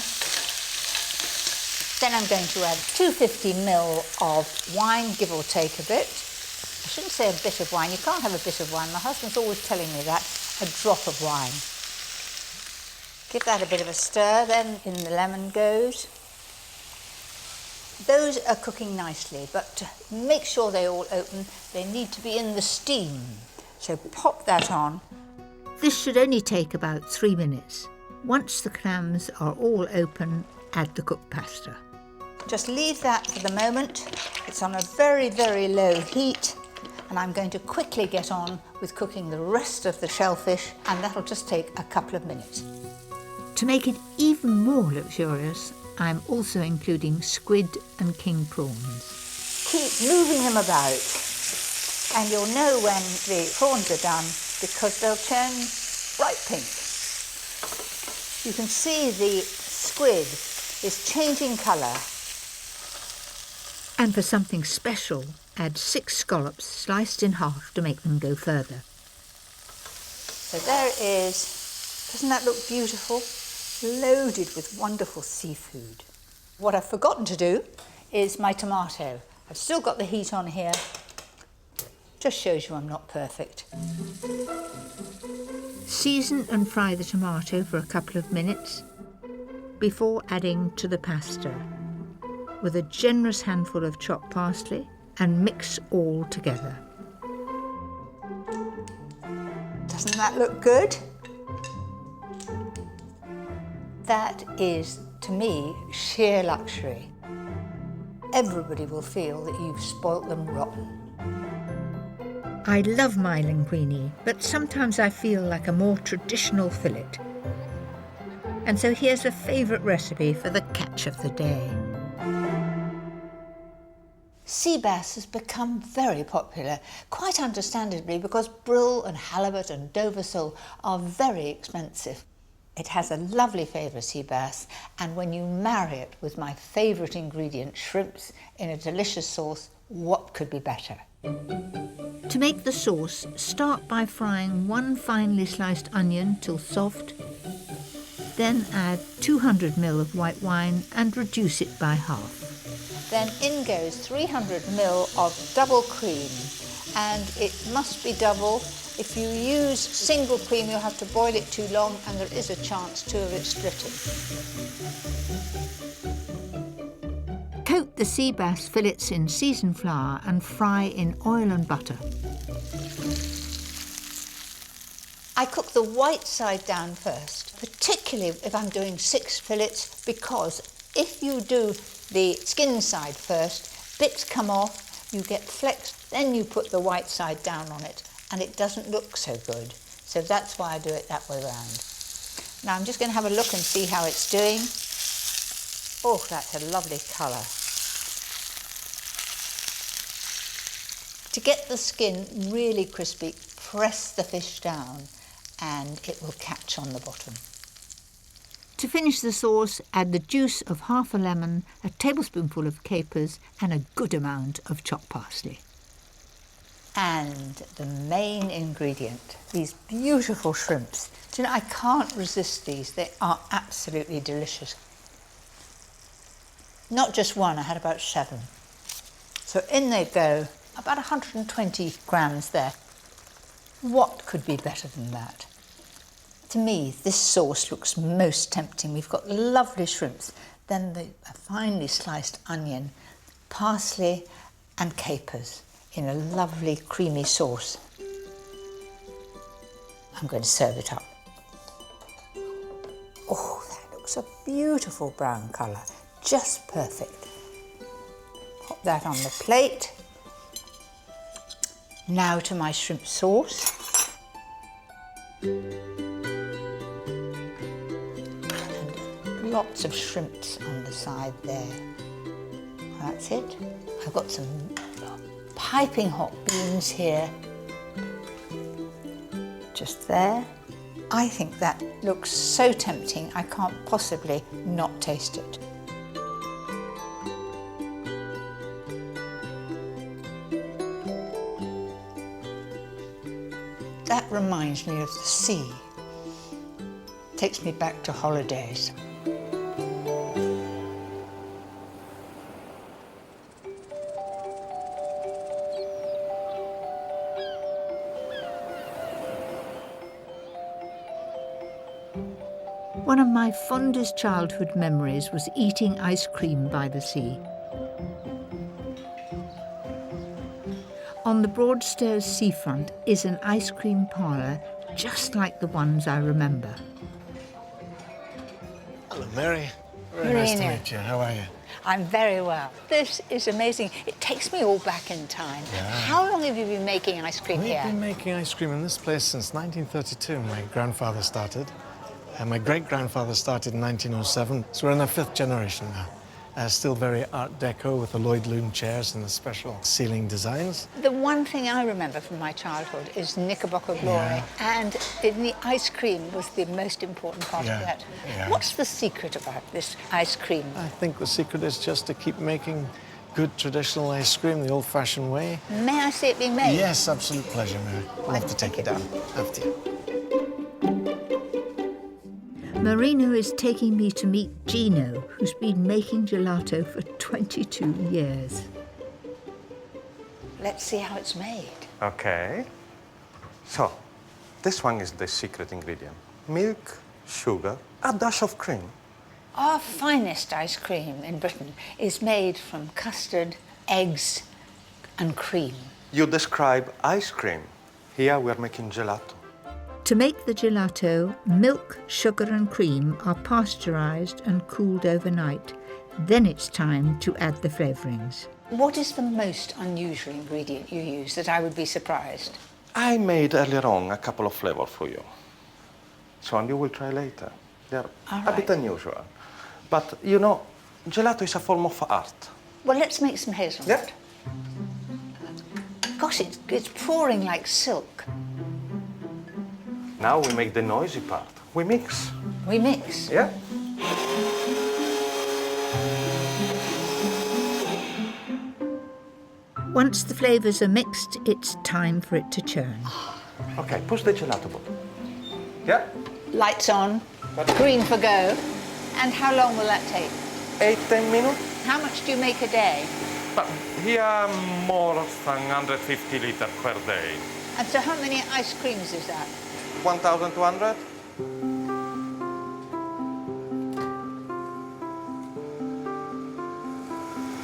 Then I'm going to add 250ml of wine, give or take a bit. I shouldn't say a bit of wine. You can't have a bit of wine. My husband's always telling me that. a drop of wine. Give that a bit of a stir, then in the lemon goes. Those are cooking nicely, but to make sure they all open, they need to be in the steam. So pop that on. This should only take about 3 minutes. Once the clams are all open, add the cooked pasta. Just leave that for the moment. It's on a very, very low heat, and I'm going to quickly get on with cooking the rest of the shellfish, and that'll just take a couple of minutes. To make it even more luxurious, I'm also including squid and king prawns. Keep moving them about, and you'll know when the prawns are done because they'll turn bright pink. You can see the squid is changing colour. And for something special, add 6 scallops sliced in half to make them go further. So there it is. Doesn't that look beautiful? Loaded with wonderful seafood. What I've forgotten to do is my tomato. I've still got the heat on here. Just shows you I'm not perfect. Season and fry the tomato for a couple of minutes before adding to the pasta with a generous handful of chopped parsley and mix all together. Doesn't that look good? That is, to me, sheer luxury. Everybody will feel that you've spoilt them rotten. I love my linguine, but sometimes I feel like a more traditional fillet. And so here's a favourite recipe for the catch of the day. Sea bass has become very popular, quite understandably, because brill and halibut and dover sole are very expensive. It has a lovely flavour, sea bass, and when you marry it with my favourite ingredient, shrimps, in a delicious sauce, what could be better? To make the sauce, start by frying 1 finely sliced onion till soft, then add 200 ml of white wine and reduce it by half. Then in goes 300 ml of double cream, and it must be double. If you use single cream, you'll have to boil it too long, and there is a chance too of it splitting. Coat the sea bass fillets in seasoned flour and fry in oil and butter. I cook the white side down first, particularly if I'm doing 6 fillets, because if you do the skin side first, bits come off, you get flecks, then you put the white side down on it, and it doesn't look so good. So that's why I do it that way round. Now I'm just going to have a look and see how it's doing. Oh, that's a lovely colour. To get the skin really crispy, press the fish down and it will catch on the bottom. To finish the sauce, add the juice of half a lemon, a tablespoonful of capers and a good amount of chopped parsley. And the main ingredient, these beautiful shrimps. Do you know, I can't resist these. They are absolutely delicious. Not just one, I had about 7. So in they go, about 120 grams there. What could be better than that? To me, this sauce looks most tempting. We've got lovely shrimps, then the finely sliced onion, parsley and capers in a lovely creamy sauce. I'm going to serve it up. Oh, that looks a beautiful brown colour, just perfect. Pop that on the plate. Now to my shrimp sauce. Lots of shrimps on the side there. That's it. I've got some piping hot beans here. Just there. I think that looks so tempting, I can't possibly not taste it. That reminds me of the sea. Takes me back to holidays. One of my fondest childhood memories was eating ice cream by the sea. On the Broadstairs seafront is an ice cream parlour just like the ones I remember. Hello, Mary. Very nice to Marina. meet you. How are you? I'm very well. This is amazing. It takes me all back in time. How long have you been making ice cream We've here? been making ice cream in this place since 1932. My grandfather started, and my great-grandfather started in 1907. So we're in our 5th generation now. Still very Art Deco with the Lloyd Loom chairs and the special ceiling designs. The one thing I remember from my childhood is Knickerbocker Glory, and the ice cream was the most important part of that. What's the secret about this ice cream? I think the secret is just to keep making good traditional ice cream the old-fashioned way. May I see it being made? Yes, absolute pleasure, Mary. I'll have to take you down after you. Marina is taking me to meet Gino, who's been making gelato for 22 years. Let's see how it's made. Okay. So, this one is the secret ingredient. Milk, sugar, a dash of cream. Our finest ice cream in Britain is made from custard, eggs, and cream. You describe ice cream. Here we are making gelato. To make the gelato, milk, sugar and cream are pasteurised and cooled overnight. Then it's time to add the flavourings. What is the most unusual ingredient you use that I would be surprised? I made earlier on a couple of flavors for you. So, and you will try later. They're a bit unusual. But, you know, gelato is a form of art. Well, let's make some hazelnut. Gosh, it's pouring like silk. Now we make the noisy part. We mix. We mix? Yeah. Once the flavours are mixed, it's time for it to churn. Okay, push the gelato bottle. Yeah. Lights on, green for go. And how long will that take? 8-10 minutes. How much do you make a day? But here more than 150 liters per day. And so how many ice creams is that? 1,200.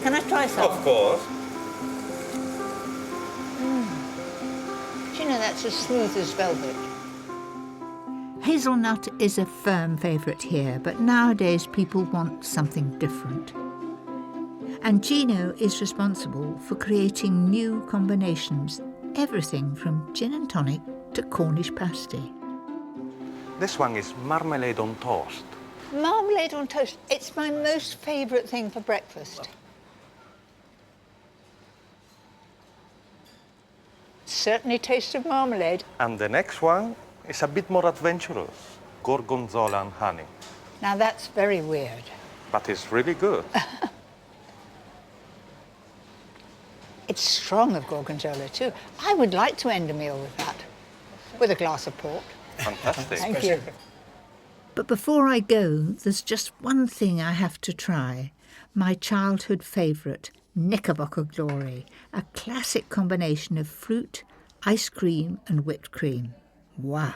Can I try some? Of course. Do you know that's as smooth as velvet? Hazelnut is a firm favourite here, but nowadays people want something different. And Gino is responsible for creating new combinations, everything from gin and tonic to Cornish pasty. This one is marmalade on toast. Marmalade on toast. It's my most favourite thing for breakfast. Certainly tastes of marmalade. And the next one is a bit more adventurous. Gorgonzola and honey. Now that's very weird. But it's really good. It's strong of gorgonzola too. I would like to end a meal with that. With a glass of port. Fantastic. Thank you. But before I go, there's just one thing I have to try. My childhood favourite, Knickerbocker Glory, a classic combination of fruit, ice cream and whipped cream. Wow.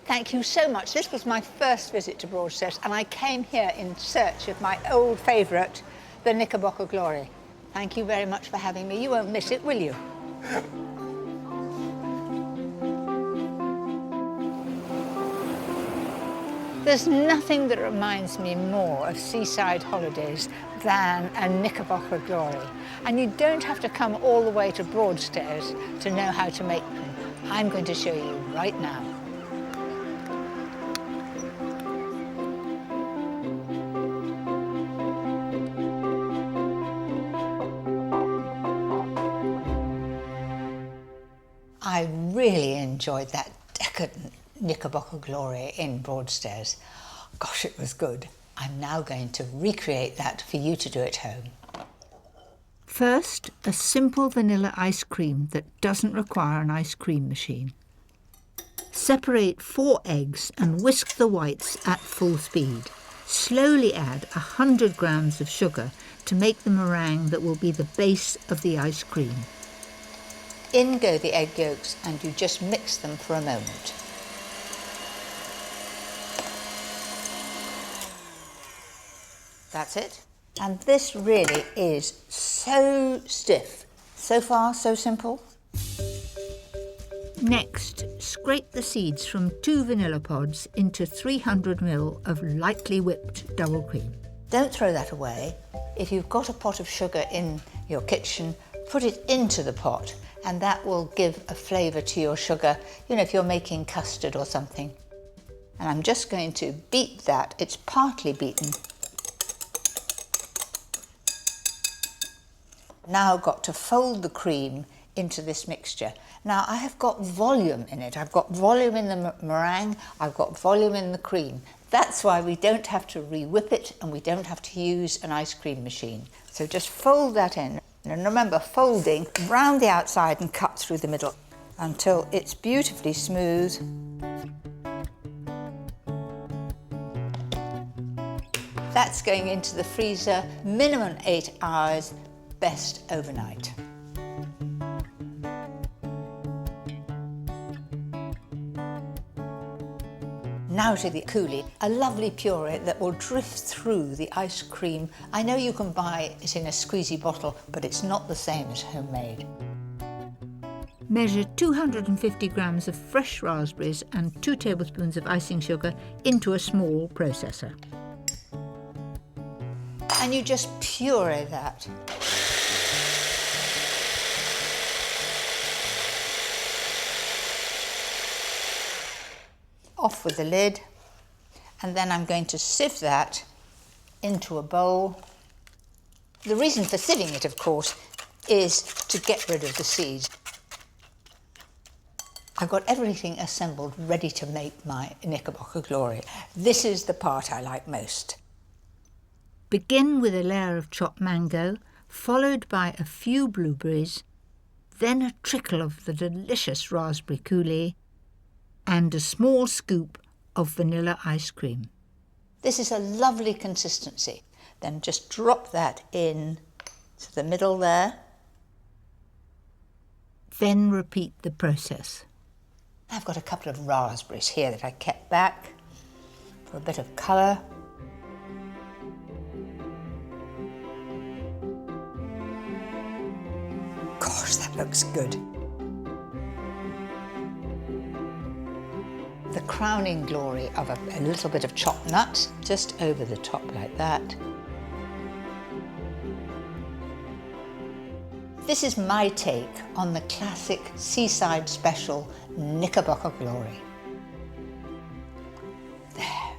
Thank you so much. This was my first visit to Broadstairs and I came here in search of my old favourite, the Knickerbocker Glory. Thank you very much for having me. You won't miss it, will you? There's nothing that reminds me more of seaside holidays than a Knickerbocker Glory. And you don't have to come all the way to Broadstairs to know how to make them. I'm going to show you right now. I really enjoyed that decadent Knickerbocker Glory in Broadstairs. Gosh, it was good. I'm now going to recreate that for you to do at home. First, a simple vanilla ice cream that doesn't require an ice cream machine. Separate 4 eggs and whisk the whites at full speed. Slowly add 100 grams of sugar to make the meringue that will be the base of the ice cream. In go the egg yolks and you just mix them for a moment. That's it. And this really is so stiff. So far, so simple. Next, scrape the seeds from 2 vanilla pods into 300 ml of lightly whipped double cream. Don't throw that away. If you've got a pot of sugar in your kitchen, put it into the pot, and that will give a flavour to your sugar, you know, if you're making custard or something. And I'm just going to beat that. It's partly beaten. Now I've got to fold the cream into this mixture. Now I have got volume in it. I've got volume in the meringue, I've got volume in the cream. That's why we don't have to re-whip it and we don't have to use an ice cream machine. So just fold that in. And remember, folding round the outside and cut through the middle until it's beautifully smooth. That's going into the freezer, minimum 8 hours, best overnight. Now to the coulis, a lovely puree that will drift through the ice cream. I know you can buy it in a squeezy bottle, but it's not the same as homemade. Measure 250 grams of fresh raspberries and 2 tablespoons of icing sugar into a small processor. And you just puree that. Off with the lid, and then I'm going to sieve that into a bowl. The reason for sieving it, of course, is to get rid of the seeds. I've got everything assembled, ready to make my Knickerbocker glory. This is the part I like most. Begin with a layer of chopped mango, followed by a few blueberries, then a trickle of the delicious raspberry coulis, and a small scoop of vanilla ice cream. This is a lovely consistency. Then just drop that in to the middle there. Then repeat the process. I've got a couple of raspberries here that I kept back for a bit of colour. Gosh, that looks good. The crowning glory of a little bit of chopped nuts, just over the top like that. This is my take on the classic Seaside special Knickerbocker glory. There.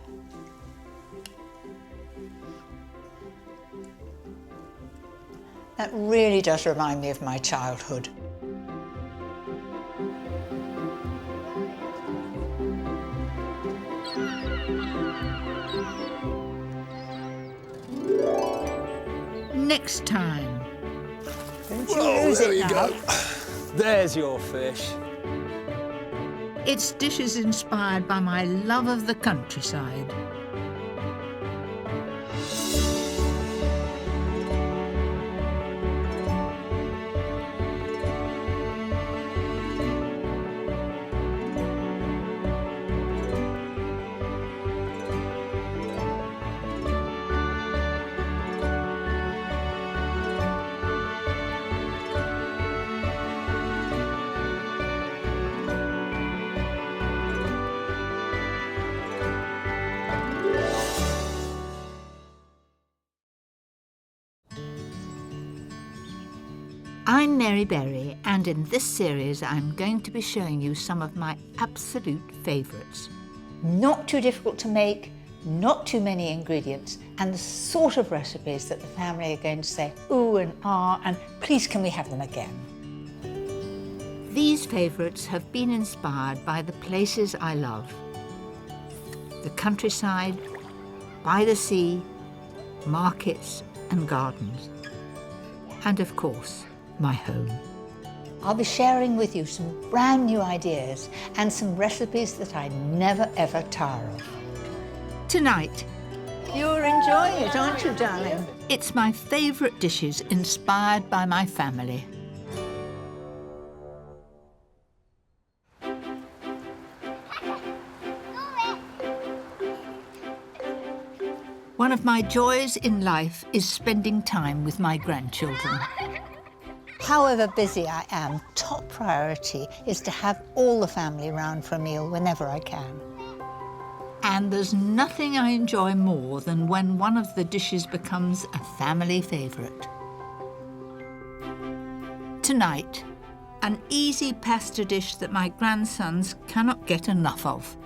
That really does remind me of my childhood. Next time. Don't you lose it now. There's your fish. It's dishes inspired by my love of the countryside. I'm Mary Berry, and in this series I'm going to be showing you some of my absolute favourites. Not too difficult to make, not too many ingredients, and the sort of recipes that the family are going to say ooh and ah, and please can we have them again. These favourites have been inspired by the places I love. The countryside, by the sea, markets and gardens. And of course, my home. I'll be sharing with you some brand new ideas and some recipes that I never ever tire of. Tonight, you're enjoying it, aren't you, darling? It's my favourite dishes inspired by my family. One of my joys in life is spending time with my grandchildren. However busy I am, top priority is to have all the family round for a meal whenever I can. And there's nothing I enjoy more than when one of the dishes becomes a family favourite. Tonight, an easy pasta dish that my grandsons cannot get enough of.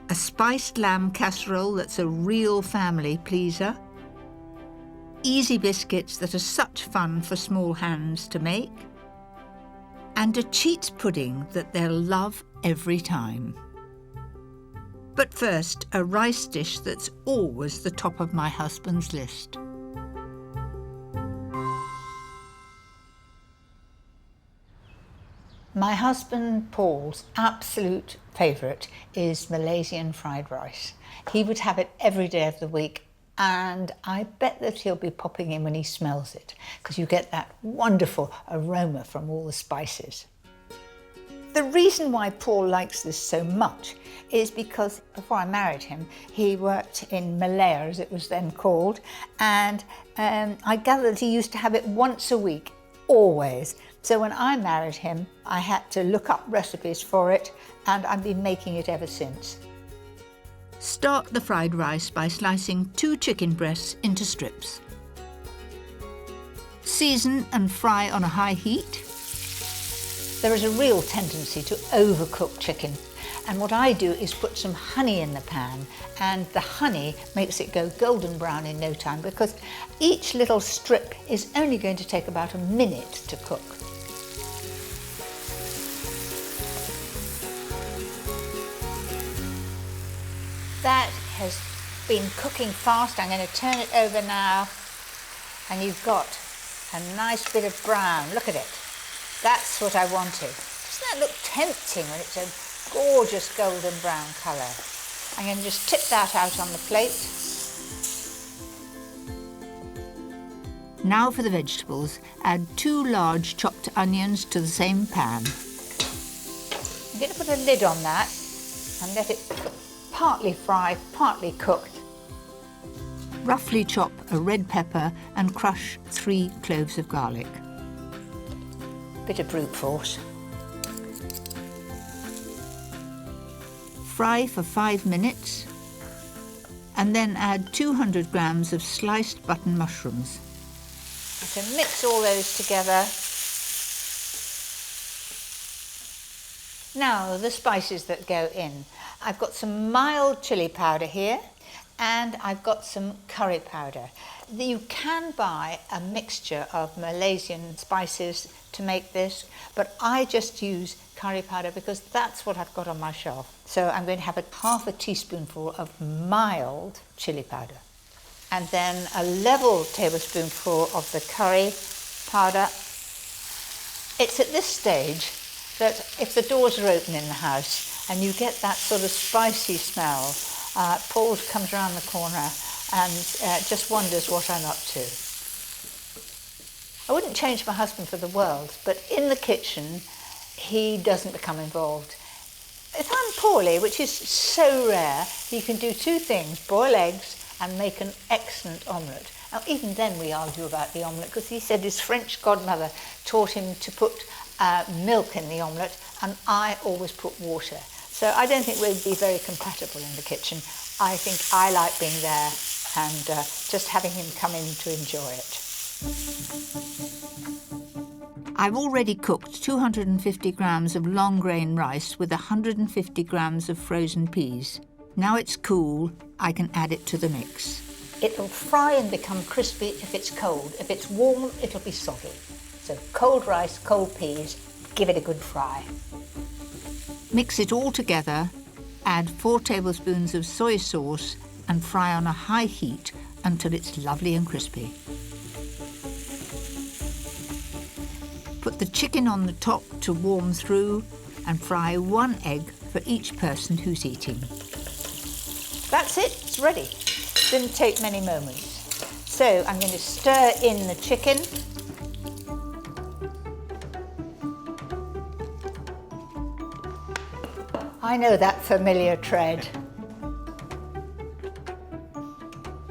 A spiced lamb casserole that's a real family pleaser. Easy biscuits that are such fun for small hands to make. And a cheats pudding that they'll love every time. But first, a rice dish that's always the top of my husband's list. My husband Paul's absolute favourite is Malaysian fried rice. He would have it every day of the week, and I bet that he'll be popping in when he smells it, because you get that wonderful aroma from all the spices. The reason why Paul likes this so much is because before I married him, he worked in Malaya, as it was then called, and I gather that he used to have it once a week, always. So when I married him, I had to look up recipes for it, and I've been making it ever since. Start the fried rice by slicing 2 chicken breasts into strips. Season and fry on a high heat. There is a real tendency to overcook chicken, and what I do is put some honey in the pan, and the honey makes it go golden brown in no time, because each little strip is only going to take about a minute to cook. That has been cooking fast. I'm going to turn it over now, and you've got a nice bit of brown. Look at it. That's what I wanted. Doesn't that look tempting when it's a gorgeous golden brown colour? I'm going to just tip that out on the plate. Now for the vegetables, add 2 large chopped onions to the same pan. I'm going to put a lid on that and let it partly fry, partly cooked. Roughly chop a red pepper and crush 3 cloves of garlic. Bit of brute force. Fry for 5 minutes and then add 200 grams of sliced button mushrooms. I can mix all those together. Now the spices that go in. I've got some mild chili powder here, and I've got some curry powder. You can buy a mixture of Malaysian spices to make this, but I just use curry powder because that's what I've got on my shelf. So I'm going to have half a teaspoonful of mild chili powder, and then a level tablespoonful of the curry powder. It's at this stage that if the doors are open in the house and you get that sort of spicy smell, Paul comes around the corner and just wonders what I'm up to. I wouldn't change my husband for the world, but in the kitchen, he doesn't become involved. If I'm poorly, which is so rare, he can do 2 things, boil eggs and make an excellent omelette. Now, even then we argue about the omelette, because he said his French godmother taught him to put milk in the omelette, and I always put water. So I don't think we'd be very compatible in the kitchen. I think I like being there and just having him come in to enjoy it. I've already cooked 250 grams of long grain rice with 150 grams of frozen peas. Now it's cool, I can add it to the mix. It'll fry and become crispy if it's cold. If it's warm, it'll be soggy. So cold rice, cold peas, give it a good fry. Mix it all together, add 4 tablespoons of soy sauce and fry on a high heat until it's lovely and crispy. Put the chicken on the top to warm through and fry 1 egg for each person who's eating. That's it, it's ready. Didn't take many moments. So I'm going to stir in the chicken. I know that familiar tread.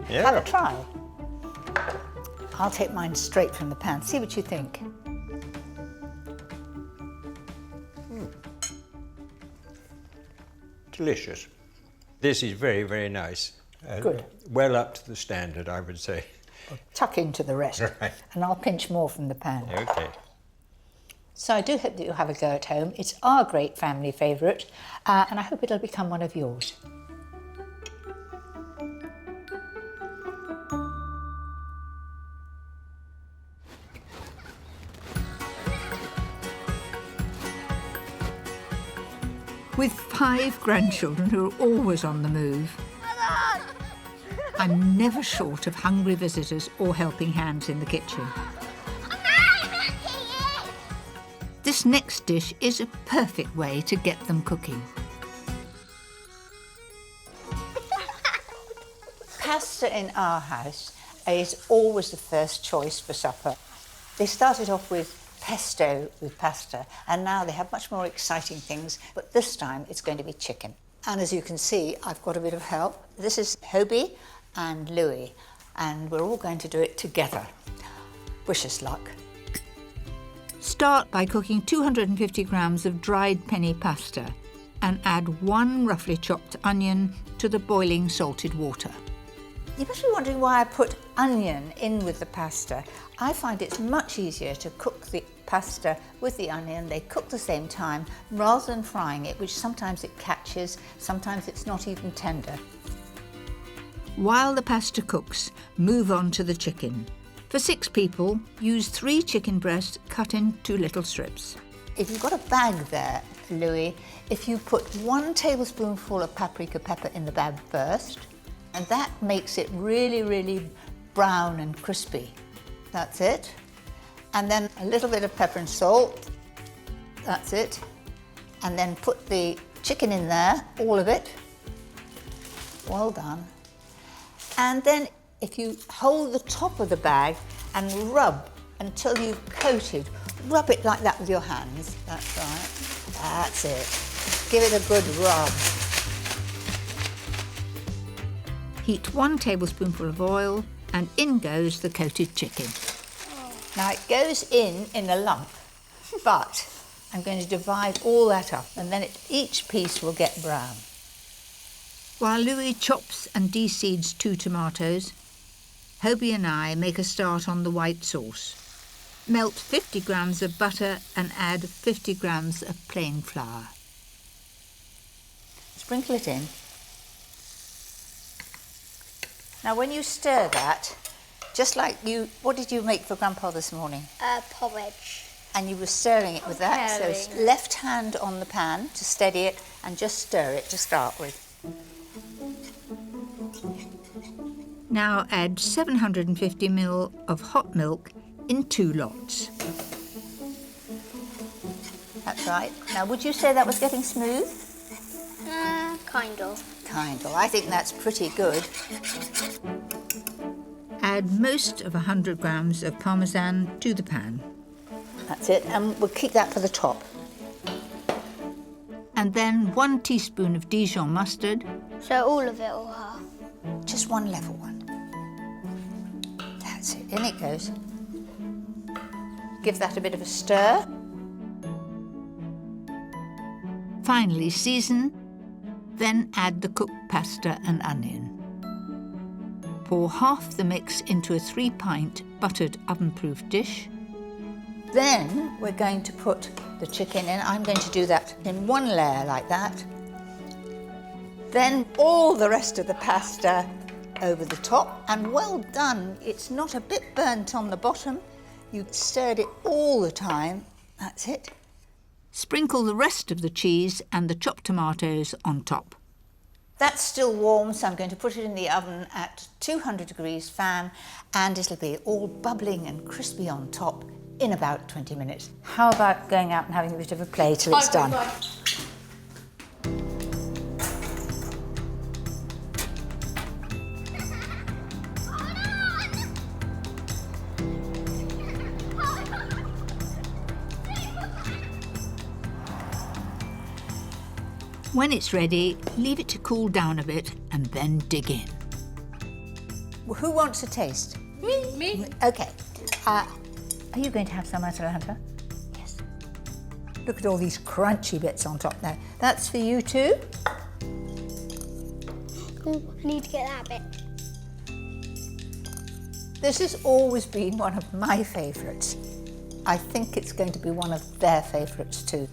Yeah. Have a try. I'll take mine straight from the pan. See what you think. Delicious. This is very, very nice. Good. Well up to the standard, I would say. Tuck into the rest, Right. and I'll pinch more from the pan. Okay. So I do hope that you'll have a go at home. It's our great family favourite, and I hope it'll become one of yours. With 5 grandchildren who are always on the move, I'm never short of hungry visitors or helping hands in the kitchen. This next dish is a perfect way to get them cooking. Pasta in our house is always the first choice for supper. They started off with pesto with pasta, and now they have much more exciting things, but this time it's going to be chicken. And as you can see, I've got a bit of help. This is Hobie and Louis, and we're all going to do it together. Wish us luck. Start by cooking 250 grams of dried penny pasta and add 1 roughly chopped onion to the boiling salted water. You must be wondering why I put onion in with the pasta. I find it's much easier to cook the pasta with the onion. They cook the same time rather than frying it, which sometimes it catches, sometimes it's not even tender. While the pasta cooks, move on to the chicken. For 6 people, use 3 chicken breasts cut into little strips. If you've got a bag there, Louis, if you put 1 tablespoonful of paprika pepper in the bag first, and that makes it really, really brown and crispy. That's it. And then a little bit of pepper and salt. That's it. And then put the chicken in there, all of it. Well done. And then if you hold the top of the bag and rub until you've coated, rub it like that with your hands. That's right. That's it. Give it a good rub. Heat 1 tablespoonful of oil and in goes the coated chicken. Now it goes in a lump, but I'm going to divide all that up and then each piece will get brown. While Louis chops and de-seeds 2 tomatoes, Hobie and I make a start on the white sauce. Melt 50 grams of butter and add 50 grams of plain flour. Sprinkle it in. Now when you stir that, just like what did you make for Grandpa this morning? Porridge. And you were stirring it with that, so it's left hand on the pan to steady it and just stir it to start with. Now add 750 ml of hot milk in 2 lots. That's right. Now would you say that was getting smooth? Kind of. Kind of. I think that's pretty good. Add most of 100 grams of parmesan to the pan. That's it, and we'll keep that for the top. And then 1 teaspoon of Dijon mustard. So all of it or half? Just 1 level one. That's it, in it goes. Give that a bit of a stir. Finally season, then add the cooked pasta and onion. Pour half the mix into a 3-pint buttered oven-proof dish. Then we're going to put the chicken in. I'm going to do that in 1 layer like that. Then all the rest of the pasta over the top, and well done. It's not a bit burnt on the bottom. You stirred it all the time. That's it. Sprinkle the rest of the cheese and the chopped tomatoes on top. That's still warm, so I'm going to put it in the oven at 200 degrees fan, and it'll be all bubbling and crispy on top in about 20 minutes. How about going out and having a bit of a play till it's done? When it's ready, leave it to cool down a bit and then dig in. Who wants a taste? Me. Okay. Are you going to have some, Atalanta? Yes. Look at all these crunchy bits on top there. That's for you too. Oh, I need to get that bit. This has always been one of my favourites. I think it's going to be one of their favourites too.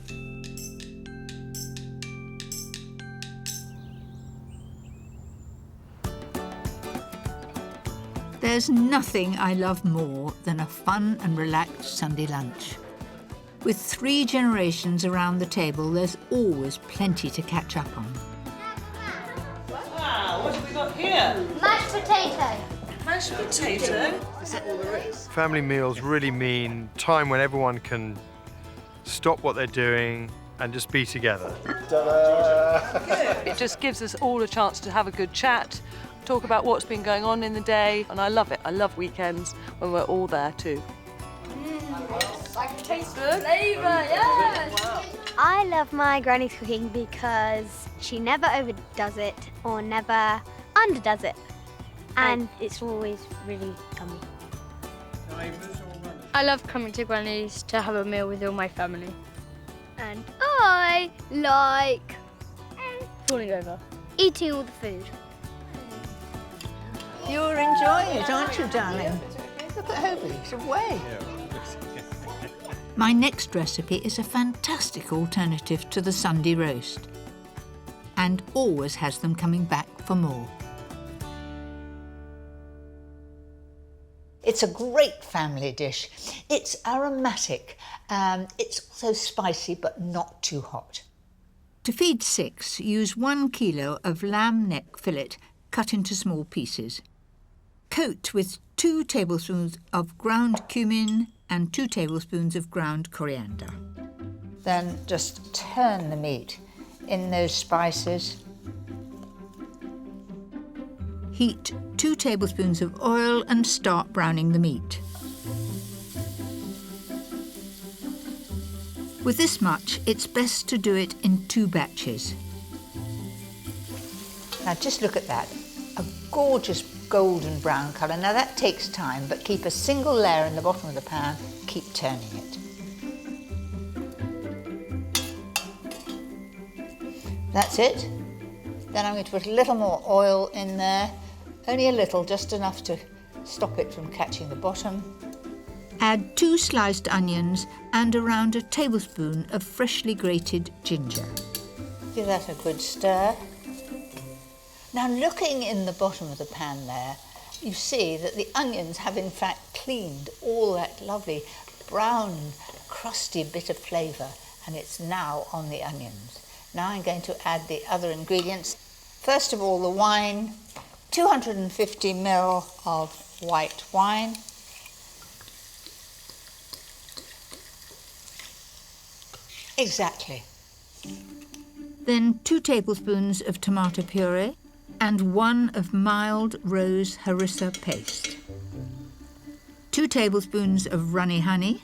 There's nothing I love more than a fun and relaxed Sunday lunch. With 3 generations around the table, there's always plenty to catch up on. Wow, what have we got here? Mashed potato. Mashed potato. Is that all there is? Family meals really mean time when everyone can stop what they're doing and just be together. It just gives us all a chance to have a good chat, talk about what's been going on in the day, and I love it. I love weekends when we're all there too. I can taste the flavour, yes! I love my granny's cooking because she never overdoes it or never underdoes it. And it's always really yummy. I love coming to Granny's to have a meal with all my family. And I like falling over. Eating all the food. You're enjoying it, aren't you, darling? Look at Hobie, it's away. My next recipe is a fantastic alternative to the Sunday roast, and always has them coming back for more. It's a great family dish. It's aromatic. It's also spicy, but not too hot. To feed 6, use 1 kilo of lamb neck fillet cut into small pieces. Coat with 2 tablespoons of ground cumin and 2 tablespoons of ground coriander. Then just turn the meat in those spices. Heat 2 tablespoons of oil and start browning the meat. With this much, it's best to do it in 2 batches. Now just look at that, a gorgeous golden brown colour. Now that takes time, but keep a single layer in the bottom of the pan, keep turning it. That's it. Then I'm going to put a little more oil in there, only a little, just enough to stop it from catching the bottom. Add 2 sliced onions and around a tablespoon of freshly grated ginger. Give that a good stir. Now looking in the bottom of the pan there, you see that the onions have in fact cleaned all that lovely brown, crusty bit of flavour, and it's now on the onions. Now I'm going to add the other ingredients. First of all, the wine, 250 ml of white wine. Exactly. Then 2 tablespoons of tomato puree and 1 of mild rose harissa paste. 2 tablespoons of runny honey.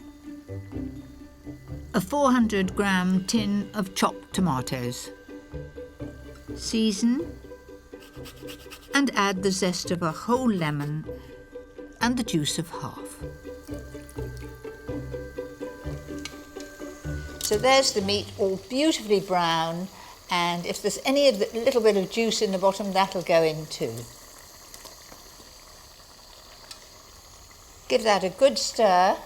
A 400-gram tin of chopped tomatoes. Season and add the zest of a whole lemon and the juice of half. So there's the meat all beautifully brown, and if there's any of the little bit of juice in the bottom, that'll go in too. Give that a good stir.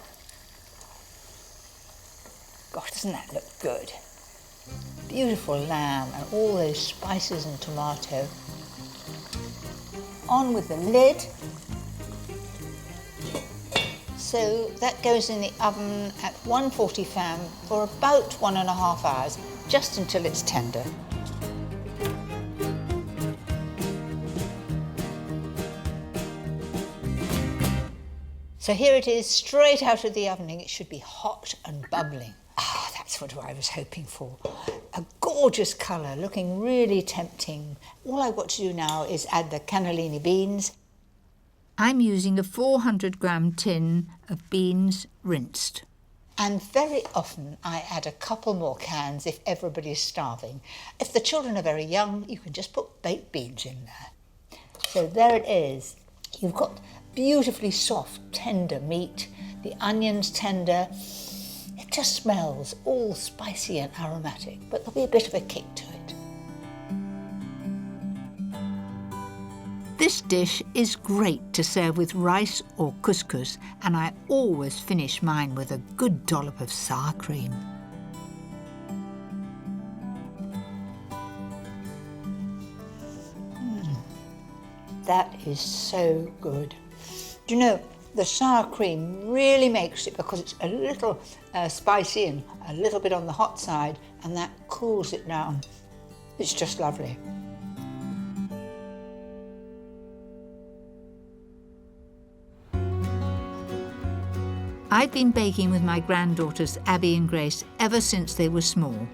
Gosh, doesn't that look good? Beautiful lamb and all those spices and tomato. On with the lid. So that goes in the oven at 140 fan for about 1.5 hours, just until it's tender. So here it is, straight out of the oven. It should be hot and bubbling. Ah, that's what I was hoping for. A gorgeous colour, looking really tempting. All I've got to do now is add the cannellini beans. I'm using a 400-gram tin of beans rinsed. And very often I add a couple more cans if everybody's starving. If the children are very young, you can just put baked beans in there. So there it is, You've got beautifully soft, tender meat, the onions tender. It just smells all spicy and aromatic, but there'll be a bit of a kick to it. This dish is great to serve with rice or couscous, and I always finish mine with a good dollop of sour cream. That is so good. Do you know, the sour cream really makes it, because it's a little spicy and a little bit on the hot side, and that cools it down. It's just lovely. I've been baking with my granddaughters Abby and Grace ever since they were small.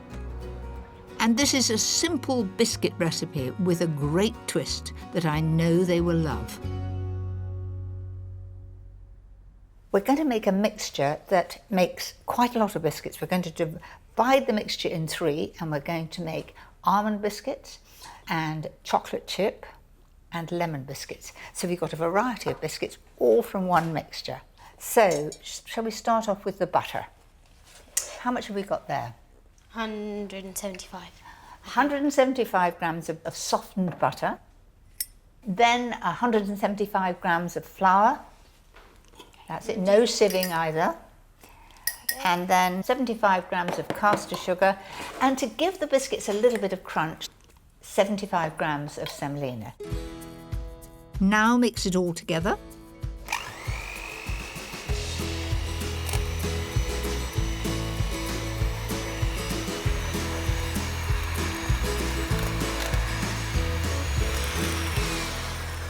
And this is a simple biscuit recipe with a great twist that I know they will love. We're going to make a mixture that makes quite a lot of biscuits. We're going to divide the mixture in three, and we're going to make almond biscuits and chocolate chip and lemon biscuits. So we've got a variety of biscuits, all from one mixture. So, shall we start off with the butter? How much have we got there? 175. 175 grams of softened butter. Then 175 grams of flour. That's it, no sieving either. And then 75 grams of caster sugar. And to give the biscuits a little bit of crunch, 75 grams of semolina. Now mix it all together.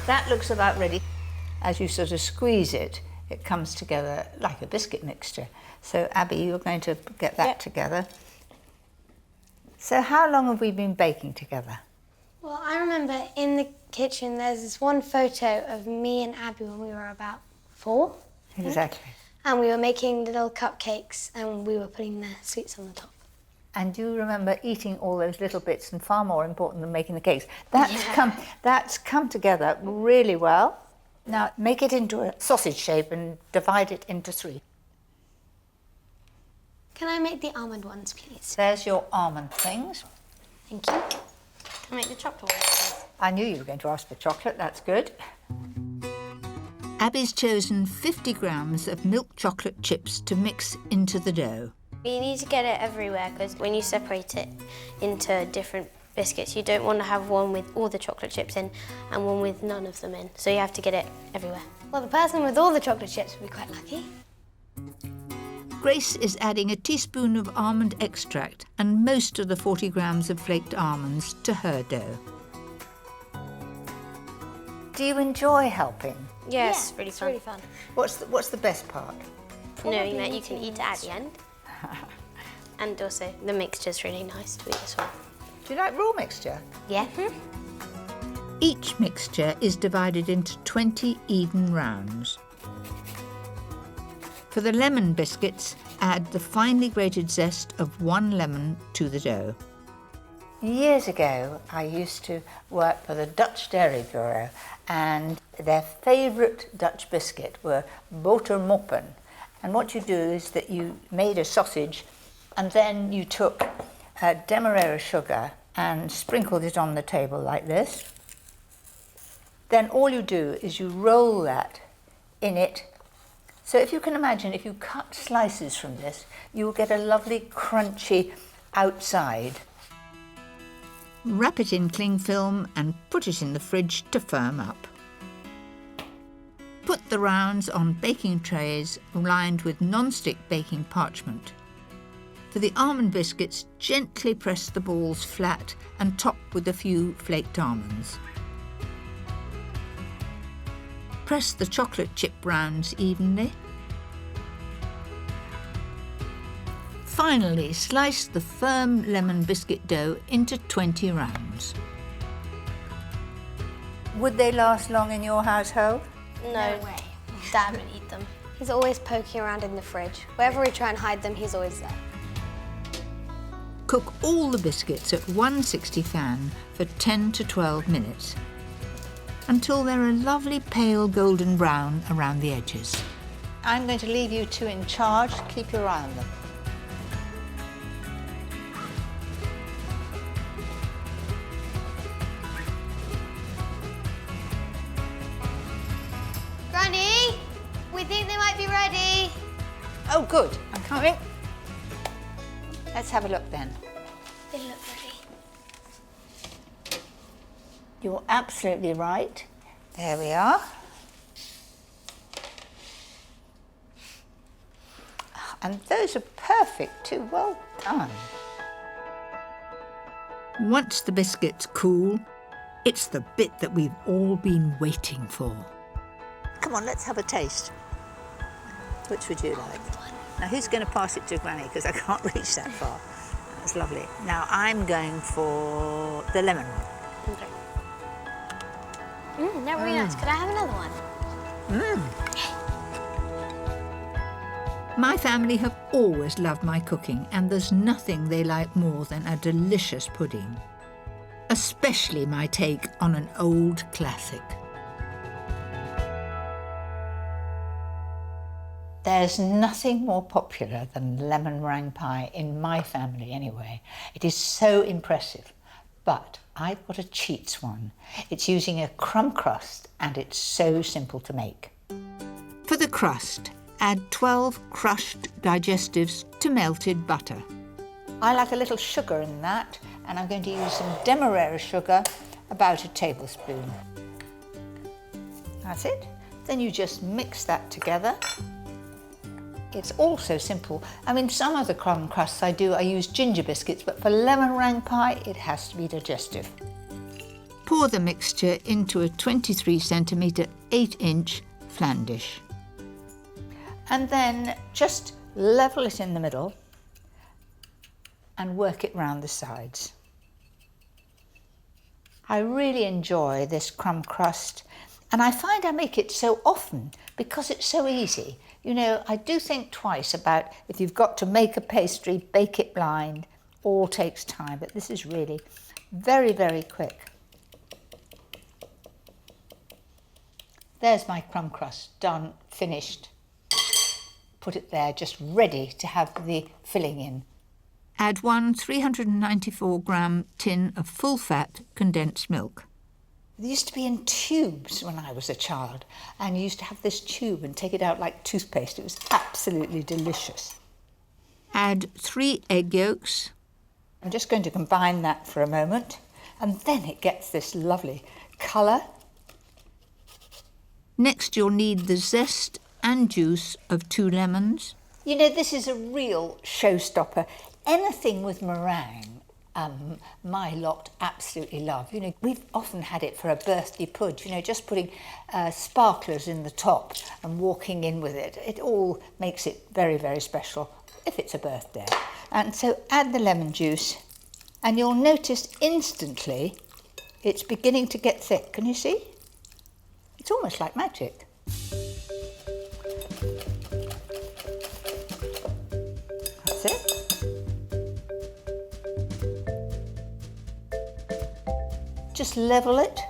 That looks about ready. As you sort of squeeze it, it comes together like a biscuit mixture. So Abby, you're going to get that together. So how long have we been baking together? Well, I remember in the kitchen there's this one photo of me and Abby when we were about 4. Exactly. And we were making little cupcakes and we were putting the sweets on the top. And do you remember eating all those little bits, and far more important than making the cakes? That's come together really well. Now make it into a sausage shape and divide it into 3. Can I make the almond ones, please? There's your almond things. Thank you. Can I make the chocolate ones, please? I knew you were going to ask for chocolate, that's good. Abby's chosen 50 grams of milk chocolate chips to mix into the dough. You need to get it everywhere, because when you separate it into different biscuits, you don't want to have one with all the chocolate chips in and one with none of them in. So you have to get it everywhere. Well, the person with all the chocolate chips would be quite lucky. Grace is adding a teaspoon of almond extract and most of the 40 grams of flaked almonds to her dough. Do you enjoy helping? Yes, really fun. Really fun. What's the best part? Knowing that you can eat it at the end. And also, the mixture's really nice to eat as well. Do you like raw mixture? Yeah. Each mixture is divided into 20 even rounds. For the lemon biscuits, add the finely grated zest of 1 lemon to the dough. Years ago, I used to work for the Dutch Dairy Bureau, and their favourite Dutch biscuit were botermoppen. And what you do is that you made a sausage, and then you took demerara sugar and sprinkled it on the table like this. Then all you do is you roll that in it. So if you can imagine, if you cut slices from this, you will get a lovely crunchy outside. Wrap it in cling film and put it in the fridge to firm up. Put the rounds on baking trays lined with non-stick baking parchment. For the almond biscuits, gently press the balls flat and top with a few flaked almonds. Press the chocolate chip rounds evenly. Finally, slice the firm lemon biscuit dough into 20 rounds. Would they last long in your household? No way. Dad would eat them. He's always poking around in the fridge. Wherever we try and hide them, he's always there. Cook all the biscuits at 160 fan for 10 to 12 minutes. until they're a lovely pale golden brown around the edges. I'm going to leave you two in charge. Keep your eye on them. Granny, we think they might be ready. Oh, good. I'm coming. Let's have a look then. They look ready. You're absolutely right. There we are. And those are perfect too. Well done. Once the biscuits cool, it's the bit that we've all been waiting for. Come on, let's have a taste. Which would you like? Now, who's going to pass it to Granny? Because I can't reach that far. That's lovely. Now, I'm going for the lemon one. Okay. They're really nice. Could I have another one? My family have always loved my cooking, and there's nothing they like more than a delicious pudding. Especially my take on an old classic. There's nothing more popular than lemon meringue pie, in my family anyway. It is so impressive. But I've got a cheats one. It's using a crumb crust, and it's so simple to make. For the crust, add 12 crushed digestives to melted butter. I like a little sugar in that, and I'm going to use some demerara sugar, about a tablespoon. That's it. Then you just mix that together. It's also simple. I mean, some other crumb crusts I use ginger biscuits, but for lemon meringue pie, it has to be digestive. Pour the mixture into a 23 centimetre, 8-inch flan dish. And then just level it in the middle and work it round the sides. I really enjoy this crumb crust, and I find I make it so often because it's so easy. You know, I do think twice about if you've got to make a pastry, bake it blind, all takes time, but this is really very, very quick. There's my crumb crust, done, finished. Put it there, just ready to have the filling in. Add 1 394-gram tin of full-fat condensed milk. They used to be in tubes when I was a child, and you used to have this tube and take it out like toothpaste. It was absolutely delicious. Add 3 egg yolks. I'm just going to combine that for a moment, and then it gets this lovely colour. Next, you'll need the zest and juice of 2 lemons. You know, this is a real showstopper. Anything with meringue, my lot absolutely love. You know, we've often had it for a birthday pud, you know, just putting sparklers in the top and walking in with it. It all makes it very, very special if it's a birthday. And so add the lemon juice, and you'll notice instantly it's beginning to get thick. Can you see? It's almost like magic. That's it. Just level it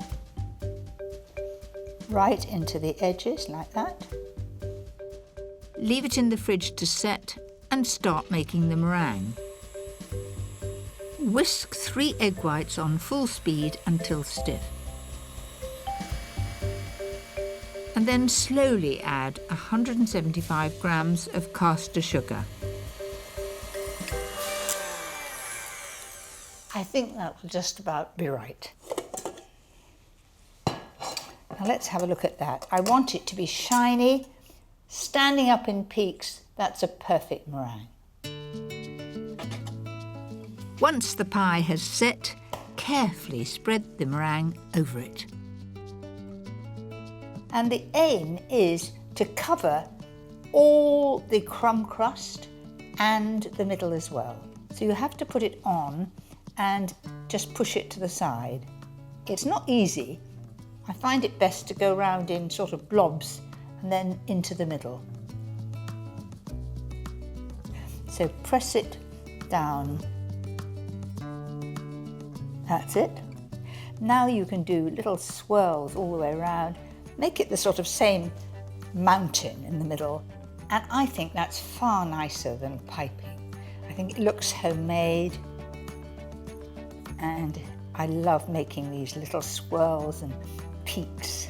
right into the edges like that. Leave it in the fridge to set and start making the meringue. Whisk 3 egg whites on full speed until stiff. And then slowly add 175 grams of caster sugar. I think that will just about be right. Now let's have a look at that. I want it to be shiny, standing up in peaks. That's a perfect meringue. Once the pie has set, carefully spread the meringue over it. And the aim is to cover all the crumb crust and the middle as well. So you have to put it on and just push it to the side. It's not easy. I find it best to go round in sort of blobs and then into the middle. So press it down. That's it. Now you can do little swirls all the way around, make it the sort of same mountain in the middle. And I think that's far nicer than piping. I think it looks homemade. And I love making these little swirls and peaks.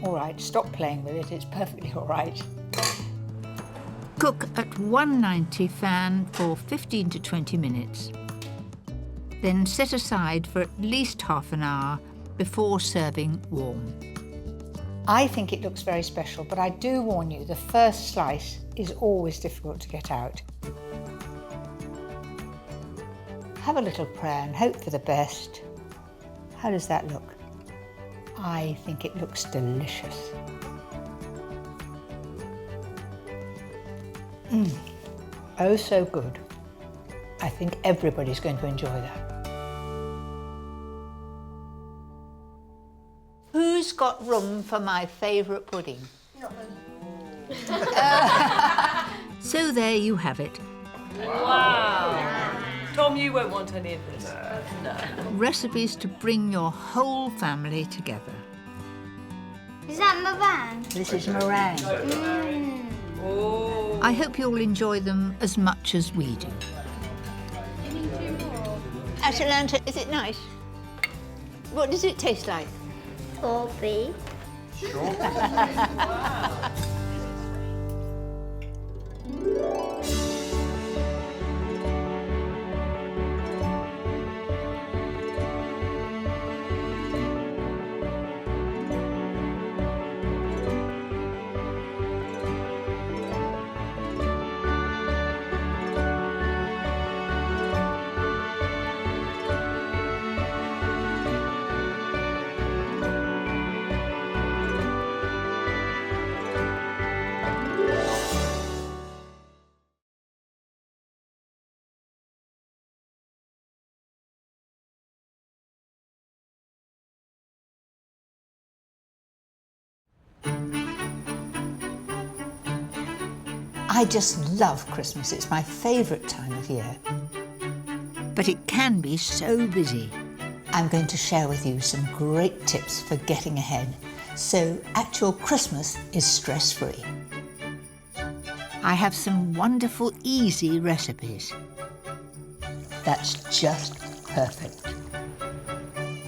All right, stop playing with it, it's perfectly all right. Cook at 190 fan for 15 to 20 minutes. Then set aside for at least half an hour before serving warm. I think it looks very special, but I do warn you, the first slice is always difficult to get out. Have a little prayer and hope for the best. How does that look? I think it looks delicious. Oh, so good. I think everybody's going to enjoy that. Who's got room for my favourite pudding? So there you have it. Wow. Tom, you won't want any of this. No. Recipes to bring your whole family together. Is that meringue? This is meringue. Oh. I hope you'll enjoy them as much as we do. Atalanta, is it nice? What does it taste like? Toffee. I just love Christmas. It's my favourite time of year. But it can be so busy. I'm going to share with you some great tips for getting ahead, so actual Christmas is stress-free. I have some wonderful, easy recipes. That's just perfect.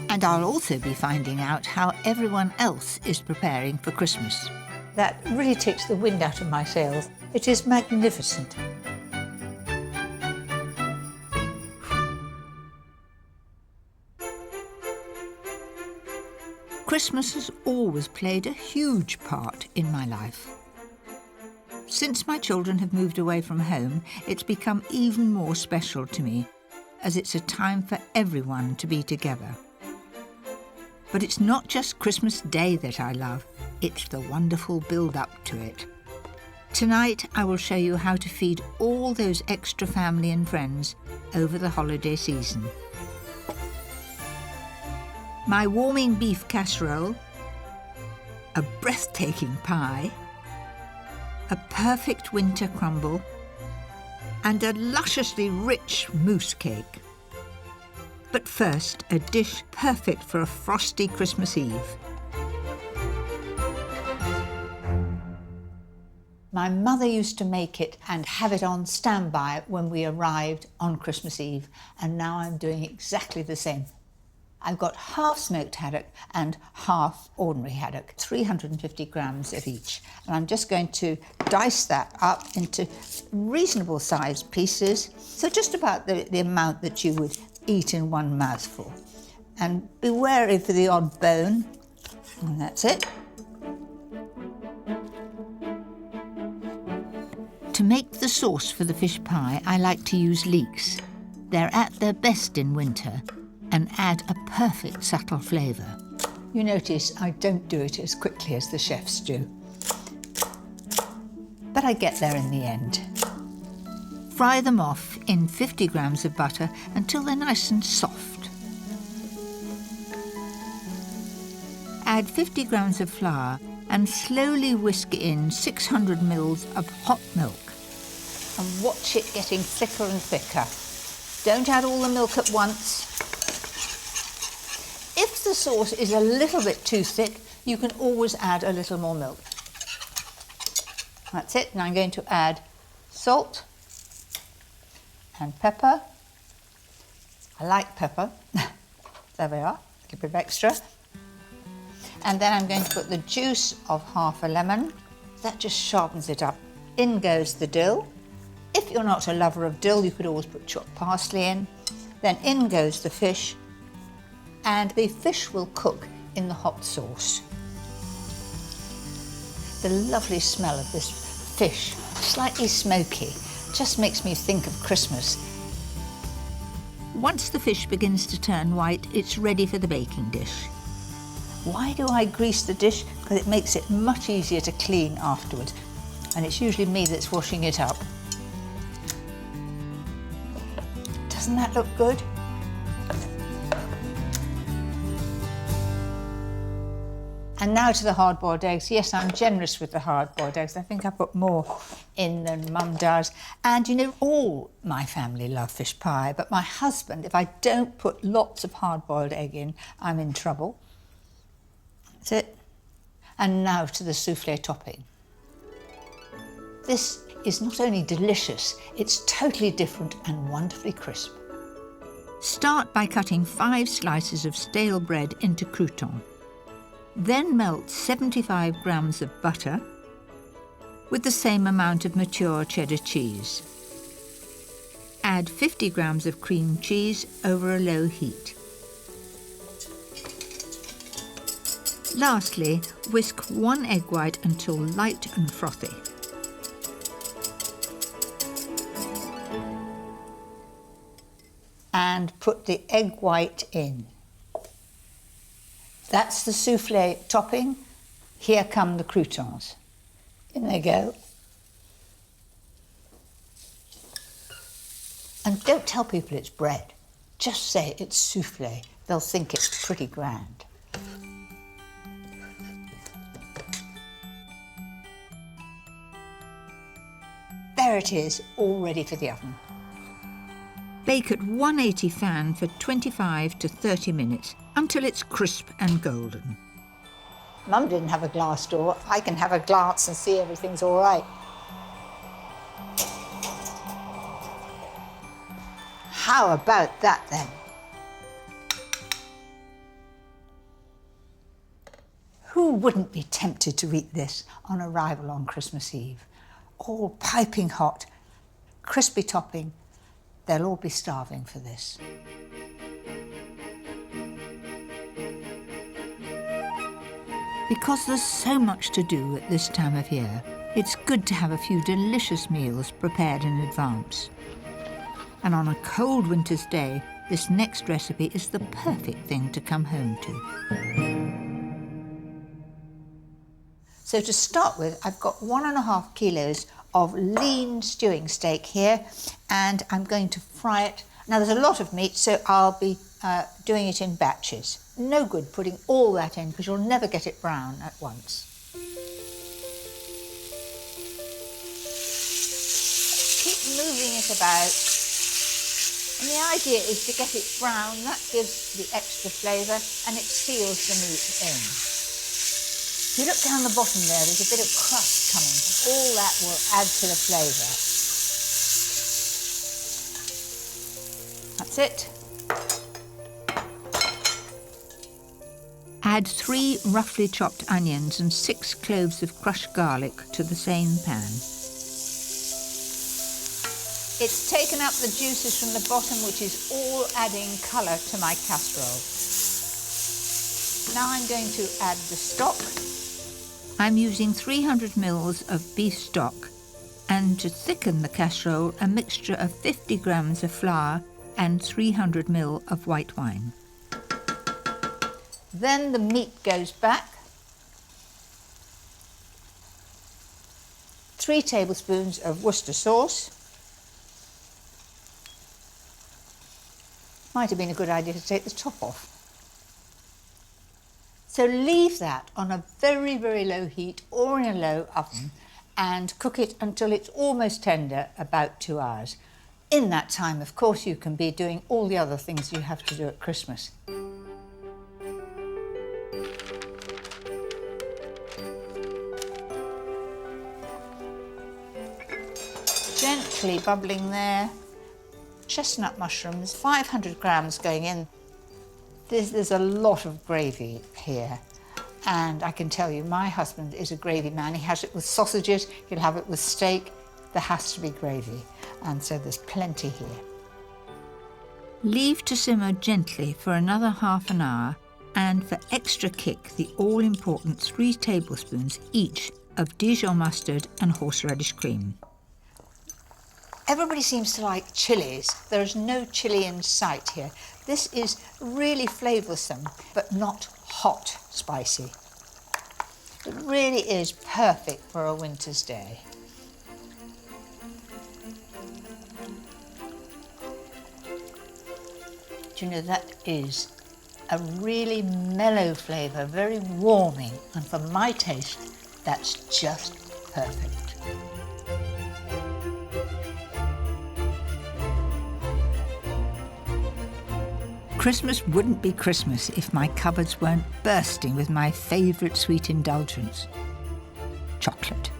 And I'll also be finding out how everyone else is preparing for Christmas. That really takes the wind out of my sails. It is magnificent. Christmas has always played a huge part in my life. Since my children have moved away from home, it's become even more special to me, as it's a time for everyone to be together. But it's not just Christmas Day that I love, it's the wonderful build-up to it. Tonight, I will show you how to feed all those extra family and friends over the holiday season. My warming beef casserole, a breathtaking pie, a perfect winter crumble, and a lusciously rich mousse cake. But first, a dish perfect for a frosty Christmas Eve. My mother used to make it and have it on standby when we arrived on Christmas Eve, and now I'm doing exactly the same. I've got half smoked haddock and half ordinary haddock, 350 grams of each. And I'm just going to dice that up into reasonable sized pieces, so just about the amount that you would eat in one mouthful. And be wary for the odd bone, and that's it. To make the sauce for the fish pie, I like to use leeks. They're at their best in winter and add a perfect subtle flavour. You notice I don't do it as quickly as the chefs do. But I get there in the end. Fry them off in 50 grams of butter until they're nice and soft. Add 50 grams of flour and slowly whisk in 600 mils of hot milk. And watch it getting thicker and thicker. Don't add all the milk at once. If the sauce is a little bit too thick, you can always add a little more milk. That's it. Now I'm going to add salt and pepper. I like pepper. There we are, a little bit of extra. And then I'm going to put the juice of half a lemon. That just sharpens it up. In goes the dill. If you're not a lover of dill, you could always put chopped parsley in. Then in goes the fish. And the fish will cook in the hot sauce. The lovely smell of this fish, slightly smoky, just makes me think of Christmas. Once the fish begins to turn white, it's ready for the baking dish. Why do I grease the dish? Because it makes it much easier to clean afterwards. And it's usually me that's washing it up. Doesn't that look good? And now to the hard-boiled eggs. Yes, I'm generous with the hard-boiled eggs. I think I put more in than Mum does. And you know, all my family love fish pie, but my husband, if I don't put lots of hard-boiled egg in, I'm in trouble. That's it. And now to the soufflé topping. This is not only delicious, it's totally different and wonderfully crisp. Start by cutting 5 slices of stale bread into croutons. Then melt 75 grams of butter with the same amount of mature cheddar cheese. Add 50 grams of cream cheese over a low heat. Lastly, whisk 1 egg white until light and frothy. And put the egg white in. That's the soufflé topping. Here come the croutons. In they go. And don't tell people it's bread. Just say it's soufflé. They'll think it's pretty grand. There it is, all ready for the oven. Bake at 180 fan for 25 to 30 minutes until it's crisp and golden. Mum didn't have a glass door. I can have a glance and see everything's all right. How about that then? Who wouldn't be tempted to eat this on arrival on Christmas Eve? All piping hot, crispy topping. They'll all be starving for this. Because there's so much to do at this time of year, it's good to have a few delicious meals prepared in advance. And on a cold winter's day, this next recipe is the perfect thing to come home to. So to start with, I've got 1.5 kilos of lean stewing steak here, and I'm going to fry it. Now there's a lot of meat, so I'll be doing it in batches. No good putting all that in because you'll never get it brown at once. Keep moving it about. And the idea is to get it brown. That gives the extra flavour and it seals the meat in. If you look down the bottom there, there's a bit of crust coming. All that will add to the flavour. That's it. Add 3 roughly chopped onions and 6 cloves of crushed garlic to the same pan. It's taken up the juices from the bottom, which is all adding colour to my casserole. Now I'm going to add the stock. I'm using 300 ml of beef stock, and to thicken the casserole, a mixture of 50 grams of flour and 300 ml of white wine. Then the meat goes back. 3 tablespoons of Worcester sauce. Might have been a good idea to take the top off. So leave that on a very, very low heat or in a low oven and cook it until it's almost tender, about 2 hours. In that time, of course, you can be doing all the other things you have to do at Christmas. Gently bubbling there. Chestnut mushrooms, 500 grams going in. There's a lot of gravy here. And I can tell you, my husband is a gravy man. He has it with sausages, he'll have it with steak. There has to be gravy. And so there's plenty here. Leave to simmer gently for another half an hour, and for extra kick, the all-important 3 tablespoons each of Dijon mustard and horseradish cream. Everybody seems to like chilies. There is no chili in sight here. This is really flavoursome, but not hot spicy. It really is perfect for a winter's day. Do you know, that is a really mellow flavour, very warming, and for my taste, that's just perfect. Christmas wouldn't be Christmas if my cupboards weren't bursting with my favourite sweet indulgence, chocolate.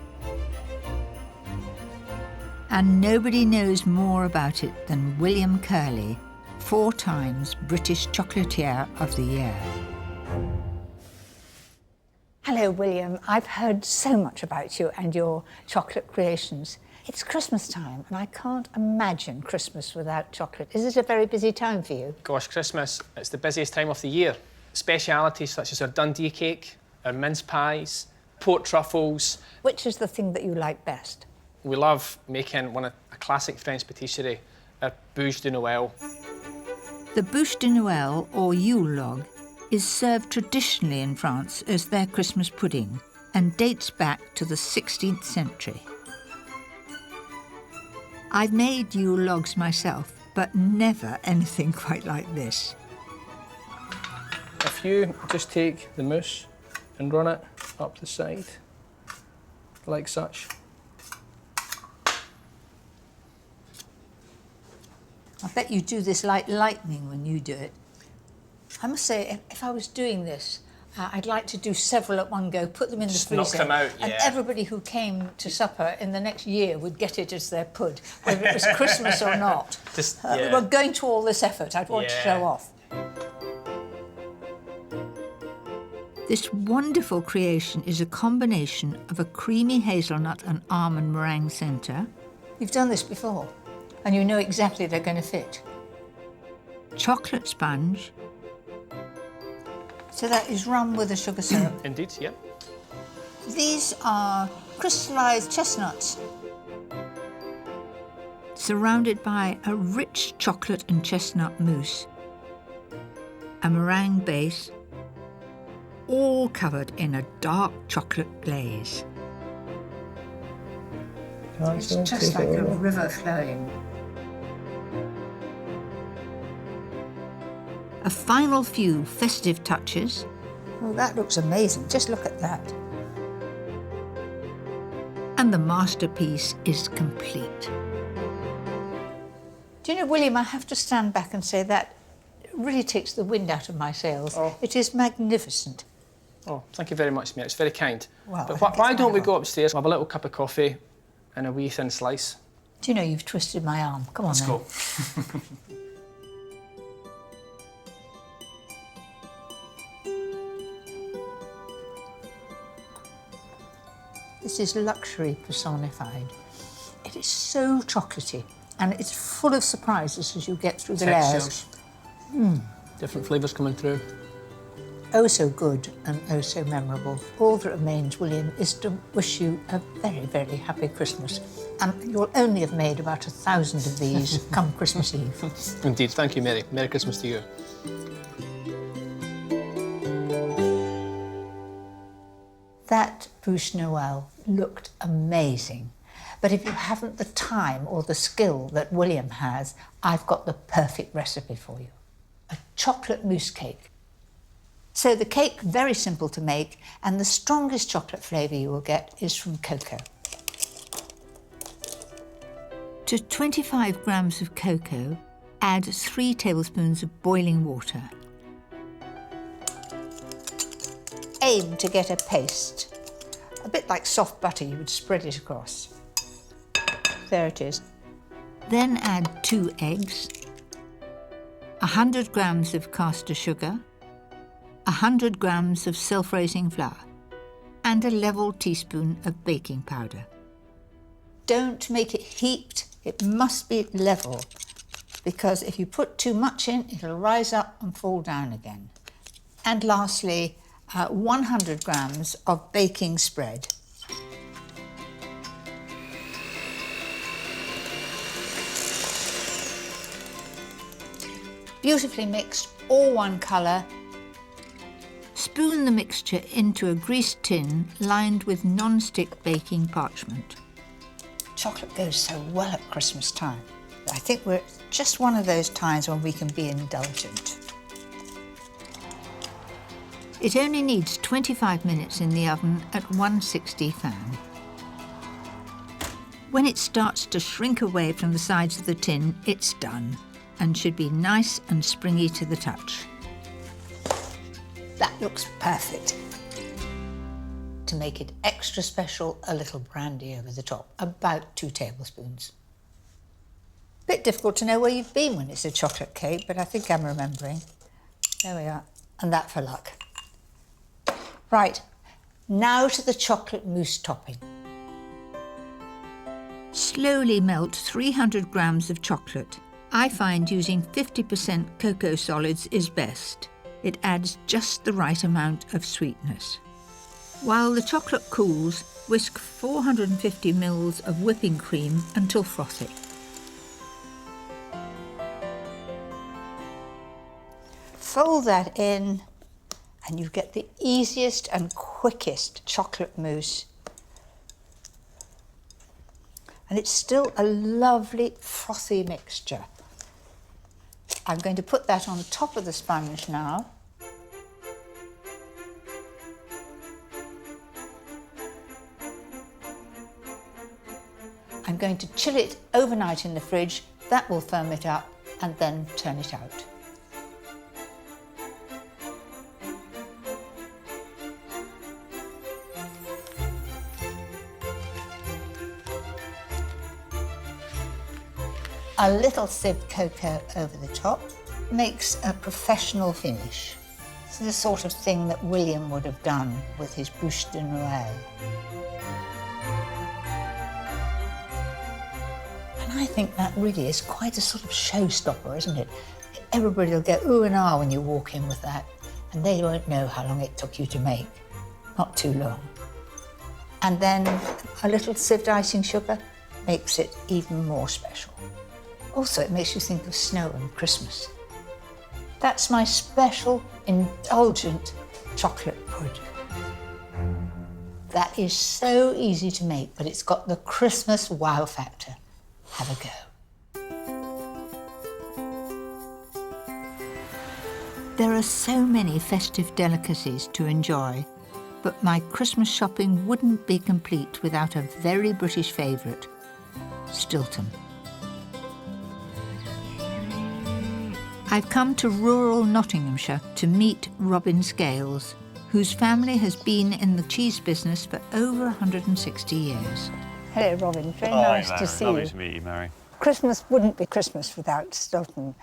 And nobody knows more about it than William Curley, 4 times British Chocolatier of the Year. Hello, William. I've heard so much about you and your chocolate creations. It's Christmas time, and I can't imagine Christmas without chocolate. Is it a very busy time for you? Gosh, Christmas, it's the busiest time of the year. Specialities such as our Dundee cake, our mince pies, pork truffles. Which is the thing that you like best? We love making a classic French patisserie, our bûche de Noël. The bûche de Noël, or Yule log, is served traditionally in France as their Christmas pudding and dates back to the 16th century. I've made Yule logs myself, but never anything quite like this. If you just take the mousse and run it up the side, like such. I bet you do this like lightning when you do it. I must say, if I was doing this, I'd like to do several at one go, put them in the freezer, knock them out, and everybody who came to supper in the next year would get it as their pud, whether it was Christmas or not. We're going to all this effort. I'd want to show off. This wonderful creation is a combination of a creamy hazelnut and almond meringue centre. You've done this before, and you know exactly they're going to fit. Chocolate sponge. So that is rum with a sugar syrup. Indeed, yep. These are crystallised chestnuts. Surrounded by a rich chocolate and chestnut mousse, a meringue base, all covered in a dark chocolate glaze. It's just like a river flowing. A final few festive touches. Oh, that looks amazing. Just look at that. And the masterpiece is complete. Do you know, William, I have to stand back and say that really takes the wind out of my sails. Oh. It is magnificent. Oh, thank you very much, mate. It's very kind. Well, but why don't we go upstairs, have a little cup of coffee and a wee thin slice? Do you know, you've twisted my arm. Come on, Let's then. go. This is luxury personified. It is so chocolatey, and it's full of surprises as you get through the layers. Different flavours coming through. Oh, so good and oh, so memorable. All that remains, William, is to wish you a very, very happy Christmas. And you'll only have made about 1,000 of these come Christmas Eve. Indeed. Thank you, Mary. Merry Christmas to you. That bûche Noël looked amazing. But if you haven't the time or the skill that William has, I've got the perfect recipe for you. A chocolate mousse cake. So the cake, very simple to make, and the strongest chocolate flavour you will get is from cocoa. To 25 grams of cocoa, add 3 tablespoons of boiling water. Aim to get a paste, a bit like soft butter. You would spread it across. There it is. Then add 2 eggs, 100 grams of caster sugar, 100 grams of self-raising flour, and a level teaspoon of baking powder. Don't make it heaped, it must be level, because if you put too much in, it'll rise up and fall down again. And lastly, 100 grams of baking spread. Beautifully mixed, all one colour. Spoon the mixture into a greased tin lined with non-stick baking parchment. Chocolate goes so well at Christmas time. I think we're just one of those times when we can be indulgent. It only needs 25 minutes in the oven at 160 fan. When it starts to shrink away from the sides of the tin, it's done and should be nice and springy to the touch. That looks perfect. To make it extra special, a little brandy over the top, about 2 tablespoons. Bit difficult to know where you've been when it's a chocolate cake, but I think I'm remembering. There we are, and that for luck. Right, now to the chocolate mousse topping. Slowly melt 300 grams of chocolate. I find using 50% cocoa solids is best. It adds just the right amount of sweetness. While the chocolate cools, whisk 450 ml of whipping cream until frothy. Fold that in and you get the easiest and quickest chocolate mousse. And it's still a lovely frothy mixture. I'm going to put that on top of the sponge now. I'm going to chill it overnight in the fridge. That will firm it up and then turn it out. A little sieved cocoa over the top makes a professional finish. It's the sort of thing that William would have done with his bûche de Noël. And I think that really is quite a sort of showstopper, isn't it? Everybody will go ooh and ah when you walk in with that, and they won't know how long it took you to make. Not too long. And then a little sieved icing sugar makes it even more special. Also, it makes you think of snow and Christmas. That's my special, indulgent chocolate pud. That is so easy to make, but it's got the Christmas wow factor. Have a go. There are so many festive delicacies to enjoy, but my Christmas shopping wouldn't be complete without a very British favourite, Stilton. I've come to rural Nottinghamshire to meet Robin Scales, whose family has been in the cheese business for over 160 years. Hello, Robin. Very nice to see you. Lovely to meet you, Mary. Christmas wouldn't be Christmas without Stilton,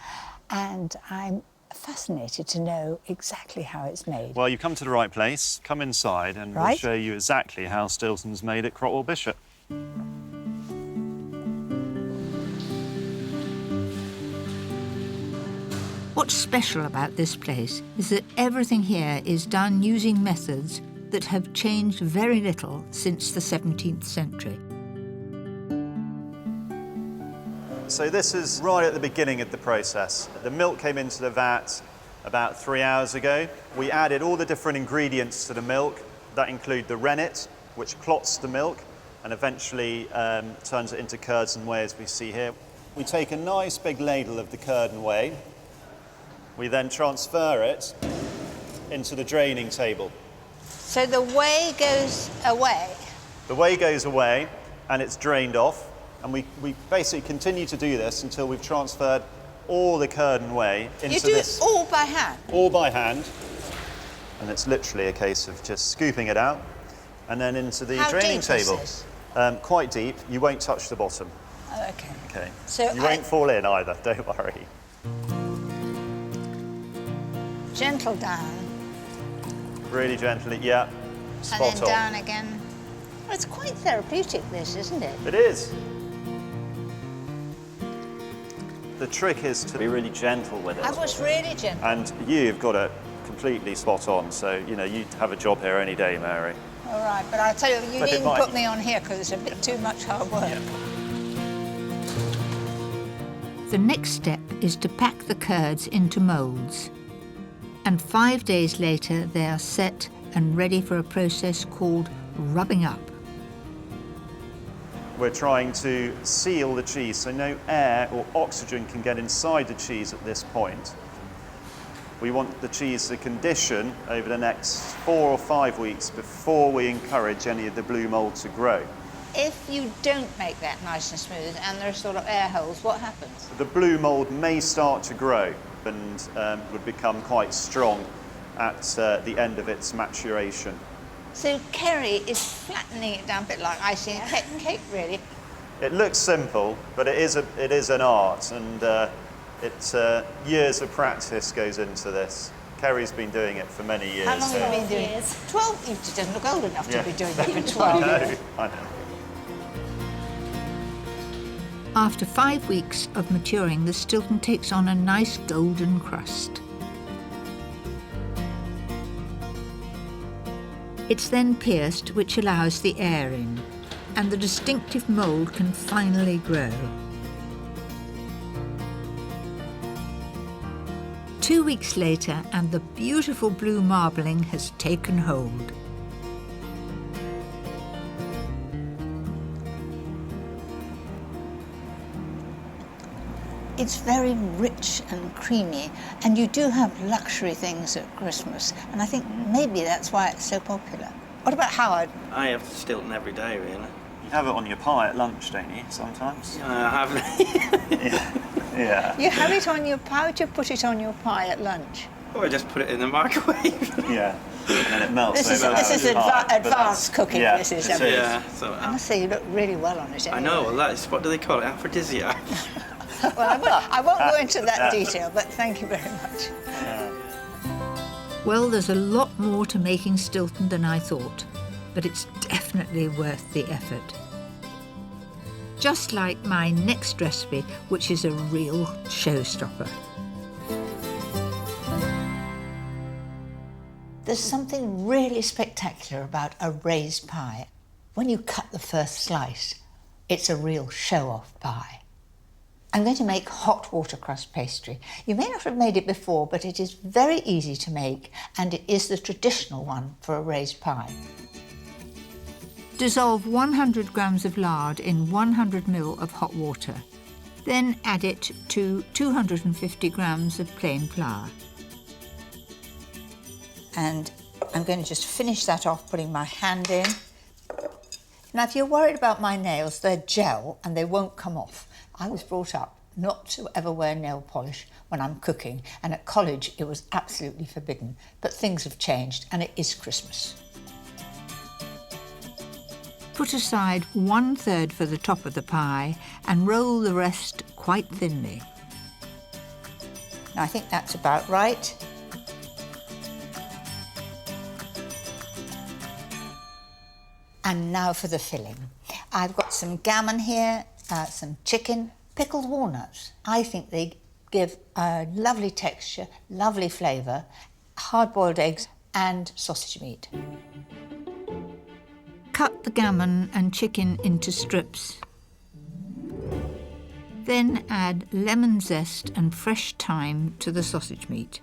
and I'm fascinated to know exactly how it's made. Well, you've come to the right place. Come inside and we'll show you exactly how Stilton's made at Crotwell Bishop. What's special about this place is that everything here is done using methods that have changed very little since the 17th century. So this is right at the beginning of the process. The milk came into the vat about 3 hours ago. We added all the different ingredients to the milk. That include the rennet, which clots the milk and eventually turns it into curds and whey, as we see here. We take a nice big ladle of the curd and whey. We then transfer it into the draining table. So the whey goes away? The whey goes away and it's drained off. And we basically continue to do this until we've transferred all the curd and whey into You do this. it all by hand? All by hand. And it's literally a case of just scooping it out and then into the draining table. Quite deep. You won't touch the bottom. Oh, okay. Okay. So you won't fall in either, don't worry. Gentle down. Really gently, yeah. Spot and then on. down again. Well, it's quite therapeutic, this, isn't it? It is. The trick is to be really gentle with it. I was really gentle. And you've got it completely spot on, so, you know, you have a job here any day, Mary. All right, but I'll tell you, you But it needn't might- put me on here because it's a bit too much hard work. The next step is to pack the curds into moulds. And 5 days later, they are set and ready for a process called rubbing up. We're trying to seal the cheese so no air or oxygen can get inside the cheese at this point. We want the cheese to condition over the next 4 or 5 weeks before we encourage any of the blue mould to grow. If you don't make that nice and smooth and there's sort of air holes, what happens? The blue mould may start to grow and would become quite strong at the end of its maturation. So Kerry is flattening it down a bit like icing a cake, really. It looks simple, but it is an art, and years of practice goes into this. Kerry's been doing it for many years. How long have you been doing it? 12? You doesn't look old enough to be doing it for 12. I know. After 5 weeks of maturing, the Stilton takes on a nice golden crust. It's then pierced, which allows the air in, and the distinctive mould can finally grow. 2 weeks later, and the beautiful blue marbling has taken hold. It's very rich and creamy, and you do have luxury things at Christmas, and I think maybe that's why it's so popular. What about Howard? I have Stilton every day, really. You have it on your pie at lunch, don't you, sometimes? I have. Yeah. You have it on your pie, would you put it on your pie at lunch? Or I just put it in the microwave. Yeah, and then it melts. This is advanced cooking, yeah, this is. Yeah, so I must say, you look really well on it anyway. I know, well, that is, what do they call it? Aphrodisiac. Well, I won't go into that detail, but thank you very much. Well, there's a lot more to making Stilton than I thought, but it's definitely worth the effort. Just like my next recipe, which is a real showstopper. There's something really spectacular about a raised pie. When you cut the first slice, it's a real show-off pie. I'm going to make hot watercress pastry. You may not have made it before, but it is very easy to make, and it is the traditional one for a raised pie. Dissolve 100 grams of lard in 100 ml of hot water. Then add it to 250 grams of plain flour. And I'm going to just finish that off, putting my hand in. Now, if you're worried about my nails, they're gel and they won't come off. I was brought up not to ever wear nail polish when I'm cooking, and at college it was absolutely forbidden. But things have changed, and it is Christmas. Put aside 1/3 for the top of the pie and roll the rest quite thinly. Now, I think that's about right. And now for the filling. I've got some gammon here, some chicken, pickled walnuts. I think they give a lovely texture, lovely flavour, hard-boiled eggs and sausage meat. Cut the gammon and chicken into strips. Then add lemon zest and fresh thyme to the sausage meat.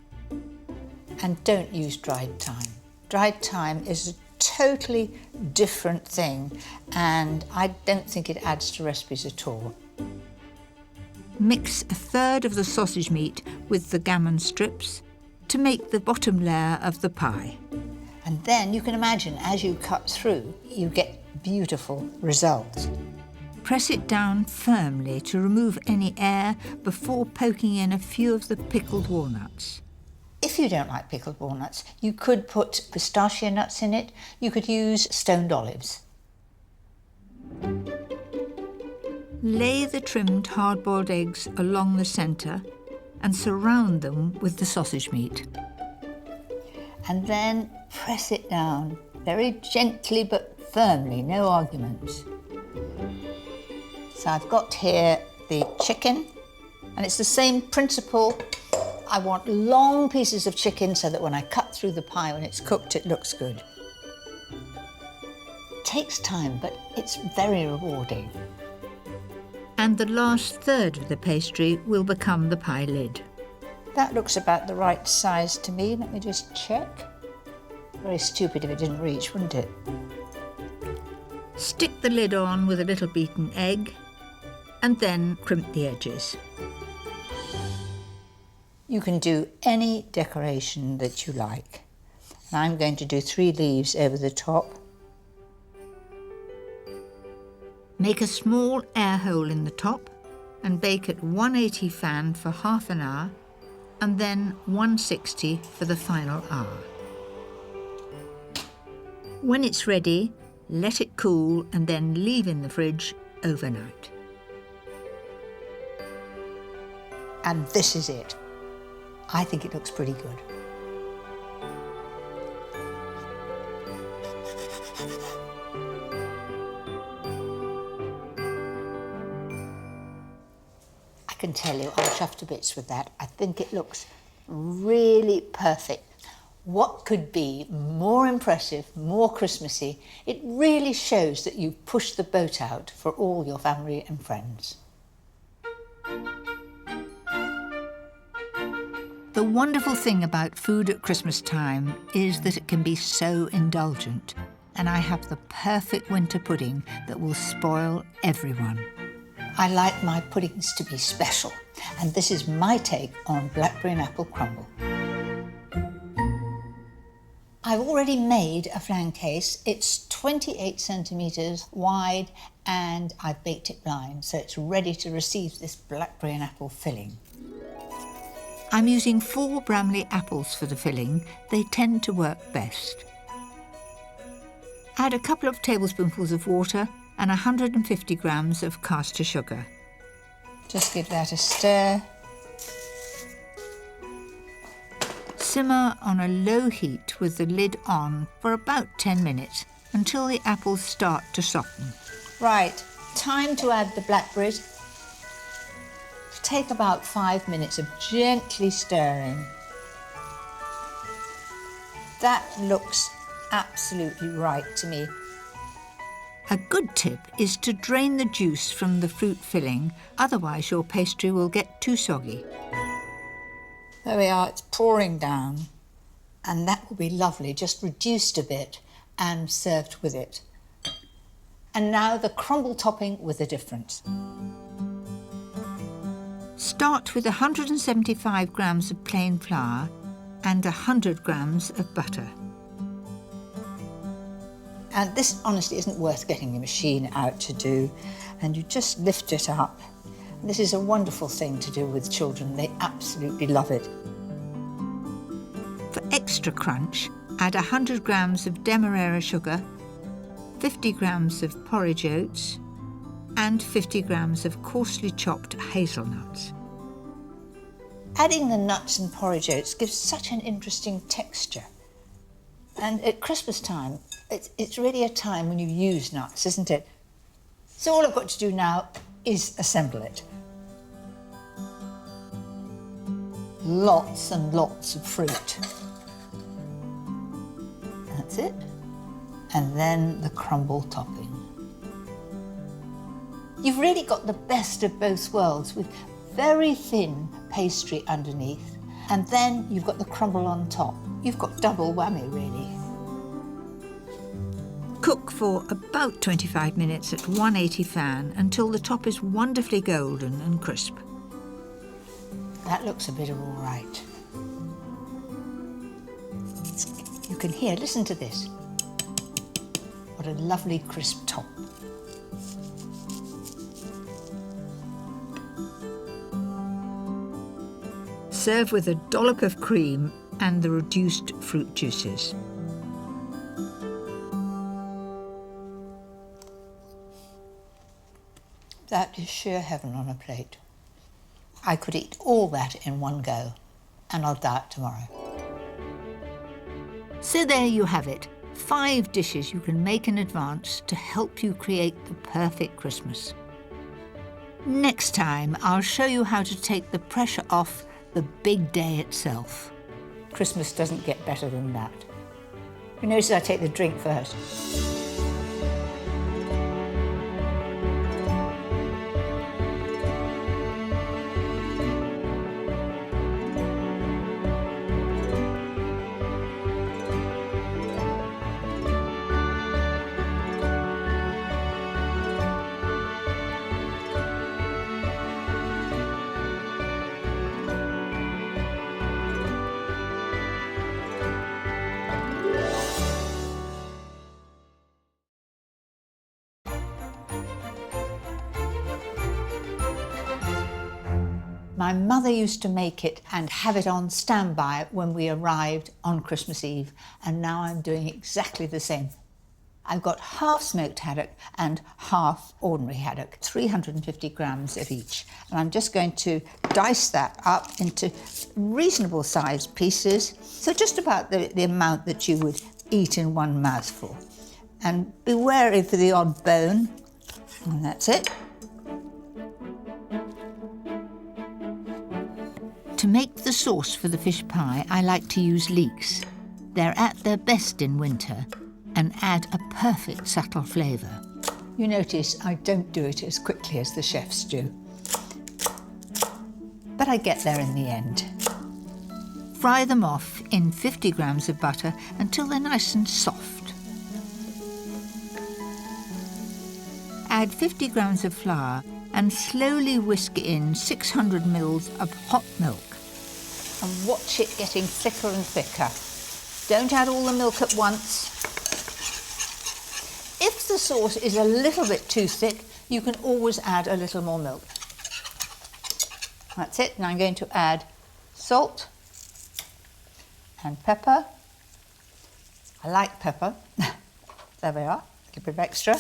And don't use dried thyme. Dried thyme is a totally different thing, and I don't think it adds to recipes at all. Mix 1/3 of the sausage meat with the gammon strips to make the bottom layer of the pie. And then you can imagine, as you cut through, you get beautiful results. Press it down firmly to remove any air before poking in a few of the pickled walnuts. If you don't like pickled walnuts, you could put pistachio nuts in it. You could use stoned olives. Lay the trimmed hard-boiled eggs along the centre and surround them with the sausage meat. And then press it down, very gently but firmly, no arguments. So I've got here the chicken, and it's the same principle. I want long pieces of chicken so that when I cut through the pie when it's cooked, it looks good. It takes time, but it's very rewarding. And the last third of the pastry will become the pie lid. That looks about the right size to me. Let me just check. Very stupid if it didn't reach, wouldn't it? Stick the lid on with a little beaten egg and then crimp the edges. You can do any decoration that you like. And I'm going to do 3 leaves over the top. Make a small air hole in the top and bake at 180 fan for half an hour and then 160 for the final hour. When it's ready, let it cool and then leave in the fridge overnight. And this is it. I think it looks pretty good. I can tell you, I'm chuffed to bits with that. I think it looks really perfect. What could be more impressive, more Christmassy? It really shows that you pushed the boat out for all your family and friends. The wonderful thing about food at Christmas time is that it can be so indulgent, and I have the perfect winter pudding that will spoil everyone. I like my puddings to be special, and this is my take on blackberry and apple crumble. I've already made a flan case. It's 28 centimetres wide, and I've baked it blind, so it's ready to receive this blackberry and apple filling. I'm using 4 Bramley apples for the filling. They tend to work best. Add a couple of tablespoonfuls of water and 150 grams of caster sugar. Just give that a stir. Simmer on a low heat with the lid on for about 10 minutes until the apples start to soften. Right, time to add the blackberries. Take about 5 minutes of gently stirring. That looks absolutely right to me. A good tip is to drain the juice from the fruit filling, otherwise your pastry will get too soggy. There we are, it's pouring down, and that will be lovely, just reduced a bit and served with it. And now the crumble topping with a difference. Start with 175 grams of plain flour and 100 grams of butter. And this honestly isn't worth getting the machine out to do, and you just lift it up. This is a wonderful thing to do with children. They absolutely love it. For extra crunch, add 100 grams of demerara sugar, 50 grams of porridge oats, and 50 grams of coarsely chopped hazelnuts. Adding the nuts and porridge oats gives such an interesting texture. And at Christmas time, it's really a time when you use nuts, isn't it? So all I've got to do now is assemble it. Lots and lots of fruit. That's it. And then the crumble topping. You've really got the best of both worlds with very thin pastry underneath, and then you've got the crumble on top. You've got double whammy, really. Cook for about 25 minutes at 180 fan until the top is wonderfully golden and crisp. That looks a bit of all right. You can hear, listen to this. What a lovely crisp top. Serve with a dollop of cream and the reduced fruit juices. That is sheer heaven on a plate. I could eat all that in one go, and I'll diet tomorrow. So there you have it, 5 dishes you can make in advance to help you create the perfect Christmas. Next time, I'll show you how to take the pressure off the big day itself. Christmas doesn't get better than that. You notice I take the drink first. My mother used to make it and have it on standby when we arrived on Christmas Eve, and now I'm doing exactly the same. I've got half smoked haddock and half ordinary haddock, 350 grams of each. And I'm just going to dice that up into reasonable sized pieces, so just about the amount that you would eat in one mouthful. And be wary for the odd bone, and that's it. To make the sauce for the fish pie, I like to use leeks. They're at their best in winter and add a perfect subtle flavour. You notice I don't do it as quickly as the chefs do. But I get there in the end. Fry them off in 50 grams of butter until they're nice and soft. Add 50 grams of flour and slowly whisk in 600 mils of hot milk. And watch it getting thicker and thicker. Don't add all the milk at once. If the sauce is a little bit too thick, you can always add a little more milk. That's it. Now I'm going to add salt and pepper. I like pepper. There we are, a little bit of extra.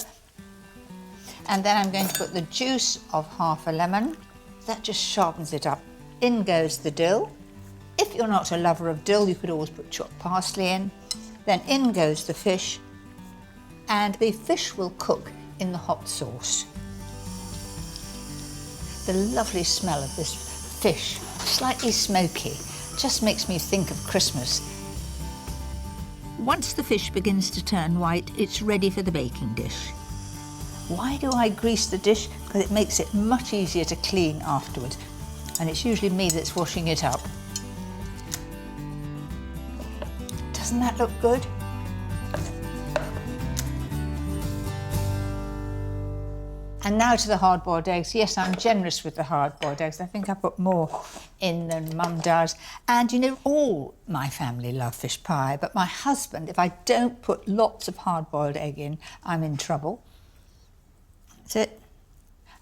And then I'm going to put the juice of half a lemon. That just sharpens it up. In goes the dill. If you're not a lover of dill, you could always put chopped parsley in. Then in goes the fish. And the fish will cook in the hot sauce. The lovely smell of this fish, slightly smoky, just makes me think of Christmas. Once the fish begins to turn white, it's ready for the baking dish. Why do I grease the dish? Because it makes it much easier to clean afterwards. And it's usually me that's washing it up. Doesn't that look good? And now to the hard-boiled eggs. Yes, I'm generous with the hard-boiled eggs. I think I put more in than Mum does. And you know, all my family love fish pie, but my husband, if I don't put lots of hard-boiled egg in, I'm in trouble. That's it.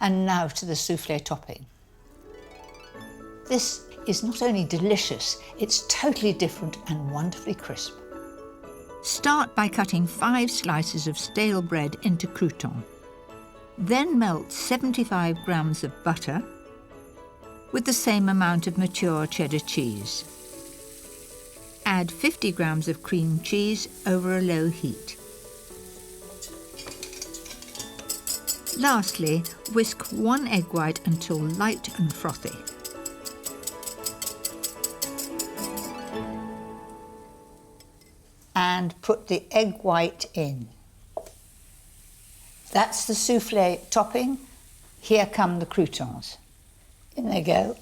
And now to the soufflé topping. This is not only delicious, it's totally different and wonderfully crisp. Start by cutting 5 slices of stale bread into croutons. Then melt 75 grams of butter with the same amount of mature cheddar cheese. Add 50 grams of cream cheese over a low heat. Lastly, whisk 1 egg white until light and frothy. And put the egg white in. That's the soufflé topping. Here come the croutons. In they go.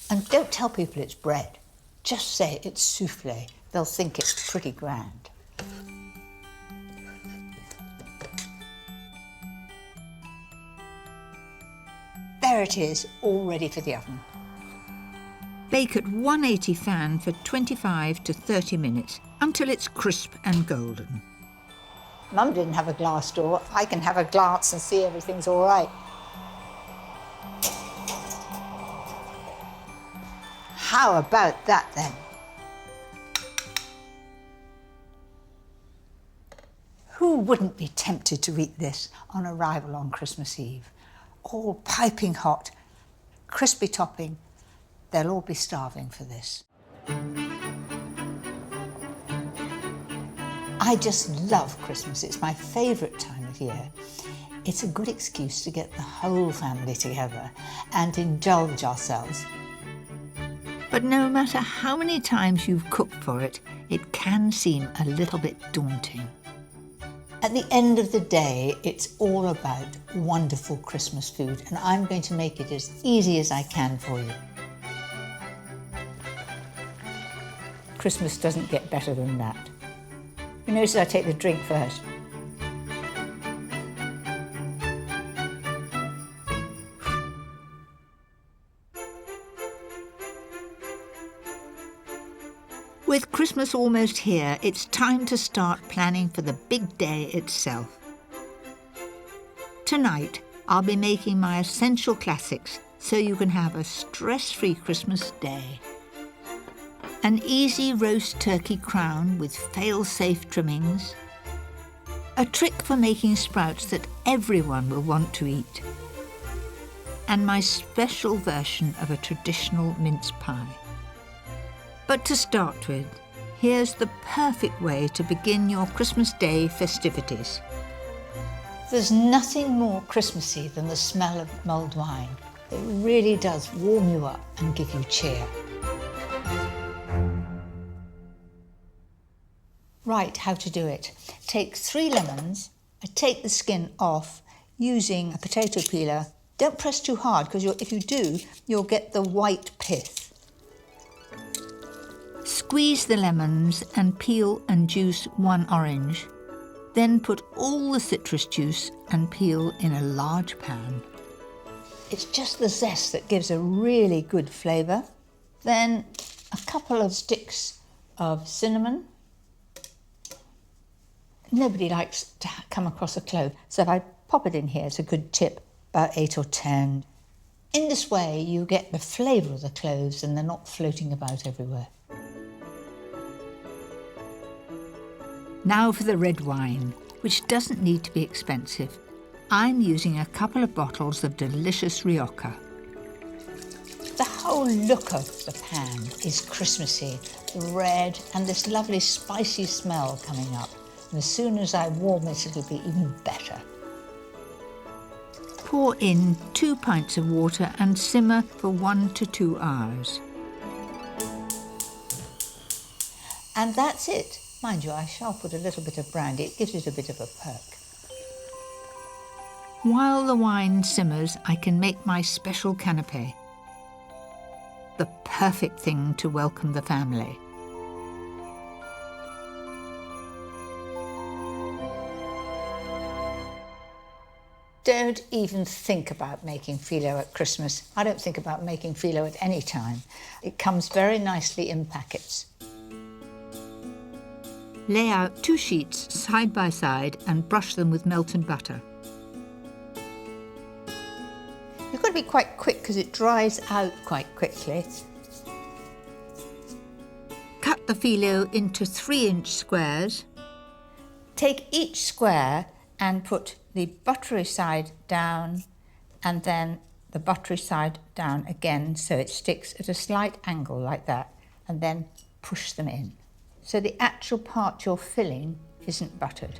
And don't tell people it's bread. Just say it's soufflé. They'll think it's pretty grand. There it is, all ready for the oven. Bake at 180 fan for 25 to 30 minutes until it's crisp and golden. Mum didn't have a glass door. I can have a glance and see everything's all right. How about that then? Who wouldn't be tempted to eat this on arrival on Christmas Eve? All piping hot, crispy topping. They'll all be starving for this. I just love Christmas. It's my favourite time of year. It's a good excuse to get the whole family together and indulge ourselves. But no matter how many times you've cooked for it, it can seem a little bit daunting. At the end of the day, it's all about wonderful Christmas food, and I'm going to make it as easy as I can for you. Christmas doesn't get better than that. You notice I take the drink first. With Christmas almost here, it's time to start planning for the big day itself. Tonight, I'll be making my essential classics so you can have a stress-free Christmas day. An easy roast turkey crown with fail-safe trimmings. A trick for making sprouts that everyone will want to eat. And my special version of a traditional mince pie. But to start with, here's the perfect way to begin your Christmas Day festivities. There's nothing more Christmassy than the smell of mulled wine. It really does warm you up and give you cheer. Right, how to do it. Take 3 lemons, take the skin off using a potato peeler. Don't press too hard because if you do, you'll get the white pith. Squeeze the lemons and peel and juice 1 orange. Then put all the citrus juice and peel in a large pan. It's just the zest that gives a really good flavour. Then a couple of sticks of cinnamon. Nobody likes to come across a clove, so if I pop it in here, it's a good tip, about 8 or 10. In this way, you get the flavour of the cloves and they're not floating about everywhere. Now for the red wine, which doesn't need to be expensive. I'm using a couple of bottles of delicious Rioja. The whole look of the pan is Christmassy, the red and this lovely spicy smell coming up. And as soon as I warm it, it'll be even better. Pour in 2 pints of water and simmer for 1 to 2 hours. And that's it. Mind you, I shall put a little bit of brandy. It gives it a bit of a perk. While the wine simmers, I can make my special canapé. The perfect thing to welcome the family. Don't even think about making phyllo at Christmas. I don't think about making phyllo at any time. It comes very nicely in packets. Lay out 2 sheets side by side and brush them with melted butter. You've got to be quite quick because it dries out quite quickly. Cut the phyllo into 3-inch squares. Take each square and put the buttery side down and then the buttery side down again so it sticks at a slight angle like that, and then push them in. So the actual part you're filling isn't buttered.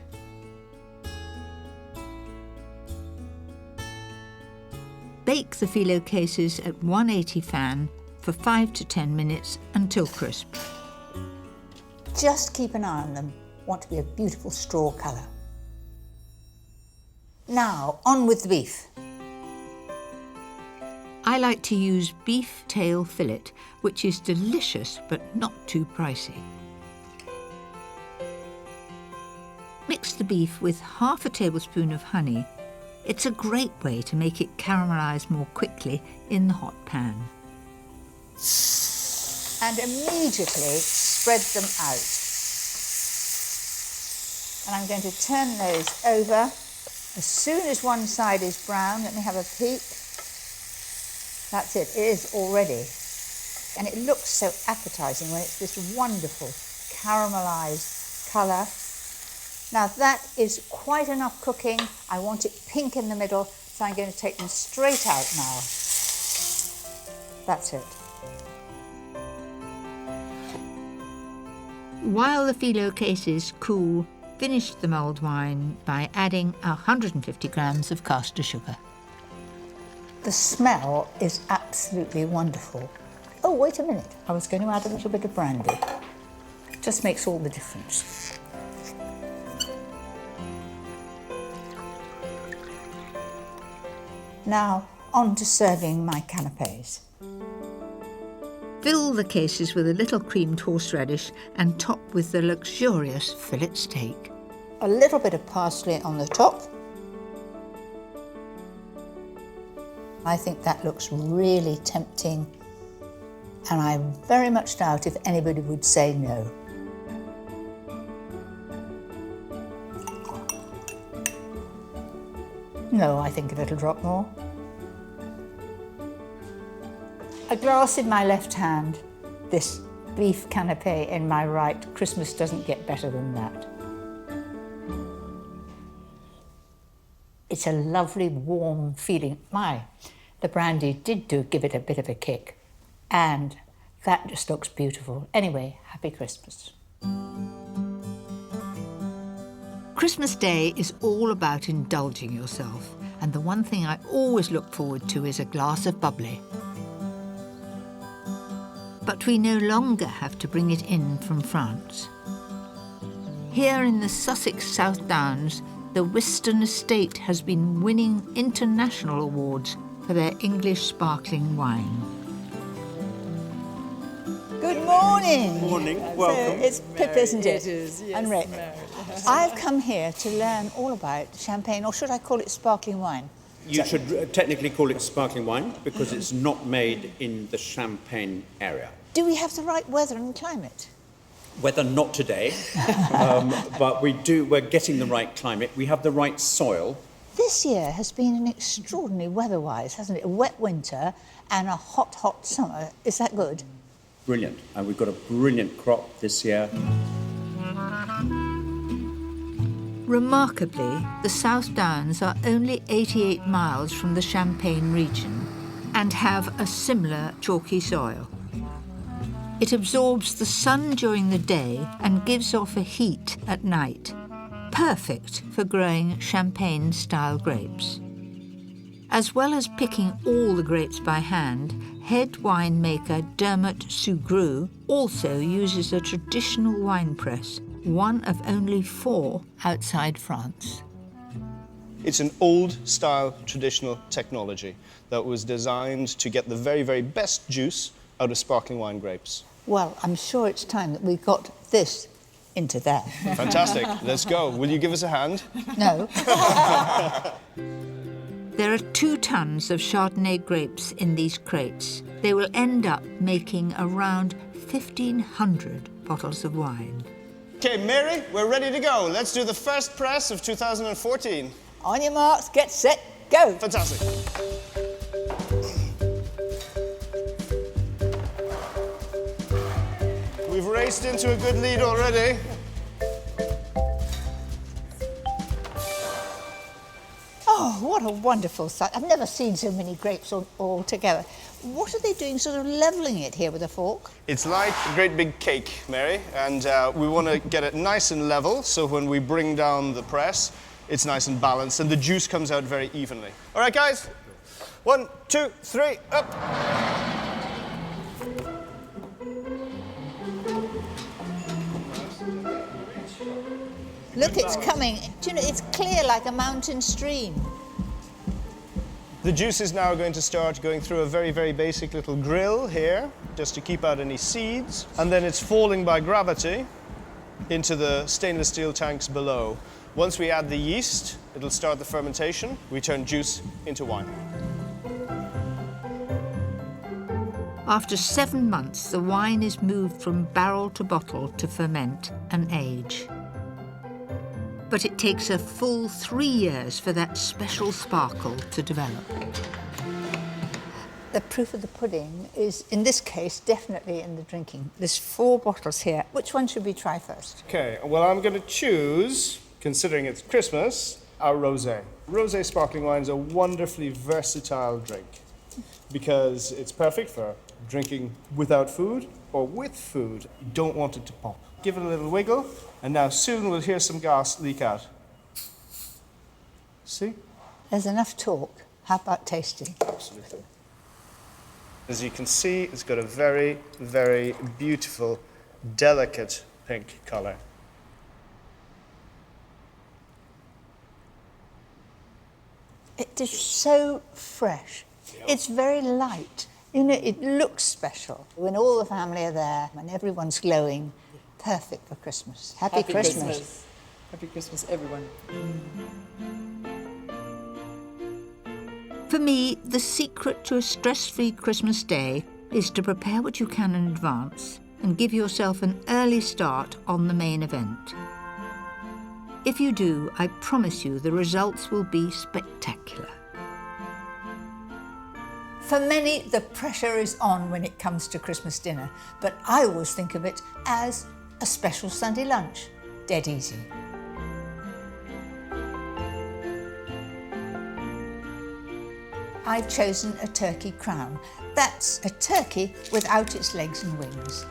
Bake the phyllo cases at 180 fan for 5 to 10 minutes until crisp. Just keep an eye on them. Want to be a beautiful straw colour. Now, on with the beef. I like to use beef tail fillet, which is delicious but not too pricey. Mix the beef with half a tablespoon of honey. It's a great way to make it caramelise more quickly in the hot pan. And immediately spread them out. And I'm going to turn those over. As soon as one side is brown, let me have a peek. That's it, it is already. And it looks so appetising when it's this wonderful caramelised colour. Now that is quite enough cooking. I want it pink in the middle, so I'm going to take them straight out now. That's it. While the phyllo cases cool, finish the mulled wine by adding 150 grams of caster sugar. The smell is absolutely wonderful. Oh, wait a minute. I was going to add a little bit of brandy. It just makes all the difference. Now, on to serving my canapés. Fill the cases with a little creamed horseradish and top with the luxurious fillet steak. A little bit of parsley on the top. I think that looks really tempting, and I very much doubt if anybody would say no. No, I think a little drop more. A glass in my left hand, this beef canapé in my right. Christmas doesn't get better than that. It's a lovely, warm feeling. The brandy did give it a bit of a kick, and that just looks beautiful. Anyway, happy Christmas. Christmas Day is all about indulging yourself, and the one thing I always look forward to is a glass of bubbly. But we no longer have to bring it in from France. Here in the Sussex South Downs, the Whiston Estate has been winning international awards for their English sparkling wine. Good morning. Morning, welcome. So it's Pip, isn't it? It is, yes. And Rick. I've come here to learn all about champagne, or should I call it sparkling wine? You should technically call it sparkling wine because it's not made in the Champagne area. Do we have the right weather and climate? Weather not today, but we're getting the right climate. We have the right soil. This year has been an extraordinary weather-wise, hasn't it? A wet winter and a hot, hot summer. Is that good? Brilliant. And we've got a brilliant crop this year. Remarkably, the South Downs are only 88 miles from the Champagne region and have a similar chalky soil. It absorbs the sun during the day and gives off a heat at night, perfect for growing Champagne-style grapes. As well as picking all the grapes by hand, head winemaker Dermot Sugrue also uses a traditional wine press, one of only 4 outside France. It's an old-style traditional technology that was designed to get the very, very best juice out of sparkling wine grapes. Well, I'm sure it's time that we got this into there. Fantastic. Let's go. Will you give us a hand? No. There are 2 tons of Chardonnay grapes in these crates. They will end up making around 1,500 bottles of wine. Okay, Mary, we're ready to go. Let's do the first press of 2014. On your marks, get set, go. Fantastic. We've raced into a good lead already. Oh, what a wonderful sight. I've never seen so many grapes all together. What are they doing, sort of levelling it here with a fork? It's like a great big cake, Mary, and we want to get it nice and level, so when we bring down the press, it's nice and balanced, and the juice comes out very evenly. All right, guys? 1, 2, 3, up! Look, it's coming. Do you know, it's clear like a mountain stream. The juice is now going to start going through a very, very basic little grill here, just to keep out any seeds. And then it's falling by gravity into the stainless steel tanks below. Once we add the yeast, it'll start the fermentation. We turn juice into wine. After 7 months, the wine is moved from barrel to bottle to ferment and age. But it takes a full 3 years for that special sparkle to develop. The proof of the pudding is, in this case, definitely in the drinking. There's 4 bottles here. Which one should we try first? Okay, well, I'm going to choose, considering it's Christmas, our rosé. Rosé sparkling wine is a wonderfully versatile drink because it's perfect for drinking without food or with food. You don't want it to pop. Give it a little wiggle, and now soon we'll hear some gas leak out. See? There's enough talk. How about tasting? Absolutely. As you can see, it's got a very, very beautiful, delicate pink colour. It is so fresh. It's very light. You know, it looks special. When all the family are there and everyone's glowing, perfect for Christmas. Happy Christmas. Happy Christmas, everyone. For me, the secret to a stress-free Christmas day is to prepare what you can in advance and give yourself an early start on the main event. If you do, I promise you the results will be spectacular. For many, the pressure is on when it comes to Christmas dinner, but I always think of it as a special Sunday lunch. Dead easy. I've chosen a turkey crown. That's a turkey without its legs and wings.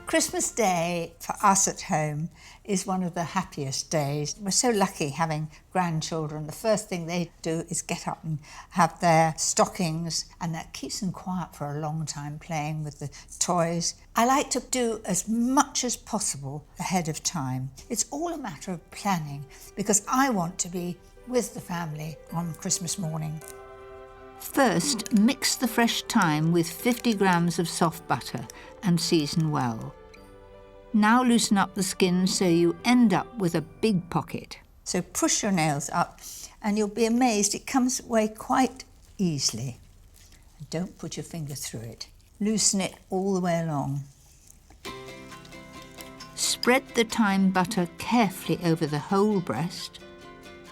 Christmas Day for us at home is one of the happiest days. We're so lucky having grandchildren. The first thing they do is get up and have their stockings, and that keeps them quiet for a long time, playing with the toys. I like to do as much as possible ahead of time. It's all a matter of planning because I want to be with the family on Christmas morning. First, mix the fresh thyme with 50 grams of soft butter and season well. Now loosen up the skin so you end up with a big pocket. So push your nails up and you'll be amazed it comes away quite easily. And don't put your finger through it. Loosen it all the way along. Spread the thyme butter carefully over the whole breast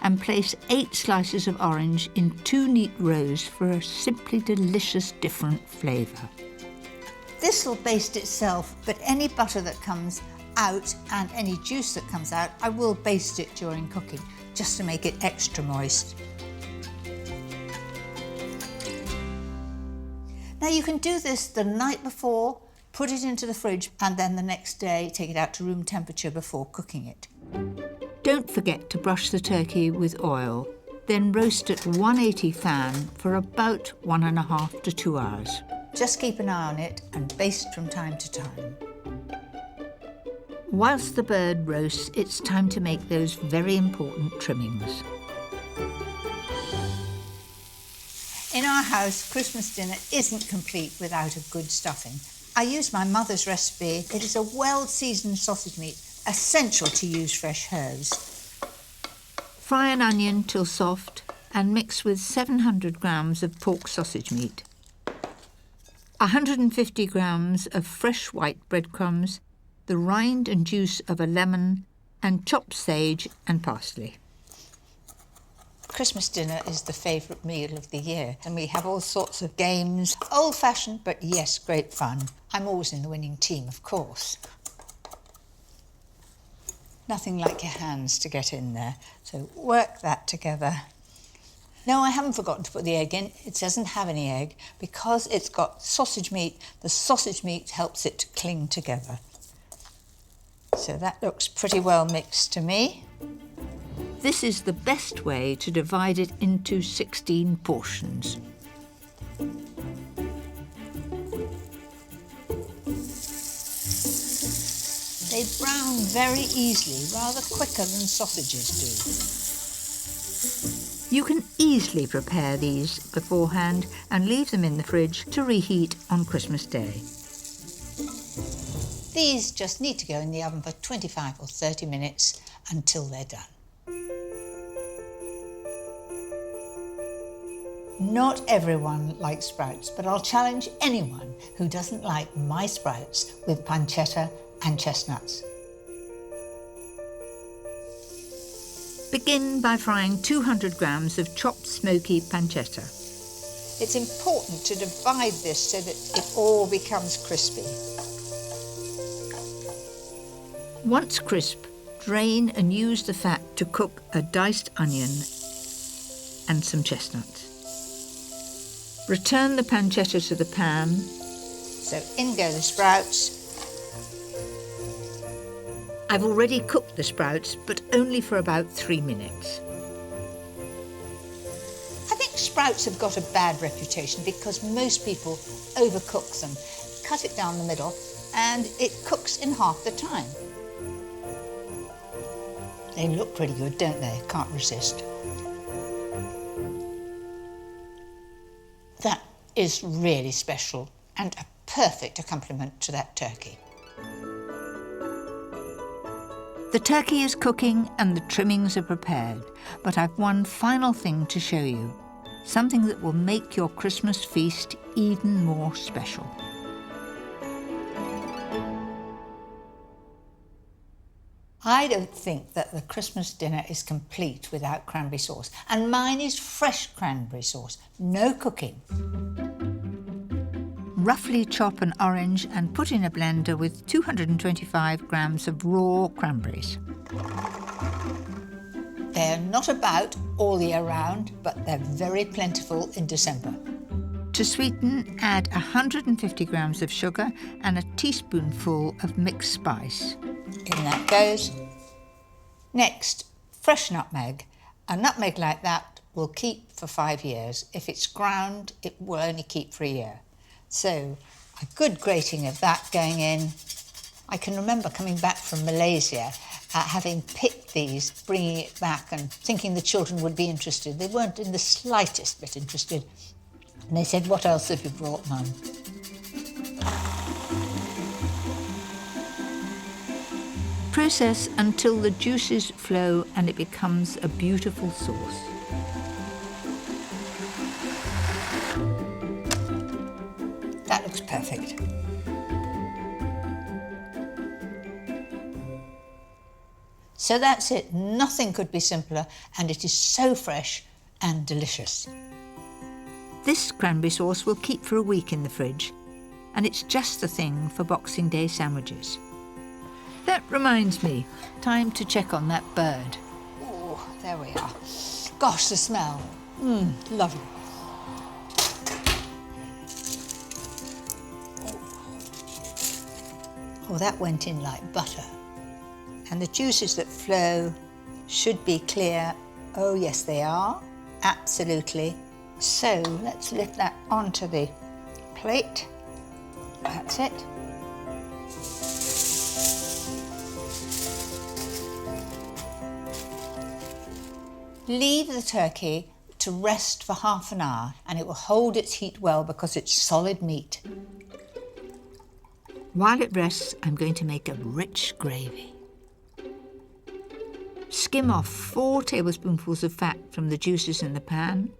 and place 8 slices of orange in 2 neat rows for a simply delicious different flavour. This will baste itself, but any butter that comes out and any juice that comes out, I will baste it during cooking, just to make it extra moist. Now you can do this the night before, put it into the fridge, and then the next day take it out to room temperature before cooking it. Don't forget to brush the turkey with oil, then roast at 180 fan for about 1.5 to 2 hours. Just keep an eye on it and baste from time to time. Whilst the bird roasts, it's time to make those very important trimmings. In our house, Christmas dinner isn't complete without a good stuffing. I use my mother's recipe. It is a well-seasoned sausage meat, essential to use fresh herbs. Fry an onion till soft and mix with 700 grams of pork sausage meat, 150 grams of fresh white breadcrumbs, the rind and juice of a lemon, and chopped sage and parsley. Christmas dinner is the favourite meal of the year, and we have all sorts of games, old-fashioned, but yes, great fun. I'm always in the winning team, of course. Nothing like your hands to get in there, so work that together. No, I haven't forgotten to put the egg in. It doesn't have any egg. Because it's got sausage meat, the sausage meat helps it to cling together. So that looks pretty well mixed to me. This is the best way to divide it into 16 portions. They brown very easily, rather quicker than sausages do. You can easily prepare these beforehand and leave them in the fridge to reheat on Christmas Day. These just need to go in the oven for 25 or 30 minutes until they're done. Not everyone likes sprouts, but I'll challenge anyone who doesn't like my sprouts with pancetta and chestnuts. Begin by frying 200 grams of chopped smoky pancetta. It's important to divide this so that it all becomes crispy. Once crisp, drain and use the fat to cook a diced onion and some chestnuts. Return the pancetta to the pan. So in go the sprouts. I've already cooked the sprouts, but only for about 3 minutes. I think sprouts have got a bad reputation because most people overcook them, cut it down the middle, and it cooks in half the time. They look pretty good, don't they? Can't resist. That is really special and a perfect accompaniment to that turkey. The turkey is cooking and the trimmings are prepared, but I've one final thing to show you, something that will make your Christmas feast even more special. I don't think that the Christmas dinner is complete without cranberry sauce, and mine is fresh cranberry sauce, no cooking. Roughly chop an orange and put in a blender with 225 grams of raw cranberries. They're not about all year round, but they're very plentiful in December. To sweeten, add 150 grams of sugar and a teaspoonful of mixed spice. In that goes. Next, fresh nutmeg. A nutmeg like that will keep for 5 years. If it's ground, it will only keep for a year. So a good grating of that going in. I can remember coming back from Malaysia, having picked these, bringing it back and thinking the children would be interested. They weren't in the slightest bit interested. And they said, "What else have you brought, Mum?" Process until the juices flow and it becomes a beautiful sauce. That looks perfect. So that's it. Nothing could be simpler, and it is so fresh and delicious. This cranberry sauce will keep for a week in the fridge, and it's just the thing for Boxing Day sandwiches. That reminds me, time to check on that bird. Oh, there we are. Gosh, the smell. Lovely. Oh, that went in like butter. And the juices that flow should be clear. Oh, yes, they are. Absolutely. So let's lift that onto the plate. That's it. Leave the turkey to rest for half an hour and it will hold its heat well because it's solid meat. While it rests, I'm going to make a rich gravy. Skim off 4 tablespoonfuls of fat from the juices in the pan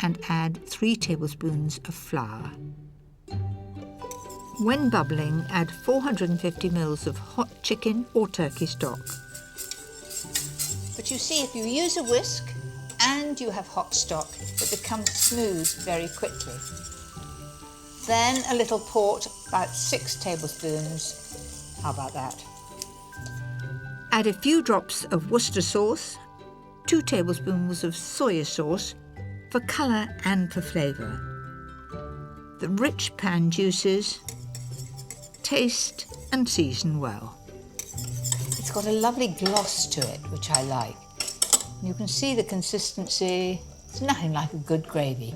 and add 3 tablespoons of flour. When bubbling, add 450 ml of hot chicken or turkey stock. But you see, if you use a whisk and you have hot stock, it becomes smooth very quickly. Then a little port, about 6 tablespoons. How about that? Add a few drops of Worcester sauce, 2 tablespoons of soya sauce for colour and for flavour. The rich pan juices, taste and season well. It's got a lovely gloss to it, which I like. You can see the consistency. It's nothing like a good gravy.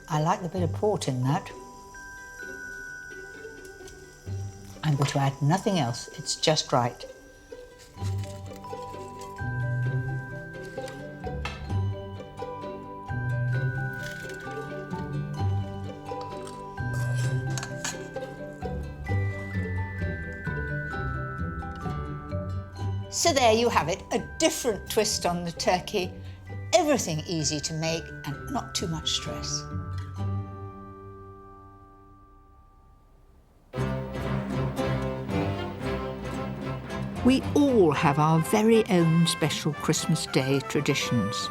I like the bit of port in that. I'm going to add nothing else. It's just right. So there you have it, a different twist on the turkey. Everything easy to make and not too much stress. We all have our very own special Christmas Day traditions.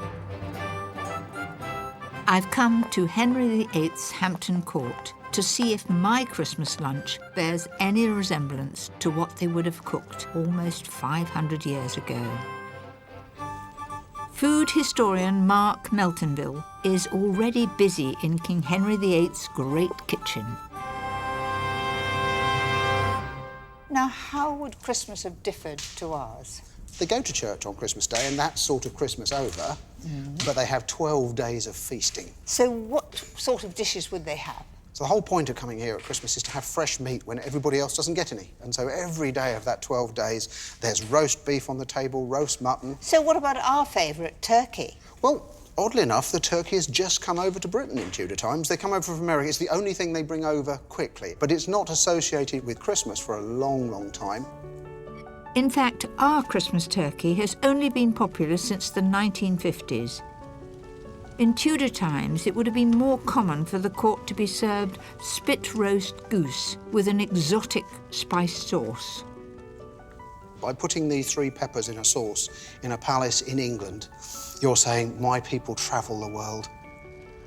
I've come to Henry VIII's Hampton Court to see if my Christmas lunch bears any resemblance to what they would have cooked almost 500 years ago. Food historian Mark Meltonville is already busy in King Henry VIII's great kitchen. Now, how would Christmas have differed to ours? They go to church on Christmas Day and that's sort of Christmas over, but they have 12 days of feasting. So what sort of dishes would they have? So the whole point of coming here at Christmas is to have fresh meat when everybody else doesn't get any. And so every day of that 12 days, there's roast beef on the table, roast mutton. So what about our favourite, turkey? Well, oddly enough, the turkey has just come over to Britain in Tudor times. They come over from America. It's the only thing they bring over quickly. But it's not associated with Christmas for a long, long time. In fact, our Christmas turkey has only been popular since the 1950s. In Tudor times, it would have been more common for the court to be served spit roast goose with an exotic spice sauce. By putting these 3 peppers in a sauce in a palace in England, you're saying, my people travel the world.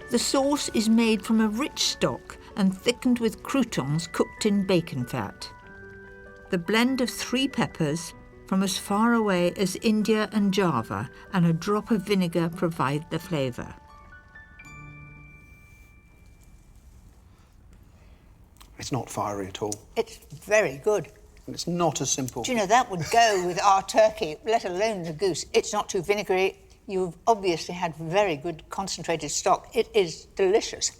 The sauce is made from a rich stock and thickened with croutons cooked in bacon fat. The blend of 3 peppers from as far away as India and Java and a drop of vinegar provide the flavour. It's not fiery at all. It's very good. And it's not as simple. Do you know, that would go with our turkey, let alone the goose. It's not too vinegary. You've obviously had very good concentrated stock. It is delicious.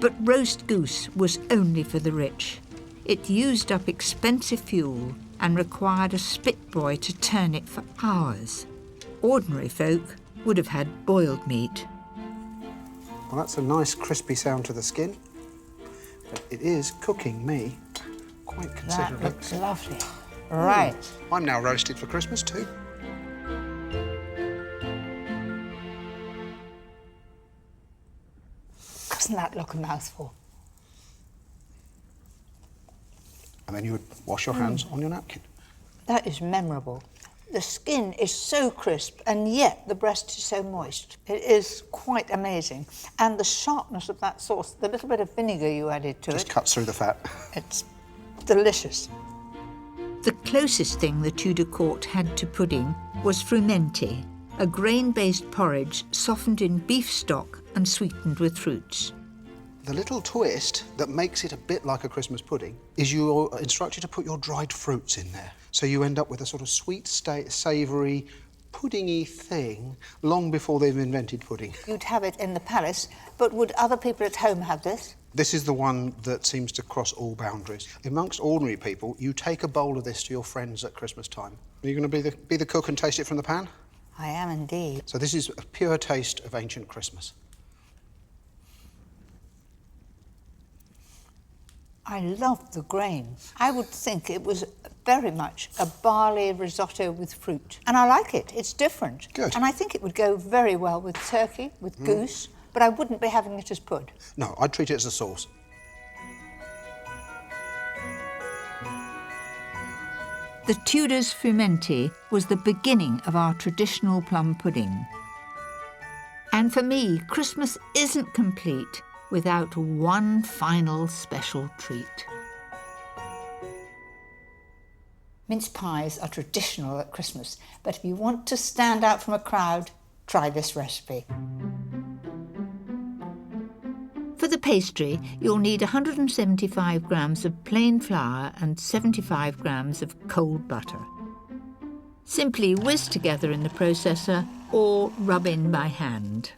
But roast goose was only for the rich. It used up expensive fuel and required a spit boy to turn it for hours. Ordinary folk would have had boiled meat. Well, that's a nice crispy sound to the skin. But it is cooking me quite considerably. That looks lovely. Right. I'm now roasted for Christmas too. Doesn't that look a mouthful? And then you would wash your hands on your napkin. That is memorable. The skin is so crisp, and yet the breast is so moist. It is quite amazing. And the sharpness of that sauce, the little bit of vinegar you added to it... Just cuts through the fat. It's delicious. The closest thing the Tudor court had to pudding was frumenty, a grain-based porridge softened in beef stock and sweetened with fruits. The little twist that makes it a bit like a Christmas pudding is you're instructed to put your dried fruits in there. So you end up with a sort of sweet, savoury, puddingy thing long before they've invented pudding. You'd have it in the palace, but would other people at home have this? This is the one that seems to cross all boundaries. Amongst ordinary people, you take a bowl of this to your friends at Christmas time. Are you going to be the cook and taste it from the pan? I am indeed. So this is a pure taste of ancient Christmas. I love the grain. I would think it was very much a barley risotto with fruit. And I like it. It's different. Good. And I think it would go very well with turkey, with goose, but I wouldn't be having it as pud. No, I'd treat it as a sauce. The Tudors' frumenty was the beginning of our traditional plum pudding. And for me, Christmas isn't complete without one final special treat. Mince pies are traditional at Christmas, but if you want to stand out from a crowd, try this recipe. For the pastry, you'll need 175 grams of plain flour and 75 grams of cold butter. Simply whiz together in the processor or rub in by hand.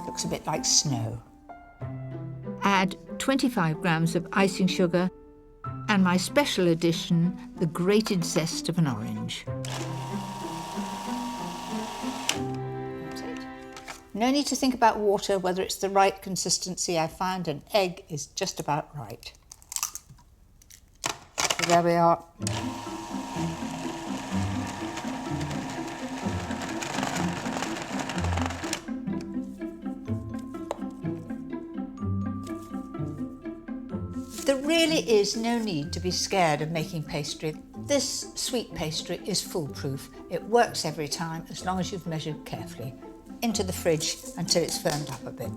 Looks a bit like snow. Add 25 grams of icing sugar and my special addition, the grated zest of an orange. That's it. No need to think about water, whether it's the right consistency. I found an egg is just about right. So there we are. There really is no need to be scared of making pastry. This sweet pastry is foolproof. It works every time as long as you've measured carefully. Into the fridge until it's firmed up a bit.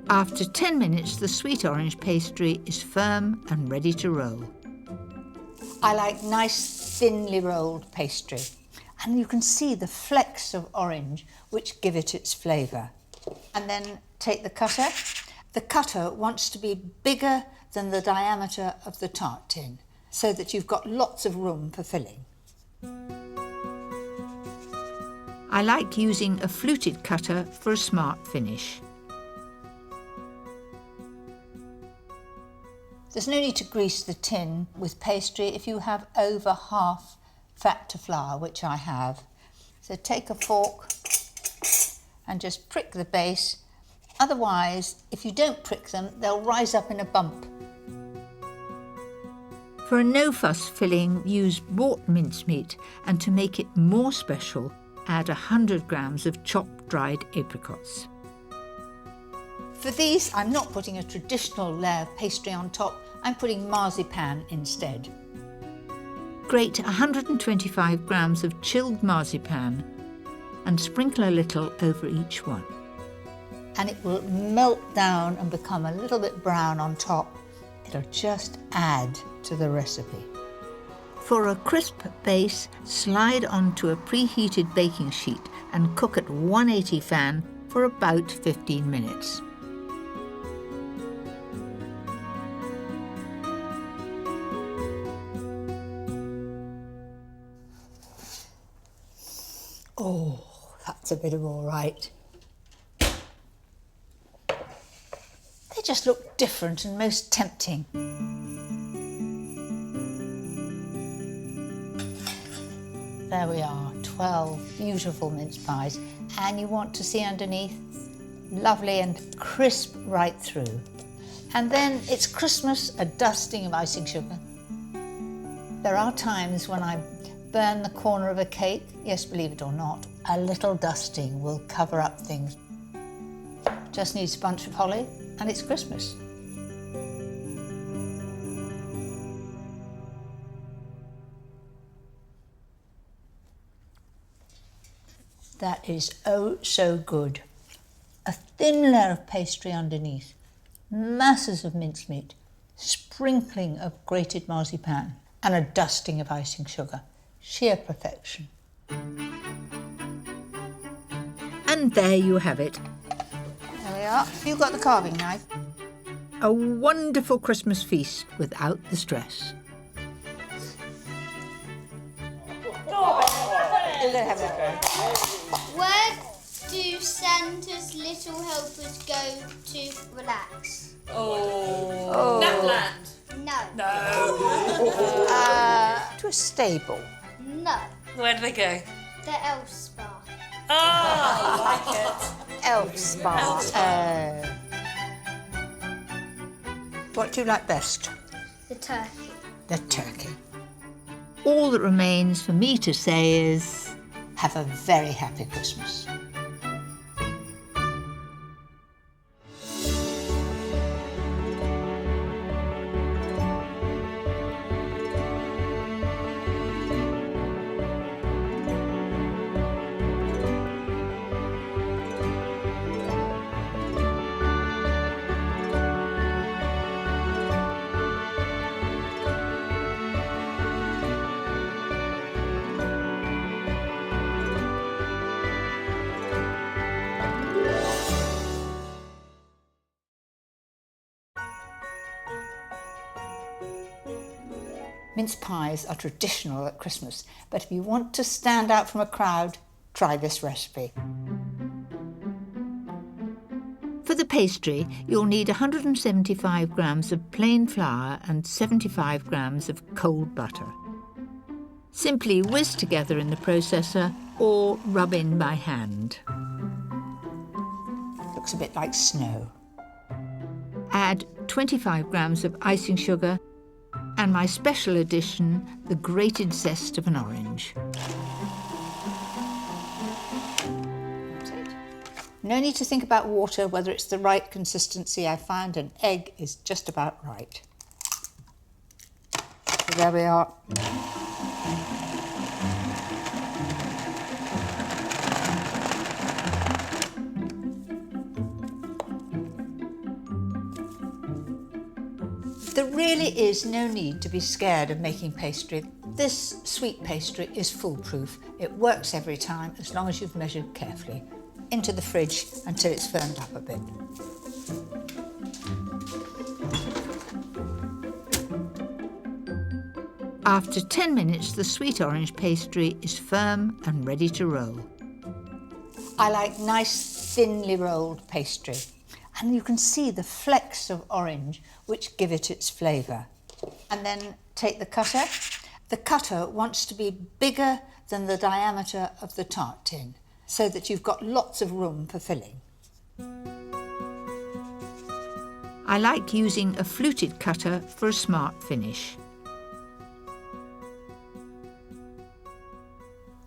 After 10 minutes, the sweet orange pastry is firm and ready to roll. I like nice, thinly rolled pastry. And you can see the flecks of orange which give it its flavour. And then take the cutter. The cutter wants to be bigger than the diameter of the tart tin, so that you've got lots of room for filling. I like using a fluted cutter for a smart finish. There's no need to grease the tin with pastry if you have over half fat to flour, which I have. So take a fork and just prick the base. Otherwise, if you don't prick them, they'll rise up in a bump. For a no-fuss filling, use bought mincemeat, and to make it more special, add 100 grams of chopped dried apricots. For these, I'm not putting a traditional layer of pastry on top, I'm putting marzipan instead. Grate 125 grams of chilled marzipan and sprinkle a little over each one. And it will melt down and become a little bit brown on top. It'll just add to the recipe. For a crisp base, slide onto a preheated baking sheet and cook at 180 fan for about 15 minutes. Oh, that's a bit of all right. They just look different and most tempting. There we are, 12 beautiful mince pies. And you want to see underneath, lovely and crisp right through. And then it's Christmas, a dusting of icing sugar. There are times when I burn the corner of a cake. Yes, believe it or not, a little dusting will cover up things. Just needs a bunch of holly and it's Christmas. That is oh so good. A thin layer of pastry underneath, masses of mincemeat, sprinkling of grated marzipan, and a dusting of icing sugar. Sheer perfection. And there you have it. There we are. You've got the carving knife. A wonderful Christmas feast without the stress. Where do Santa's little helpers go to relax? Oh. Lapland. No. To a stable. No. Where do they go? The elf spa. Oh, I like it. Elf spa. What do you like best? The turkey. The turkey. All that remains for me to say is, have a very happy Christmas. Mince pies are traditional at Christmas, but if you want to stand out from a crowd, try this recipe. for the pastry, you'll need 175 grams of plain flour and 75 grams of cold butter. Simply whisk together in the processor or rub in by hand. Looks a bit like snow. Add 25 grams of icing sugar and my special addition, the grated zest of an orange. No need to think about water, whether it's the right consistency. I find an egg is just about right. So there we are. There really is no need to be scared of making pastry. This sweet pastry is foolproof. It works every time as long as you've measured carefully. Into the fridge until it's firmed up a bit. After 10 minutes, the sweet orange pastry is firm and ready to roll. I like nice, thinly rolled pastry. And you can see the flecks of orange which give it its flavour. And then take the cutter. The cutter wants to be bigger than the diameter of the tart tin, so that you've got lots of room for filling. I like using a fluted cutter for a smart finish.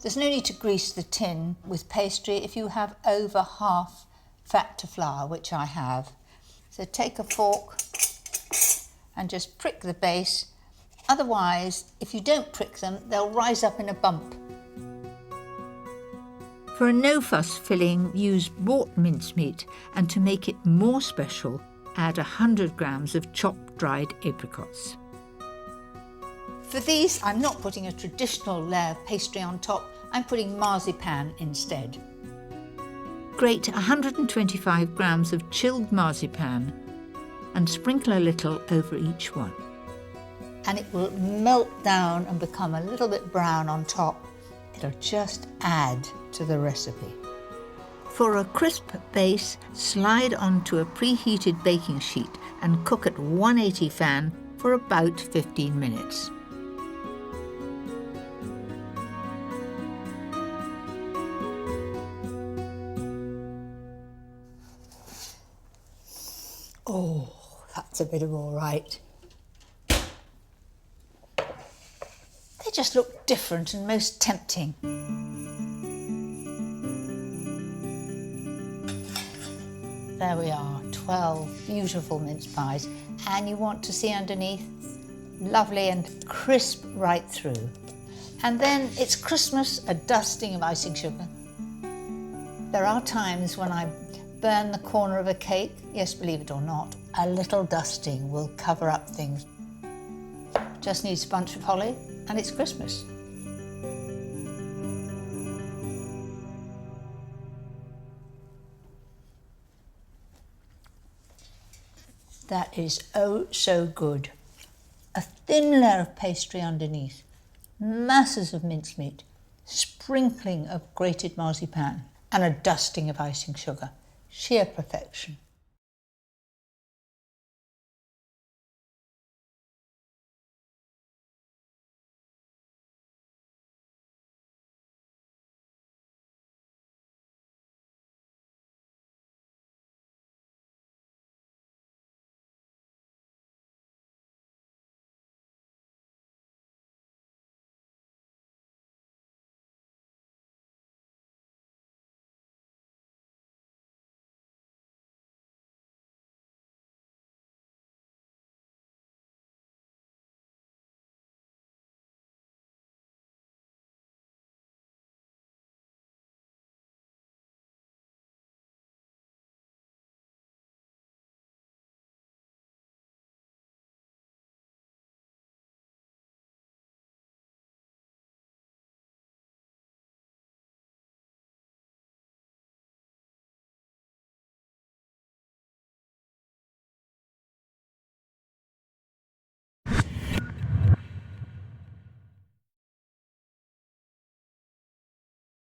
There's no need to grease the tin with pastry if you have over half fat to flour, which I have. So take a fork and just prick the base. Otherwise, if you don't prick them, they'll rise up in a bump. For a no-fuss filling, use bought mincemeat, and to make it more special, add 100 grams of chopped dried apricots. For these, I'm not putting a traditional layer of pastry on top, I'm putting marzipan instead. Grate 125 grams of chilled marzipan and sprinkle a little over each one. And it will melt down and become a little bit brown on top. It'll just add to the recipe. For a crisp base, slide onto a preheated baking sheet and cook at 180 fan for about 15 minutes. Oh, that's a bit of all right. They just look different and most tempting. There we are, 12 beautiful mince pies. And you want to see underneath, lovely and crisp right through. And then it's Christmas, a dusting of icing sugar. There are times when I burn the corner of a cake. Yes, believe it or not, a little dusting will cover up things. Just needs a bunch of holly and it's Christmas. That is oh so good. A thin layer of pastry underneath, masses of mincemeat, sprinkling of grated marzipan and a dusting of icing sugar. Sheer perfection.